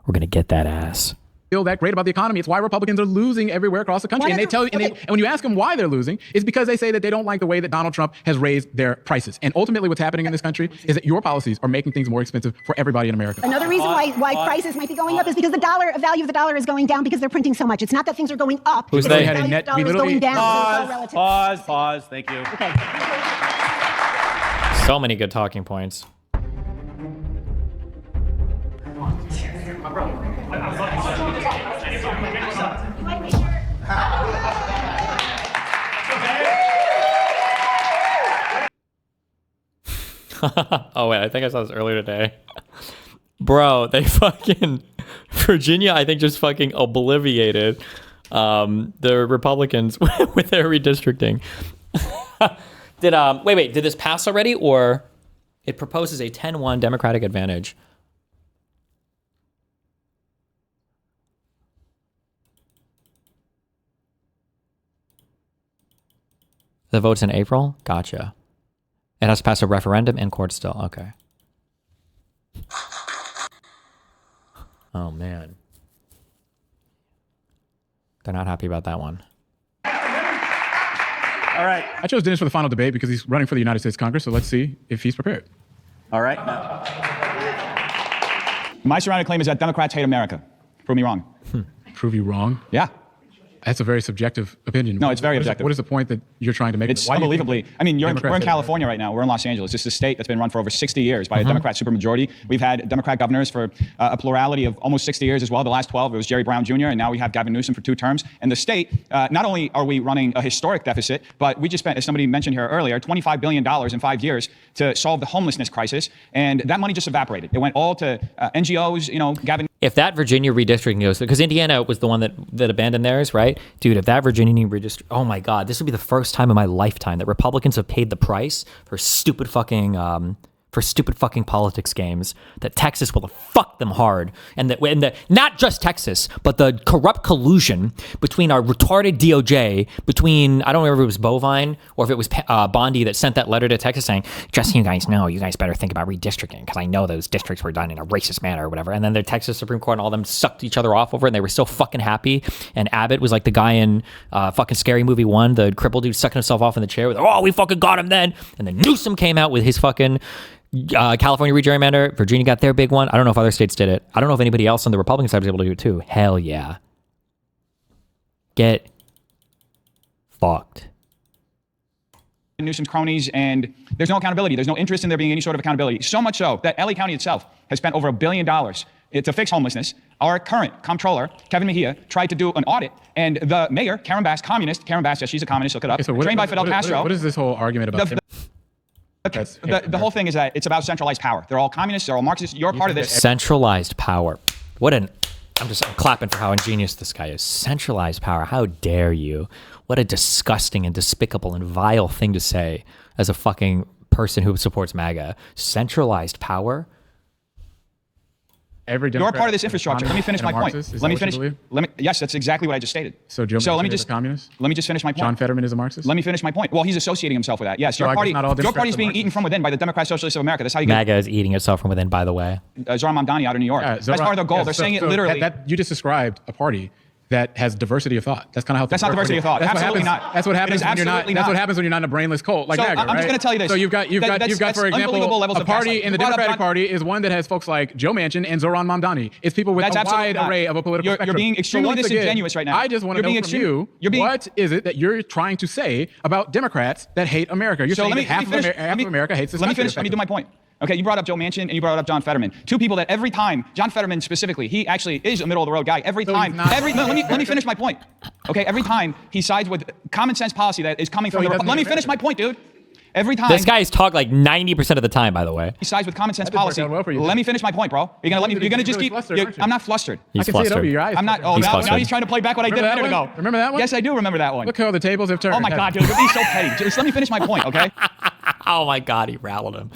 we're going to get that ass. Feel that great about the economy. It's why Republicans are losing everywhere across the country. And they tell you, and when you ask them why they're losing, it's because they say that they don't like the way that Donald Trump has raised their prices. And ultimately what's happening in this country is that your policies are making things more expensive for everybody in America. Another reason why prices might be going up is because the value of the dollar is going down because they're printing so much. It's not that things are going up. Who's they? The value of the dollar is going down. Pause. Thank you. Okay. So many good talking points. Oh wait, I think I saw this earlier today. Bro, they fucking Virginia, I think, just fucking obliviated the Republicans with their redistricting. Did this pass already, or it proposes a 10-1 Democratic advantage? The vote's in April? Gotcha. It has to pass a referendum in court still. Okay. Oh, man. They're not happy about that one. All right. I chose Dennis for the final debate because he's running for the United States Congress, so let's see if he's prepared. All right. My surrounding claim is that Democrats hate America. Prove me wrong. Prove you wrong? Yeah. That's a very subjective opinion. No, it's very objective. What is the point that you're trying to make? It's unbelievably. I mean, we're in California right now. We're in Los Angeles. It's a state that's been run for over 60 years by a Democrat supermajority. We've had Democrat governors for a plurality of almost 60 years as well. The last 12, it was Jerry Brown Jr., and now we have Gavin Newsom for 2 terms. And the state, not only are we running a historic deficit, but we just spent, as somebody mentioned here earlier, $25 billion in 5 years to solve the homelessness crisis. And that money just evaporated. It went all to NGOs, Gavin. If that Virginia redistricting goes, because Indiana was the one that abandoned theirs, right? Dude, if that Virginia redistricting, oh my God, this would be the first time in my lifetime that Republicans have paid the price for stupid fucking politics games, that Texas will have fucked them hard. And that not just Texas, but the corrupt collusion between our retarded DOJ, between, I don't remember if it was Bovine or if it was Bondi that sent that letter to Texas saying, just so you guys know, you guys better think about redistricting because I know those districts were done in a racist manner or whatever. And then the Texas Supreme Court and all them sucked each other off over it, and they were so fucking happy. And Abbott was like the guy in fucking Scary Movie 1, the crippled dude sucking himself off in the chair with, oh, we fucking got him then. And then Newsom came out with his fucking California re-gerrymander. Virginia got their big one. I don't know if other states did it. I don't know if anybody else on the Republican side was able to do it too. Hell yeah. Get fucked. Newsom's cronies, and there's no accountability. There's no interest in there being any sort of accountability. So much so that LA County itself has spent over $1 billion to fix homelessness. Our current comptroller, Kevin Mejia, tried to do an audit, and the mayor, Karen Bass, communist, Karen Bass, yes, she's a communist, look it up, trained by Fidel Castro. What is this whole argument about? The whole thing is that it's about centralized power. They're all communists. They're all Marxists. You're part of this. Centralized power. I'm clapping for how ingenious this guy is. Centralized power. How dare you? What a disgusting and despicable and vile thing to say as a fucking person who supports MAGA. Centralized power? You're part of this infrastructure. Let me finish my point. Let me finish. Yes, that's exactly what I just stated. So Joe Manchin is a communist? Let me just finish my point. John Fetterman is a Marxist? Let me finish my point. Well, he's associating himself with that. Yes, your party's being eaten from within by the Democrat Socialists of America. That's how you get. MAGA is eating itself from within, by the way. Zoran Mamdani out of New York. That's part of their goal. They're saying it literally. You just described a party that has diversity of thought. That's kind of how. That's not diversity of thought. Absolutely not. That's what happens when you're not. That's what happens when you're not in a brainless cult like MAGA, right? I'm just going to tell you this. So you've got for example, a party in the Democratic Party is one that has folks like Joe Manchin and Zoran Mamdani. It's people with a wide array of a political spectrum. You're being extremely disingenuous right now. I just want to know from you, what is it that you're trying to say about Democrats that hate America? You're saying that half of America hates this country. Let me finish. Let me do my point. Okay, you brought up Joe Manchin and you brought up John Fetterman. 2 people that every time, John Fetterman specifically, he actually is a middle of the road guy. Every time, let me finish my point. Okay, every time he sides with common sense policy that is coming from the let me finish my point, dude. Every time. This guy's talk like 90% of the time, by the way. He sides with common sense policy. Let me finish my point, bro. You're gonna let me. You're gonna just keep. I'm not flustered. He's flustered. See it over your eyes. I'm not. Oh, now he's trying to play back what I did a minute ago. Remember that one? Yes, I do remember that one. Look how the tables have turned. Oh my God, dude, you're being so petty. Just let me finish my point, okay? Oh my God, he rattled him,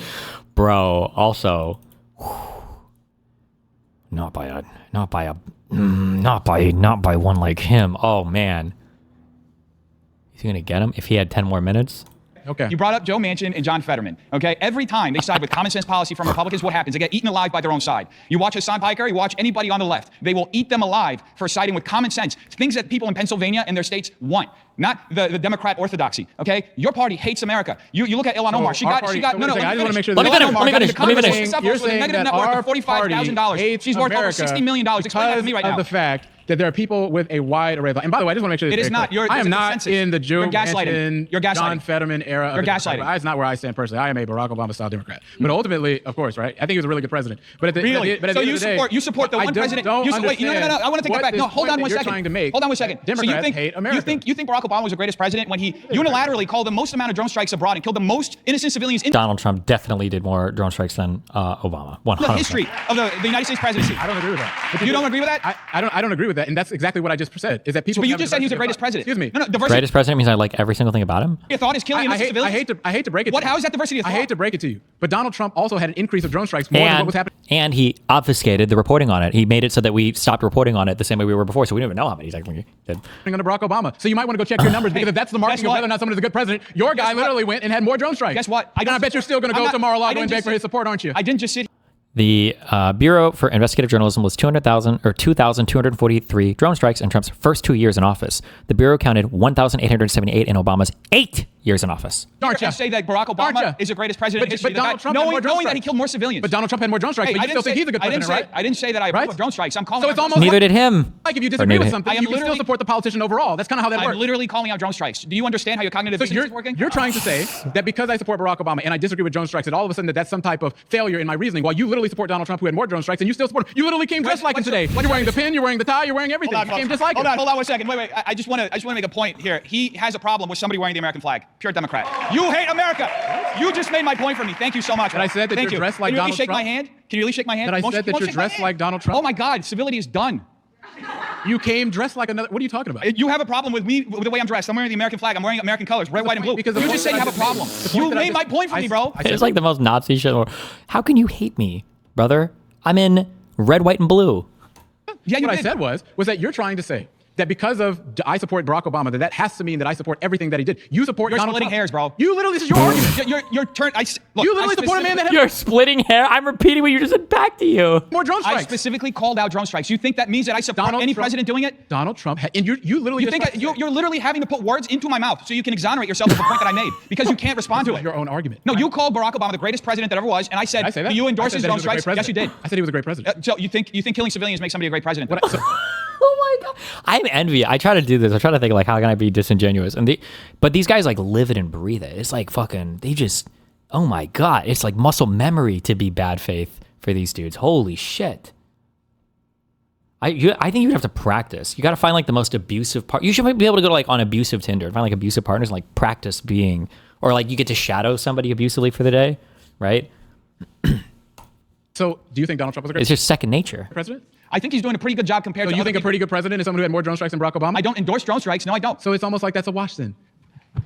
bro. Also, not by a Not by one like him. Oh man. Is he gonna get him if he had 10 more minutes? Okay. You brought up Joe Manchin and John Fetterman. Okay. Every time they side with common sense policy from Republicans, what happens? They get eaten alive by their own side. You watch Hassan Piker, you watch anybody on the left. They will eat them alive for siding with common sense. Things that people in Pennsylvania and their states want. Not the Democrat orthodoxy. Okay. Your party hates America. You look at Ilhan Omar. I just want to make sure. Let me finish. You're saying that our party hates She's worth over America $60 million. Explain that to me right now. Because of the fact that there are people with a wide array of, and by the way, I just want to make sure it is not. I am not in the Joe Manchin, John Fetterman era. You're gaslighting. That's not where I stand personally. I am a Barack Obama style Democrat. But ultimately, of course, right? I think he was a really good president. But at the really, but at so the end of the day, you support the one president. Wait, no. I want to take that back. No, hold on one second. Hold on one second. Democrats hate America. You think Barack Obama was the greatest president when he unilaterally called the most amount of drone strikes abroad and killed the most innocent civilians? Donald Trump definitely did more drone strikes than Obama. 100%. The history of the United States presidency. I don't agree with that. You don't agree with that? I don't agree with that, and that's exactly what I just said. Is that people? But you just said he was the greatest president. Excuse me. No, diversity. Greatest president means I like every single thing about him. Your thought is killing innocent civilians. I hate to break it. To you. How is that diversity of thought? I hate to break it to you, but Donald Trump also had an increase of drone strikes more than what was happening. And he obfuscated the reporting on it. He made it so that we stopped reporting on it the same way we were before, so we don't even know how many technically did. Under Barack Obama, so you might want to go check your numbers because if that's the marking of whether or not someone is a good president, your guy literally went and had more drone strikes. Guess what? And I bet you're still going to go to Mar-a-Lago and beg for his support, aren't you? I didn't just sit. The Bureau for Investigative Journalism was 2,243 drone strikes in Trump's first 2 years in office. The Bureau counted 1,878 in Obama's 8 years in office. Aren't you? Say that Barack Obama is the greatest president in history. But Donald Trump had more drone knowing that he killed more civilians. But Donald Trump had more drone strikes. But you still think he's a good president, right? I didn't say that I approve of drone strikes. I'm calling. So it's almost neither did him. Like if you disagree with something, you can still support the politician overall. That's kind of how that works. I'm literally calling out drone strikes. Do you understand how your cognitive vision is working? You're trying to say that because I support Barack Obama and I disagree with drone strikes, that all of a sudden that's some type of failure in my reasoning. While you literally support Donald Trump, who had more drone strikes, and you still support him. You literally came dressed like him today. You're wearing the pin, you're wearing the tie, you're wearing everything. You came just like him. Hold on 1 second. Wait. I just want to make a point here. He has a problem with somebody wearing the American flag. Pure Democrat. You hate America. You just made my point for me. Thank you so much. But I said that you're dressed like Donald Trump. Can you shake my hand? Can you really shake my hand? But I said that you're dressed like Donald Trump. Oh my God, civility is done. You came dressed like another. What are you talking about? You have a problem with me, with the way I'm dressed. I'm wearing the American flag. I'm wearing American colors, red, white, and blue. Because you just said you have a problem. You made my point for me, bro. It's like the most Nazi shit. How can you hate me, brother? I'm in red, white, and blue. Yeah, what I said was that you're trying to say that because of I support Barack Obama, that has to mean that I support everything that he did. You support Donald Trump. You're splitting hairs, bro. You literally, this is your argument. You're turn. You literally support a man that had. You're splitting hair. I'm repeating what you just said back to you. More drone strikes. I specifically called out drone strikes. You think that means that I support any president doing it? Donald Trump, and you literally. You think you're literally having to put words into my mouth so you can exonerate yourself of the point that I made because you can't respond to it. Your own argument. No, you called Barack Obama the greatest president that ever was, and I said, do you endorse his drone strikes? Yes, you did. I said he was a great president. So you think killing civilians makes somebody a great president? Oh my God. I'm envious. I try to do this. I try to think like, how can I be disingenuous? But these guys like live it and breathe it. It's like fucking, they just, oh my God. It's like muscle memory to be bad faith for these dudes. Holy shit. I think you'd have to practice. You got to find like the most abusive part. You should be able to go to like on abusive Tinder and find like abusive partners and like practice being, or like you get to shadow somebody abusively for the day, right? So do you think Donald Trump was a great president? It's just second nature. President? I think he's doing a pretty good job compared to. So you think a pretty good president is someone who had more drone strikes than Barack Obama? I don't endorse drone strikes. No, I don't. So it's almost like that's a wash then.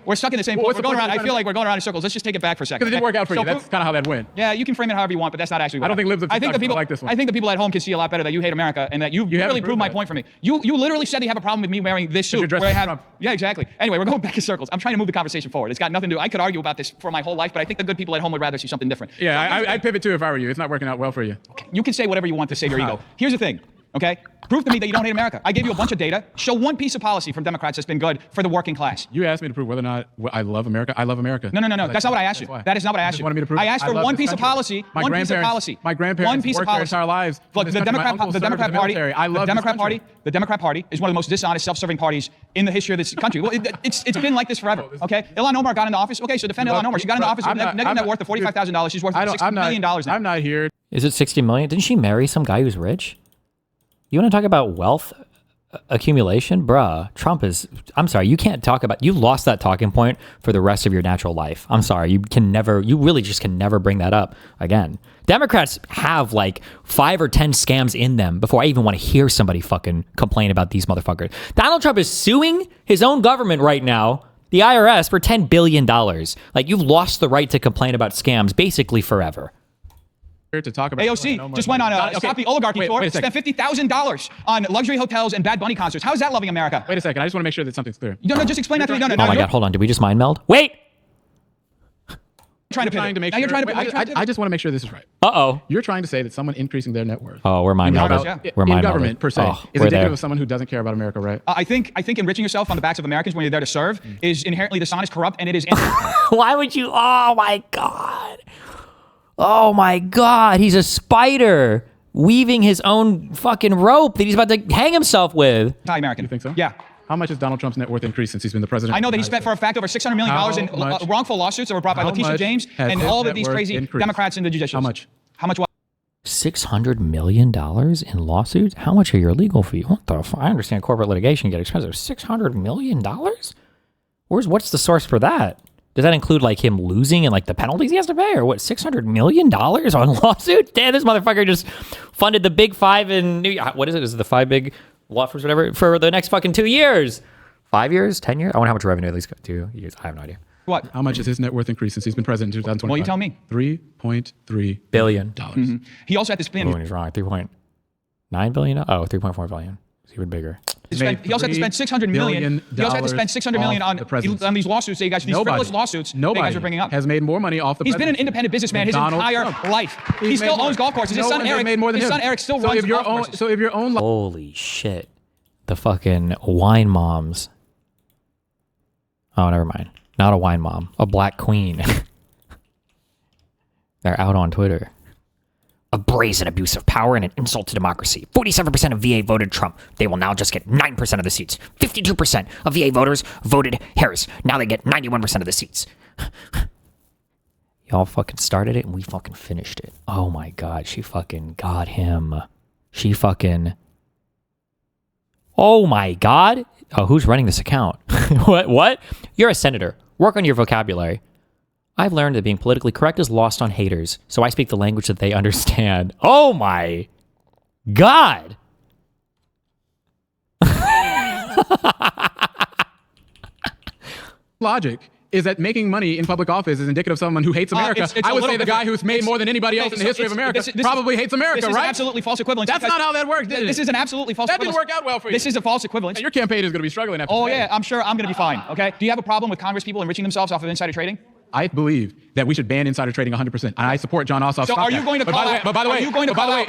We're stuck in the same. We're going around. I feel like we're going around in circles. Let's just take it back for a second. Because it didn't work out for you. That's kind of how that went. Yeah, you can frame it however you want, but that's not actually. I don't think libs of TikTok like this one. I think the people at home can see a lot better that you hate America and that you really proved my point for me. You literally said you have a problem with me wearing this suit. Where I have, yeah, exactly. Anyway, we're going back in circles. I'm trying to move the conversation forward. It's got nothing to do. I could argue about this for my whole life, but I think the good people at home would rather see something different. Yeah, I'd pivot too if I were you. It's not working out well for you. Okay. You can say whatever you want to save your ego. Here's the thing. Okay? Prove to me that you don't hate America. I gave you a bunch of data. Show one piece of policy from Democrats that's been good for the working class. You asked me to prove whether or not I love America. I love America. No. That's not what I asked you. That is not what I asked you. Wanted me to prove I asked for one piece of policy. My grandparents worked their entire lives. Look, the Democrat Party. The Democrat Party is one of the most dishonest, self-serving parties in the history of this country. Well, it's been like this forever. Okay? Ilhan Omar got into office. Okay, so defend Ilhan Omar. She got into office with a negative net worth of $45,000. She's worth $60 million now. I'm not here. Is it $60 million? Didn't she marry some guy who's rich? You want to talk about wealth accumulation? Bruh, Trump is, I'm sorry, you can't talk about, you lost that talking point for the rest of your natural life. I'm sorry, you really just can never bring that up again. Democrats have like 5 or 10 scams in them before I even want to hear somebody fucking complain about these motherfuckers. Donald Trump is suing his own government right now, the IRS, for $10 billion. Like, you've lost the right to complain about scams basically forever. To talk about AOC just went on a Stop the Oligarchy tour, spent $50,000 on luxury hotels and Bad Bunny concerts. How is that loving America? Wait a second. I just want to make sure that something's clear. No, just explain that to me. No, Oh my God, hold on. Did we just mind meld? Wait! Trying to make sure. I just want to make sure this is right. Uh-oh. You're trying to say that someone increasing their net worth. Oh, we're mind melded. We're in mind government melded. per se Oh, is we're indicative there. of someone who doesn't care about America, right? I think enriching yourself on the backs of Americans when you're there to serve is inherently dishonest, corrupt, and it is. Why would you? Oh my God. Oh my God. He's a spider weaving his own fucking rope that he's about to hang himself with. Anti-American. You think so? Yeah. How much has Donald Trump's net worth increased since he's been the president? I know that he spent for a fact over $600 million in wrongful lawsuits that were brought by Letitia James and all of these crazy Democrats in the judicial. How much? How much? $600 million in lawsuits? How much are your legal fees? What the fuck? I understand corporate litigation get expensive. $600 million? What's the source for that? Does that include like him losing and like the penalties he has to pay, or what? $600 million on lawsuits? Damn, this motherfucker just funded the big five in New York. What is it? Is it the five big law firms, whatever, for the next fucking 2 years? 5 years? 10 years? I wonder how much revenue at least 2 years. I have no idea. What? How much has his net worth increased since he's been president in 2025? Well, you tell me. $3.3 billion. He also had to spend. Oh, he's wrong. 3.9 billion? Oh, 3.4 billion. It's even bigger. He also had to spend $600 million. He also had to spend $600 million on these lawsuits that you guys, these frivolous lawsuits that you guys are bringing up. Has made more money off the. He's been an independent businessman his entire life. He still owns golf courses. His son Eric still runs golf courses. So if your own. Holy shit. The fucking wine moms. Oh, never mind. Not a wine mom. A black queen. They're out on Twitter. A brazen abuse of power and an insult to democracy. 47% of VA voted Trump. They will now just get 9% of the seats. 52% of VA voters voted Harris. Now they get 91% of the seats. Y'all fucking started it and we fucking finished it. Oh my God. She fucking got him. She fucking... Oh my God. Oh, who's running this account? What? You're a senator. Work on your vocabulary. I've learned that being politically correct is lost on haters, so I speak the language that they understand. Oh my God. Logic is that making money in public office is indicative of someone who hates America. I would say the guy who's made more than anybody else in the history of America probably hates America, this is right? An absolutely false equivalence. That's not how that works, did it? This is an absolutely false equivalence. That didn't work out well for you. This is a false equivalence. And your campaign is going to be struggling after today. Yeah, I'm sure I'm going to be fine, okay? Do you have a problem with Congress people enriching themselves off of insider trading? I believe that we should ban insider trading 100%. And I support John Ossoff's. So are you going to call out the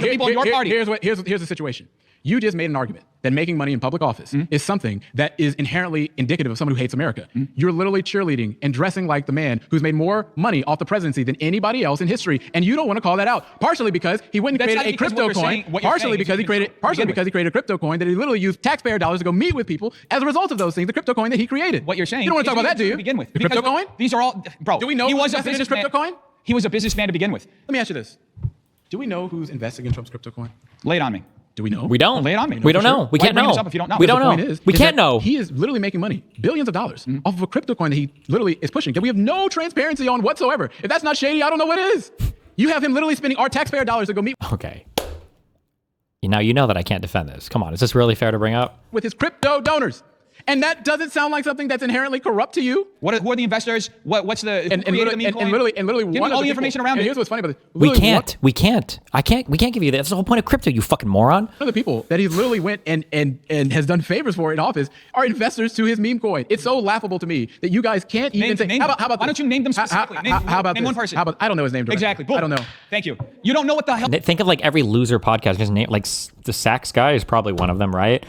people in your party? Here's the situation. You just made an argument that making money in public office is something that is inherently indicative of someone who hates America. You're literally cheerleading and dressing like the man who's made more money off the presidency than anybody else in history, and you don't want to call that out. Partially because he went and created a crypto coin. Partially because he created a crypto coin that he literally used taxpayer dollars to go meet with people as a result of those things. The crypto coin that he created. What you're saying? You don't want to talk about that, do you? To begin with, the crypto coin. These are all, bro. Do we know he who was a invested in his crypto coin? He was a businessman to begin with. Let me ask you this: do we know who's investing in Trump's crypto coin? Lay it on me. Do we know? We don't. Lay it on me. We don't know. We can't know. If you don't know. We don't know. We can't know. He is literally making money, billions of dollars, off of a crypto coin that he literally is pushing. That we have no transparency on whatsoever. If that's not shady, I don't know what is. You have him literally spending our taxpayer dollars to go meet. Okay. Now you know that I can't defend this. Come on, is this really fair to bring up? With his crypto donors. And that doesn't sound like something that's inherently corrupt to you. Who are the investors? What's the and literally give me all the information around it. Here's what's funny about this. We can't. We can't give you that. That's the whole point of crypto, you fucking moron. One of the people that he literally went and has done favors for in office are investors to his meme coin. It's so laughable to me that you guys can't even say. How about why don't you name them specifically? How about name one person? I don't know his name directly. Exactly. Boom. I don't know. Thank you. You don't know what the hell. Think of like every loser podcast. His name, like the Sachs guy, is probably one of them, right?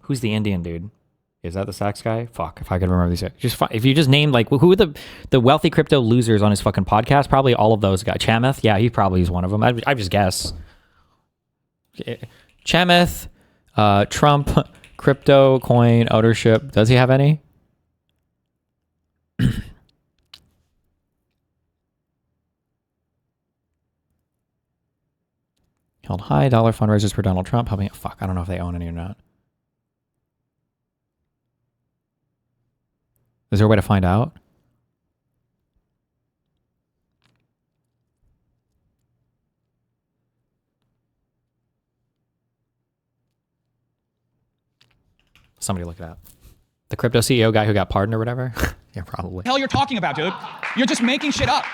Who's the Indian dude? Is that the Sachs guy? Fuck, if I could remember these. If you just named like who are the wealthy crypto losers on his fucking podcast, probably all of those guys. Chamath, yeah, he probably is one of them. I just guess. Chamath, Trump, crypto coin ownership. Does he have any? Held high dollar fundraisers for Donald Trump. Fuck, I don't know if they own any or not. Is there a way to find out? Somebody look it up. The crypto CEO guy who got pardoned or whatever? Yeah, probably. Hell, you're talking about, dude. You're just making shit up.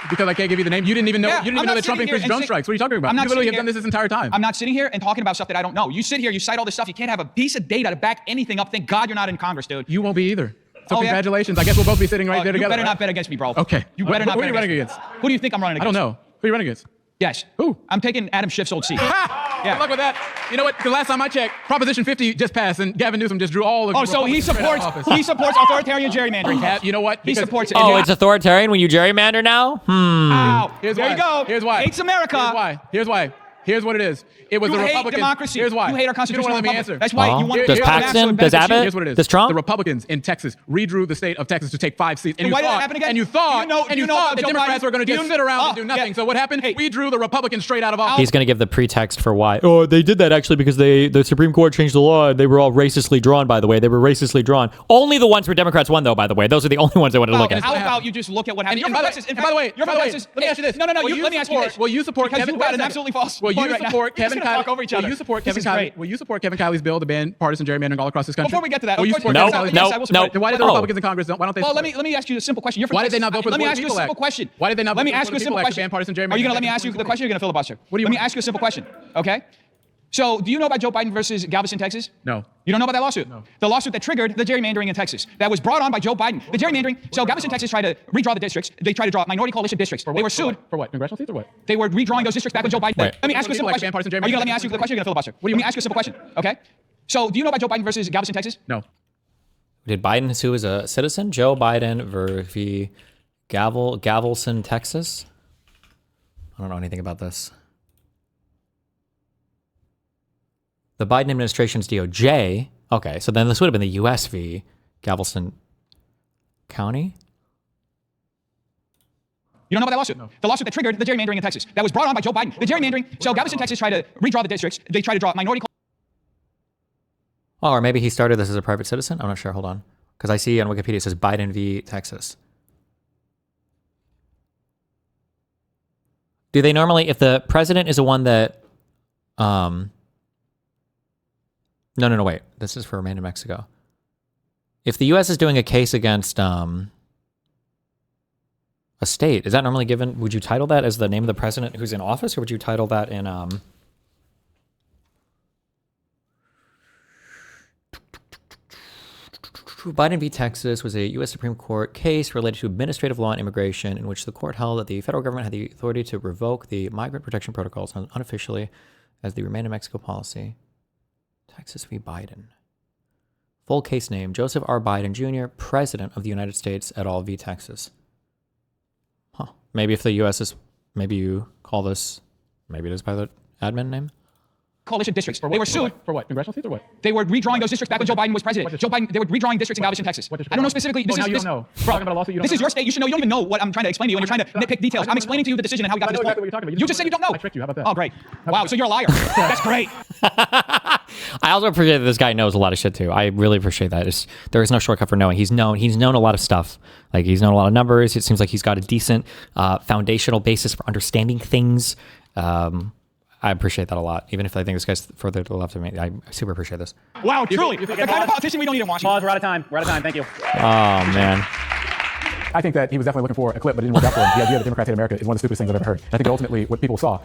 Because I can't give you the name. You didn't even know. Yeah, You didn't even know that Trump increased drone strikes. What are you talking about? I'm not You literally sitting have done this entire time. I'm not sitting here and talking about stuff that I don't know. You sit here, you cite all this stuff. You can't have a piece of data to back anything up. Thank God you're not in Congress, dude. You won't be either. So Oh, yeah? congratulations. I guess we'll both be sitting right there together. You better right? not bet against me, bro. Okay. You better not Who bet are you running against? Who do you think I'm running I don't against? know. Who are you running against? Yes. Who? I'm taking Adam Schiff's old seat. Ha! Yeah. Good luck with that. You know what? Because last time I checked, Proposition 50 just passed, and Gavin Newsom just drew all of. Oh, so he supports authoritarian gerrymandering. You know what? He supports it. Oh, it's authoritarian when you gerrymander now? Ow. Here's there why. you go. Here's why. Hates America. Here's why. Here's why. Here's what it is. It was You the hate Republicans. democracy. Here's why. You hate our You don't constitutional want to let me republic. answer. That's why you want. Does here's Paxton? Does Abbott? Here's what it is. Does Trump? The Republicans in Texas redrew the state of Texas to take 5 seats. And why did that happen again? And you thought that Democrats were going to just sit around and do nothing. yeah. So what happened? We drew the Republicans straight out of office. He's going to give the pretext for why. Oh, they did that actually because the Supreme Court changed the law. And they were all racistly drawn, by the way. They were racistly drawn. Only the ones where Democrats won, though, by the way. Those are the only ones I wanted to look at. How about you just look at what happened? And by the way, let me ask you this. No, let me ask you this. Will you support because Kevin? you've got an absolutely false Will point you right now. support We're just Kevin gonna talk Kiley? over each Will other. you support This Kevin is Kiley? great. Will you support Kevin Kiley's bill to ban partisan gerrymandering all across this country? Before we get to that, will you support Kevin Kiley's yes, I will support it. Then why did the Republicans in Congress? Why don't they? Well, support let me ask you a simple question. You're from Why did they Texas. not vote for the Let me Vote ask you a People simple Act? question. Why did they not Let me vote for ask you a the simple People Act to question. ban partisan gerrymandering? Are you going to let me ask you the question? Or are you going to filibuster? What do you Let me want? ask you a simple question. Okay. So, do you know about Joe Biden versus Galveston, Texas? No. You don't know about that lawsuit? No. The lawsuit that triggered the gerrymandering in Texas. That was brought on by Joe Biden. The gerrymandering. So, Galveston, Texas tried to redraw the districts. They tried to draw minority coalition districts. They were sued. For what? Congressional seats or what? They were redrawing those districts back with Joe Biden. Wait. Let me ask you a simple question. Are you going to let me ask you the question? Or are you going to filibuster? Let me ask you a simple question. Okay. So, do you know about Joe Biden versus Galveston, Texas? No. Did Biden sue as a citizen? Joe Biden versus Galveston, Texas? I don't know anything about this. The Biden administration's DOJ. Okay, so then this would have been the U.S. v. Galveston County. You don't know about that lawsuit? No. The lawsuit that triggered the gerrymandering in Texas. That was brought on by Joe Biden. The gerrymandering. So Galveston, Texas tried to redraw the districts. They tried to draw minority. Oh, or maybe he started this as a private citizen? I'm not sure. Hold on. Because I see on Wikipedia it says Biden v. Texas. Do they normally, if the president is the one that, No, wait. This is for Amanda, Mexico. If the U.S. is doing a case against a state, is that normally given, would you title that as the name of the president who's in office, or would you title that in, Biden v. Texas was a U.S. Supreme Court case related to administrative law and immigration in which the court held that the federal government had the authority to revoke the migrant protection protocols unofficially as the Remain in Mexico policy. Texas v. Biden. Full case name, Joseph R. Biden Jr., President of the United States et al. V. Texas. Huh. Maybe if the U.S. is, maybe you call this, maybe it is by the admin name? Coalition districts. They were sued. For what? Congressional seats or what? They were redrawing those districts back when Joe Biden was president. Joe Biden, they were redrawing districts in Galveston, Texas. I don't know specifically. Now you don't know. Talking about a lawsuit you don't This is know. your state. You should know. You don't even know what I'm trying to explain to you, and you're trying to nitpick details. I'm explaining to you the decision and how we got to this point. Exactly what you're talking about. You just said you don't know. I tricked you. How about that? Oh, great. Wow, so you're a liar. That's great. I also appreciate that this guy knows a lot of shit too. I really appreciate that. There is no shortcut for knowing. He's known a lot of stuff. Like he's known a lot of numbers. It seems like he's got a decent foundational basis for understanding things. I appreciate that a lot. Even if I think this guy's further to the left of me, I super appreciate this. Wow, truly. The kind of politician we don't need in Washington. Pause, we're out of time. We're out of time. Thank you. Oh, man. I think that he was definitely looking for a clip, but it didn't work out for him. The idea that Democrats hate America is one of the stupidest things I've ever heard. And I think ultimately what people saw